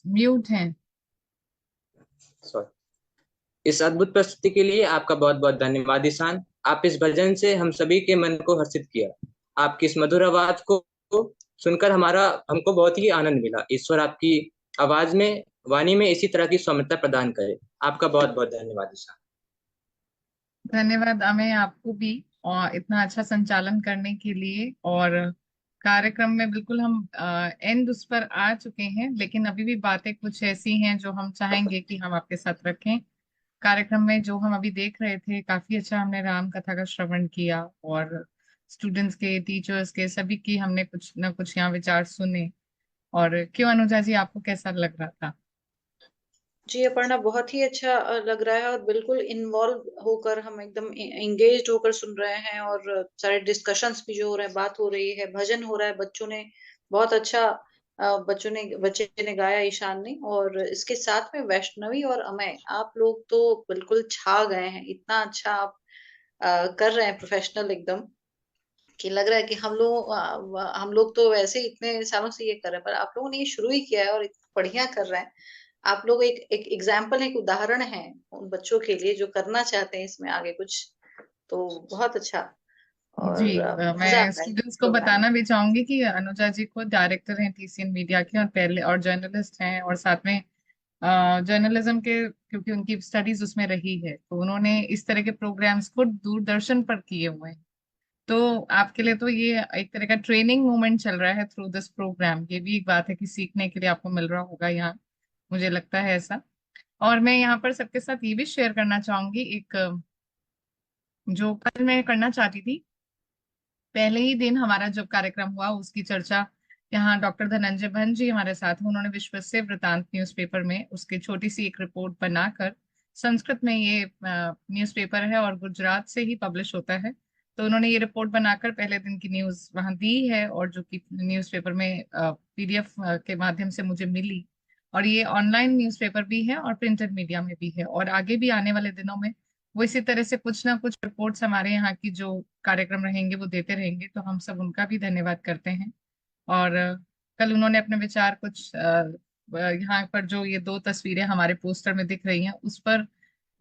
Speaker 5: म्यूट हैं।
Speaker 2: सॉरी। इस अद्भुत प्रस्तुति के लिए आपका बहुत बहुत धन्यवाद ईशान। आप इस भजन से हम सभी के मन को हर्षित किया। आपकी इस मधुर आवाज को सुनकर हमको बहुत ही आनंद मिला। ईश्वर आपकी आवाज में, वाणी में इसी तरह की सौम्यता प्रदान करे। आपका बहुत बहुत धन्यवाद ईशान।
Speaker 5: धन्यवाद हमें आपको भी, और इतना अच्छा संचालन करने के लिए। और कार्यक्रम में बिल्कुल हम एंड उस पर आ चुके हैं, लेकिन अभी भी बातें कुछ ऐसी हैं जो हम चाहेंगे कि हम आपके साथ रखें। कार्यक्रम में जो हम अभी देख रहे थे, काफी अच्छा हमने राम कथा का श्रवण किया, और स्टूडेंट्स के, टीचर्स के, सभी की हमने कुछ ना कुछ यहाँ विचार सुने। और क्यों अनुजा जी, आपको कैसा लग रहा था?
Speaker 4: जी अपर्णा, बहुत ही अच्छा लग रहा है, और बिल्कुल इन्वॉल्व होकर हम एकदम एंगेज होकर सुन रहे हैं, और सारे डिस्कशंस भी जो हो रहे हैं, बात हो रही है, भजन हो रहा है, बच्चों ने बहुत अच्छा बच्चे ने गाया, ईशान ने। और इसके साथ में वैष्णवी और अमय, आप लोग तो बिल्कुल छा गए हैं। इतना अच्छा आप कर रहे हैं, प्रोफेशनल एकदम, कि लग रहा है कि हम लोग तो वैसे ही इतने सालों से ये कर रहे हैं, पर आप लोगों ने ये शुरू ही किया है और इतना बढ़िया कर रहे हैं। आप लोग एक एग्जाम्पल, एक उदाहरण है उन बच्चों के लिए जो करना चाहते हैं इसमें आगे कुछ। तो बहुत अच्छा,
Speaker 5: जी,
Speaker 4: और मजा
Speaker 5: मैं
Speaker 4: आता है
Speaker 5: स्टूडेंट्स को
Speaker 4: प्रोग्राम।
Speaker 5: बताना भी चाहूंगी कि अनुजा जी को डायरेक्टर हैं टीसीएन मीडिया के, और पहले और जर्नलिस्ट हैं, और साथ में जर्नलिज्म के, क्योंकि उनकी स्टडीज उसमें रही है, तो उन्होंने इस तरह के प्रोग्राम्स को दूरदर्शन पर किए हुए हैं। तो आपके लिए तो ये एक तरह का ट्रेनिंग मोमेंट चल रहा है थ्रू दिस प्रोग्राम। ये भी एक बात है कि सीखने के लिए आपको मिल रहा होगा यहाँ, मुझे लगता है ऐसा। और मैं यहाँ पर सबके साथ ये भी शेयर करना चाहूंगी, एक जो कल मैं करना चाहती थी। पहले ही दिन हमारा जब कार्यक्रम हुआ, उसकी चर्चा यहाँ डॉक्टर धनंजय भन जी हमारे साथ हैं। उन्होंने विश्वस्य वृतांत न्यूज़पेपर में उसकी छोटी सी एक रिपोर्ट बनाकर, संस्कृत में ये न्यूज़पेपर है और गुजरात से ही पब्लिश होता है, तो उन्होंने ये रिपोर्ट बनाकर पहले दिन की न्यूज वहां दी है, और जो कि न्यूज़पेपर में पीडीएफ के माध्यम से मुझे मिली। और ये ऑनलाइन न्यूज़पेपर भी है और प्रिंटेड मीडिया में भी है, और आगे भी आने वाले दिनों में वो इसी तरह से कुछ ना कुछ रिपोर्ट्स हमारे यहाँ की जो कार्यक्रम रहेंगे वो देते रहेंगे। तो हम सब उनका भी धन्यवाद करते हैं। और कल उन्होंने अपने विचार कुछ यहाँ पर जो ये दो तस्वीरें हमारे पोस्टर में दिख रही हैं उस पर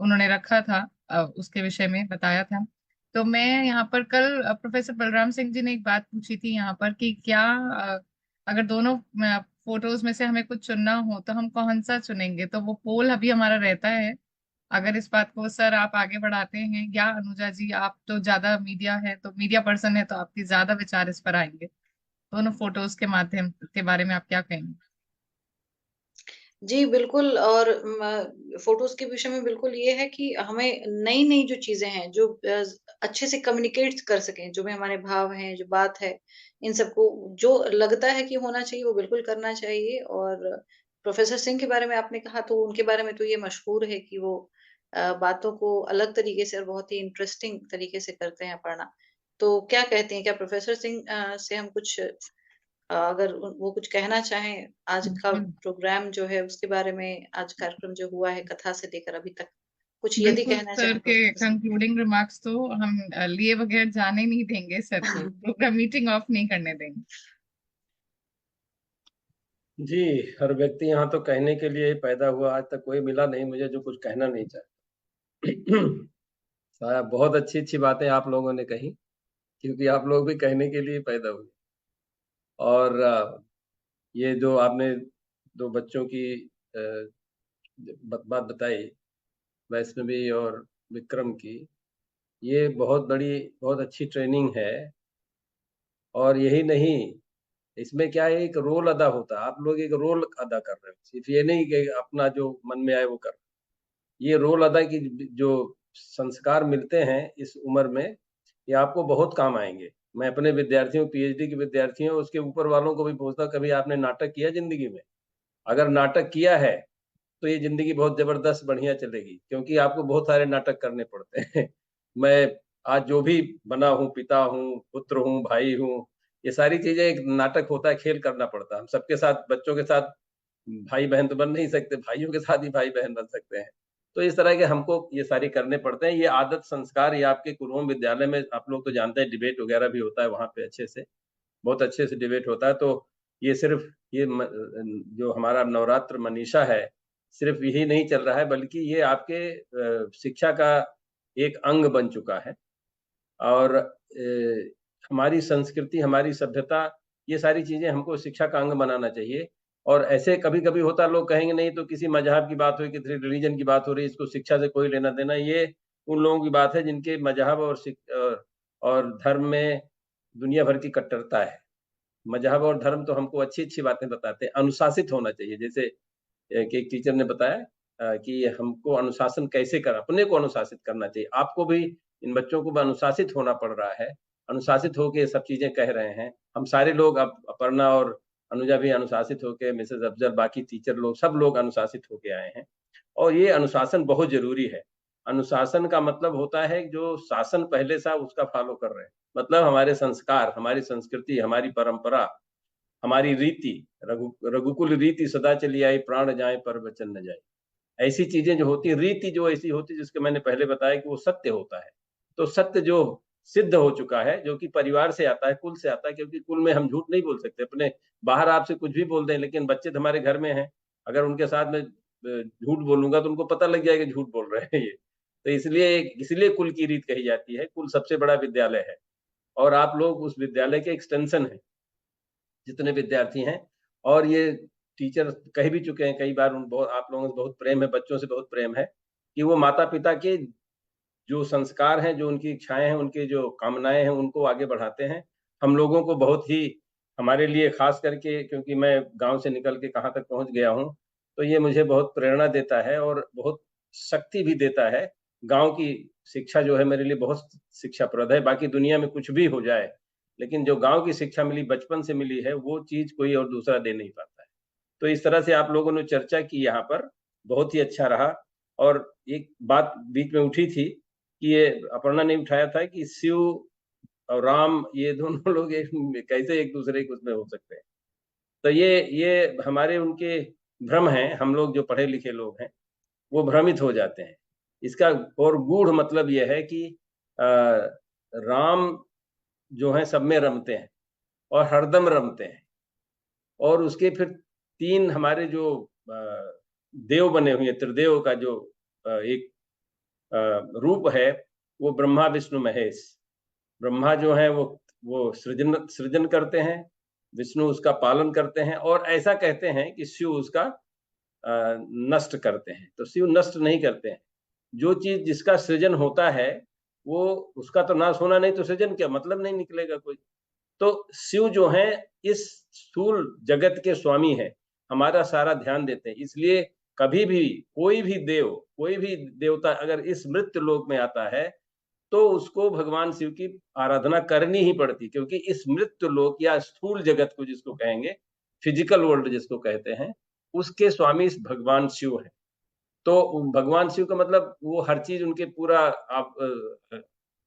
Speaker 5: उन्होंने रखा था, उसके विषय में बताया था। तो मैं यहाँ पर कल प्रोफेसर बलराम सिंह जी ने एक बात पूछी थी यहाँ पर कि क्या अगर दोनों फोटोज में से हमें कुछ चुनना हो तो हम कौन सा चुनेंगे। तो वो पोल अभी हमारा रहता है। अगर इस बात को सर आप आगे बढ़ाते हैं, या अनुजा जी, आप तो ज्यादा मीडिया है, तो मीडिया पर्सन है, तो आपकी ज्यादा विचार इस पर आएंगे, दोनों फोटोज के माध्यम के बारे में आप क्या कहेंगे?
Speaker 4: जी बिल्कुल, और फोटोज के विषय में बिल्कुल ये है कि हमें नई नई जो चीजें हैं, जो अच्छे से कम्युनिकेट कर सकें, जो भी हमारे भाव हैं, जो बात है, इन सबको जो लगता है कि होना चाहिए वो बिल्कुल करना चाहिए। और प्रोफेसर सिंह के बारे में आपने कहा, तो उनके बारे में तो ये मशहूर है कि वो बातों को अलग तरीके से और बहुत ही इंटरेस्टिंग तरीके से करते हैं पढ़ना। तो क्या कहते हैं, क्या प्रोफेसर सिंह से हम कुछ अगर वो कुछ कहना चाहें आज का प्रोग्राम जो है उसके बारे में, आज कार्यक्रम जो हुआ है कथा से लेकर अभी तक, कुछ यदि
Speaker 5: बिल्कुल
Speaker 4: कहना
Speaker 5: सर
Speaker 4: चाहें
Speaker 5: के
Speaker 4: प्रोफेसर सिंह।
Speaker 5: कंक्लूडिंग रिमार्क्स तो हम लिए बगैर जाने नहीं देंगे, सर को प्रोग्राम मीटिंग ऑफ नहीं करने देंगे।
Speaker 6: जी, हर व्यक्ति यहाँ तो कहने के लिए ही पैदा हुआ, आज तक कोई मिला नहीं मुझे जो कुछ कहना नहीं चाहता। साहब, बहुत अच्छी अच्छी बातें आप लोगों ने कही, क्योंकि आप लोग भी कहने के लिए पैदा हुए। और ये जो आपने दो बच्चों की बात बताई, वैष्णवी और विक्रम की, ये बहुत बड़ी, बहुत अच्छी ट्रेनिंग है। और यही नहीं, इसमें क्या है, एक रोल अदा होता है। आप लोग एक रोल अदा कर रहे हो, सिर्फ ये नहीं कि अपना जो मन में आए वो कर। ये रोल अदा की जो संस्कार मिलते हैं इस उम्र में, ये आपको बहुत काम आएंगे। मैं अपने विद्यार्थियों, पीएचडी के विद्यार्थियों, उसके ऊपर वालों को भी पूछता, कभी आपने नाटक किया जिंदगी में? अगर नाटक किया है तो ये जिंदगी बहुत जबरदस्त बढ़िया चलेगी, क्योंकि आपको बहुत सारे नाटक करने पड़ते हैं। मैं आज जो भी बना हूँ, पिता हूँ, पुत्र हूँ, भाई हूँ, ये सारी चीजें एक नाटक होता है, खेल करना पड़ता है। हम सबके साथ, बच्चों के साथ भाई बहन तो बन नहीं सकते, भाइयों के साथ ही भाई बहन बन सकते हैं। तो इस तरह के हमको ये सारी करने पड़ते हैं। ये आदत, संस्कार, ये आपके कुरुम विद्यालय में, आप लोग तो जानते हैं, डिबेट वगैरह भी होता है वहाँ पे, अच्छे से, बहुत अच्छे से डिबेट होता है। तो ये सिर्फ ये जो हमारा नवरात्र मनीषा है, सिर्फ यही नहीं चल रहा है, बल्कि ये आपके शिक्षा का एक अंग बन चुका है। और हमारी संस्कृति, हमारी सभ्यता, ये सारी चीजें हमको शिक्षा का अंग बनाना चाहिए। और ऐसे कभी कभी होता, लोग कहेंगे नहीं तो किसी मजहब की बात हुई, किसी रिलीजन की बात हो रही, इसको शिक्षा से कोई लेना देना। ये उन लोगों की बात है जिनके मजहब और धर्म में दुनिया भर की कट्टरता है। मजहब और धर्म तो हमको अच्छी अच्छी बातें बताते हैं, अनुशासित होना चाहिए। जैसे एक टीचर ने बताया कि हमको अनुशासन कैसे कर, अपने को अनुशासित करना चाहिए। आपको भी, इन बच्चों को भी अनुशासित होना पड़ रहा है, अनुशासित होके सब चीजें कह रहे हैं। हम सारे लोग, अब अपर्णा और अनुजा भी अनुशासित होके, मिसेज अफजल, बाकी टीचर लोग, सब लोग अनुशासित होके आए हैं। और ये अनुशासन बहुत जरूरी है। अनुशासन का मतलब होता है जो शासन पहले था उसका फॉलो कर रहे हैं, मतलब हमारे संस्कार, हमारी संस्कृति, हमारी परंपरा, हमारी रीति, रघुकुल रीति सदा चली आई, प्राण जाए पर वचन न जाए। ऐसी चीजें जो होती, रीति जो ऐसी होती, जिसके मैंने पहले बताया कि वो सत्य होता है। तो सत्य जो सिद्ध हो चुका है, जो कि परिवार से आता है, कुल से आता है, क्योंकि कुल में हम झूठ नहीं बोल सकते। अपने बाहर आपसे कुछ भी बोल दें, लेकिन बच्चे तो हमारे घर में हैं, अगर उनके साथ में झूठ बोलूंगा तो उनको पता लग जाएगा झूठ बोल रहे हैं ये। तो इसलिए कुल की रीत कही जाती है। कुल सबसे बड़ा विद्यालय है और आप लोग उस विद्यालय के एक्सटेंशन है, जितने विद्यार्थी हैं। और ये टीचर कह भी चुके हैं कई बार, आप लोगों से बहुत प्रेम है, बच्चों से बहुत प्रेम है, कि वो माता पिता के जो संस्कार हैं, जो उनकी इच्छाएं हैं, उनकी जो कामनाएं हैं, उनको आगे बढ़ाते हैं। हम लोगों को बहुत ही, हमारे लिए खास करके, क्योंकि मैं गांव से निकल के कहाँ तक पहुंच गया हूं, तो ये मुझे बहुत प्रेरणा देता है और बहुत शक्ति भी देता है। गांव की शिक्षा जो है मेरे लिए बहुत शिक्षाप्रद है। बाकी दुनिया में कुछ भी हो जाए, लेकिन जो गांव की शिक्षा मिली, बचपन से मिली है, वो चीज कोई और दूसरा दे नहीं पाता है। तो इस तरह से आप लोगों ने चर्चा की यहाँ पर, बहुत ही अच्छा रहा। और एक बात बीच में उठी थी कि ये अपर्णा ने उठाया था कि शिव और राम, ये दोनों लोग कैसे एक दूसरे के उसमें हो सकते हैं। तो ये हमारे उनके भ्रम हैं। हम लोग जो पढ़े लिखे लोग हैं वो भ्रमित हो जाते हैं। इसका और गूढ़ मतलब यह है कि राम जो है सब में रमते हैं और हरदम रमते हैं। और उसके फिर तीन हमारे जो देव बने हुए, त्रिदेव का जो एक रूप है, वो ब्रह्मा विष्णु महेश। ब्रह्मा जो है वो सृजन करते हैं, विष्णु उसका पालन करते हैं, और ऐसा कहते हैं कि शिव उसका नष्ट करते हैं। तो शिव नष्ट नहीं करते हैं। जो चीज जिसका सृजन होता है वो, उसका तो नाश होना नहीं, तो सृजन क्या मतलब नहीं निकलेगा कोई। तो शिव जो है इस स्थूल जगत के स्वामी है, हमारा सारा ध्यान देते हैं। इसलिए कभी भी कोई भी देव, कोई भी देवता अगर इस मृत्यु लोक में आता है तो उसको भगवान शिव की आराधना करनी ही पड़ती, क्योंकि इस मृत्यु लोक या स्थूल जगत को जिसको कहेंगे, फिजिकल वर्ल्ड जिसको कहते हैं, उसके स्वामी भगवान शिव है। तो भगवान शिव का मतलब वो हर चीज उनके पूरा, आप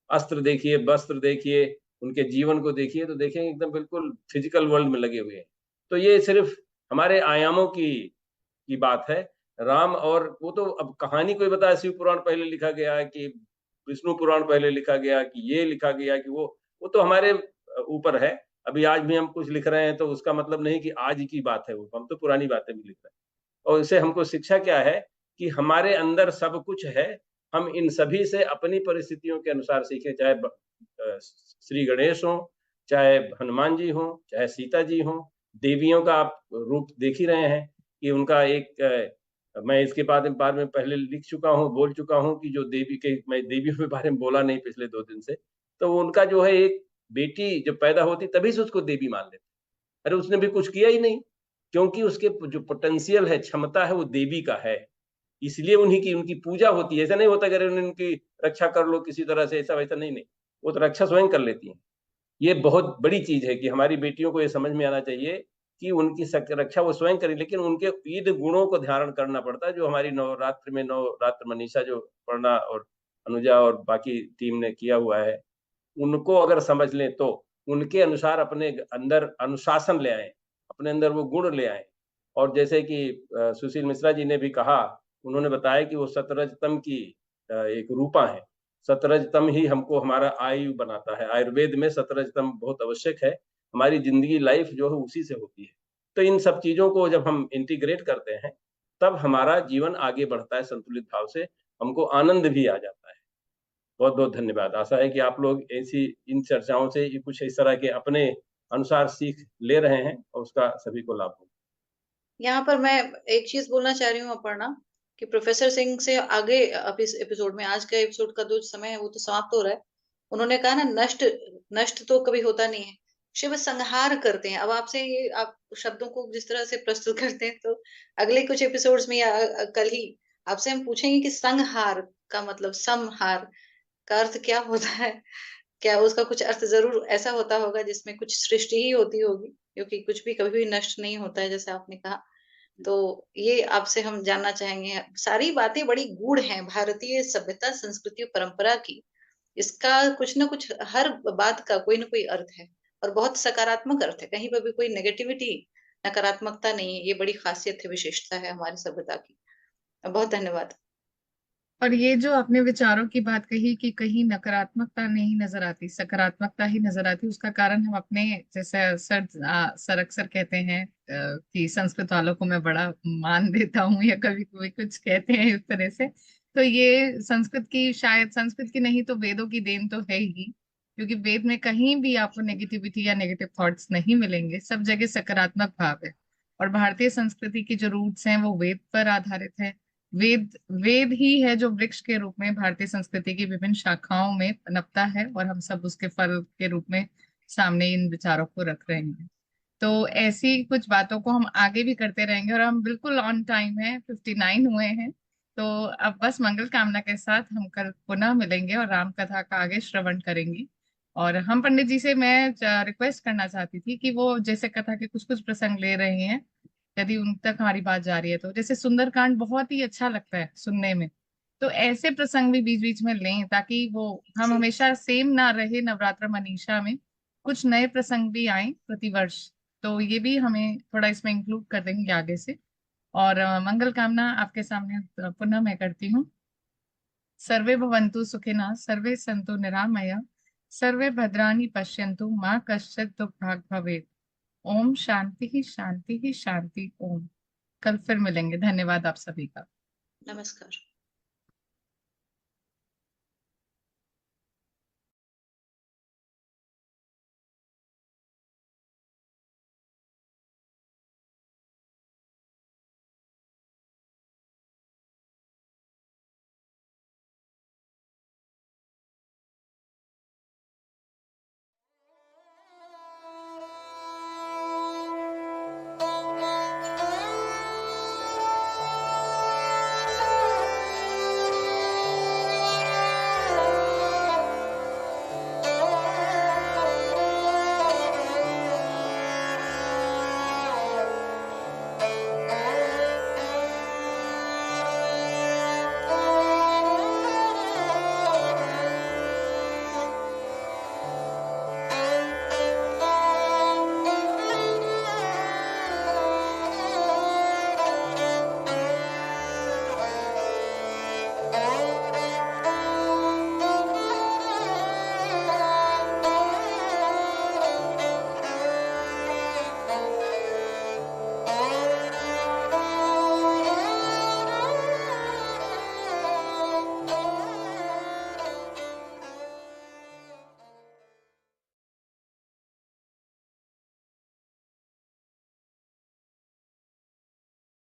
Speaker 6: अस्त्र देखिए, वस्त्र देखिए, उनके जीवन को देखिए, तो देखेंगे एकदम बिल्कुल फिजिकल वर्ल्ड में लगे हुए हैं। तो ये सिर्फ हमारे आयामों की बात है। राम और वो तो अब कहानी कोई बताया, शिव पुराण पहले लिखा गया कि विष्णु पुराण पहले लिखा गया कि ये लिखा गया कि वो तो हमारे ऊपर है। अभी आज भी हम कुछ लिख रहे हैं तो उसका मतलब नहीं कि आज की बात है वो, हम तो पुरानी बातें भी लिख रहे हैं। और इससे हमको शिक्षा क्या है कि हमारे अंदर सब कुछ है, हम इन सभी से अपनी परिस्थितियों के अनुसार सीखें। चाहे श्री गणेश हो, चाहे हनुमान जी हो, चाहे सीता जी हो, देवियों का आप रूप देख ही रहे हैं कि उनका एक मैं इसके बारे में पहले लिख चुका हूँ, बोल चुका हूँ कि जो देवी के, मैं देवियों के बारे में बोला नहीं पिछले 2 दिन से, तो उनका जो है एक बेटी जब पैदा होती तभी से उसको देवी मान लेते। अरे उसने भी कुछ किया ही नहीं, क्योंकि उसके जो पोटेंशियल है, क्षमता है, वो देवी का है, इसलिए उनकी पूजा होती है। ऐसा नहीं होता अगर उनकी रक्षा कर लो किसी तरह से, ऐसा वैसा नहीं, वो तो रक्षा स्वयं कर लेती है। ये बहुत बड़ी चीज है कि हमारी बेटियों को ये समझ में आना चाहिए कि उनकी रक्षा वो स्वयं करें, लेकिन उनके इन गुणों को धारण करना पड़ता है, जो हमारी नवरात्र मनीषा जो पढ़ना और अनुजा और बाकी टीम ने किया हुआ है, उनको अगर समझ लें तो उनके अनुसार अपने अंदर अनुशासन ले आए, अपने अंदर वो गुण ले आए। और जैसे कि सुशील मिश्रा जी ने भी कहा, उन्होंने बताया कि वो सतरजतम की एक रूपा है। सतरजतम ही हमको हमारा आयु बनाता है। आयुर्वेद में सतरजतम बहुत आवश्यक है। हमारी जिंदगी, लाइफ जो है उसी से होती है। तो इन सब चीजों को जब हम इंटीग्रेट करते हैं तब हमारा जीवन आगे बढ़ता है संतुलित भाव से, हमको आनंद भी आ जाता है। बहुत बहुत धन्यवाद। आशा है कि आप लोग ऐसी इन चर्चाओं से कुछ इस तरह के अपने अनुसार सीख ले रहे हैं और उसका सभी को लाभ हो।
Speaker 4: यहाँ पर मैं एक चीज बोलना चाह रही हूँ अपर्णा, कि प्रोफेसर सिंह से आगे अब इस एपिसोड में, आज का एपिसोड का जो समय है वो तो समाप्त हो रहा है। उन्होंने कहा ना, नष्ट नष्ट तो कभी होता नहीं है, शिव संहार करते हैं। अब आपसे ये आप शब्दों को जिस तरह से प्रस्तुत करते हैं, तो अगले कुछ एपिसोड्स में या कल ही आपसे हम पूछेंगे कि संहार का मतलब, संहार का अर्थ क्या होता है। क्या उसका कुछ अर्थ जरूर ऐसा होता होगा जिसमें कुछ सृष्टि ही होती होगी, क्योंकि कुछ भी कभी भी नष्ट नहीं होता है, जैसे आपने कहा। तो ये आपसे हम जानना चाहेंगे। सारी बातें बड़ी गूढ़ हैं भारतीय सभ्यता, संस्कृति और परंपरा की। इसका कुछ ना कुछ, हर बात का कोई ना कोई अर्थ है, और बहुत सकारात्मक अर्थ है। कहीं पर भी कोई नेगेटिविटी, नकारात्मकता नहीं है। ये बड़ी खासियत है, विशेषता है हमारी सभ्यता की। बहुत धन्यवाद।
Speaker 5: और ये जो आपने विचारों की बात कही कि कहीं नकारात्मकता नहीं नजर आती, सकारात्मकता ही नजर आती, उसका कारण हम अपने, जैसे सर अक्सर कहते हैं कि संस्कृत वालों को मैं बड़ा मान देता हूँ, या कभी कभी कुछ कहते हैं इस तरह से। तो ये संस्कृत की, शायद संस्कृत की नहीं तो वेदों की देन तो है ही, क्योंकि वेद में कहीं भी आपको नेगेटिविटी या नेगेटिव थॉट्स नहीं मिलेंगे, सब जगह सकारात्मक भाव है। और भारतीय संस्कृति की जो रूट्स हैं वो वेद पर आधारित है। वेद वेद ही है जो वृक्ष के रूप में भारतीय संस्कृति की विभिन्न शाखाओं में पनपता है, और हम सब उसके फल के रूप में सामने इन विचारों को रख रहे हैं। तो ऐसी कुछ बातों को हम आगे भी करते रहेंगे, और हम बिल्कुल ऑन टाइम है, 59 हुए हैं। तो अब बस मंगल कामना के साथ हम कल पुनः मिलेंगे और राम कथा का आगे श्रवण करेंगे। और हम पंडित जी से मैं रिक्वेस्ट करना चाहती थी कि वो जैसे कथा के कुछ कुछ प्रसंग ले रहे हैं, यदि उन तक हमारी बात जा रही है, तो जैसे सुंदरकांड बहुत ही अच्छा लगता है सुनने में, तो ऐसे प्रसंग भी बीच बीच में लें, ताकि वो हम
Speaker 4: जी।
Speaker 5: हमेशा सेम ना रहे नवरात्र मनीषा में, कुछ नए प्रसंग भी आए प्रतिवर्ष। तो ये भी हमें थोड़ा इसमें इंक्लूड कर देंगे आगे से। और मंगल कामना आपके सामने पुनः मैं करती हूँ। सर्वे भवन्तु सुखिनः, सर्वे सन्तु निरामया, सर्वे भद्राणि पश्यन्तु, माँ कश्चित् दुःखभाग् भवेत्। ओम शांति ही शांति ही शांति। ओम। कल फिर मिलेंगे। धन्यवाद आप सभी का।
Speaker 4: नमस्कार।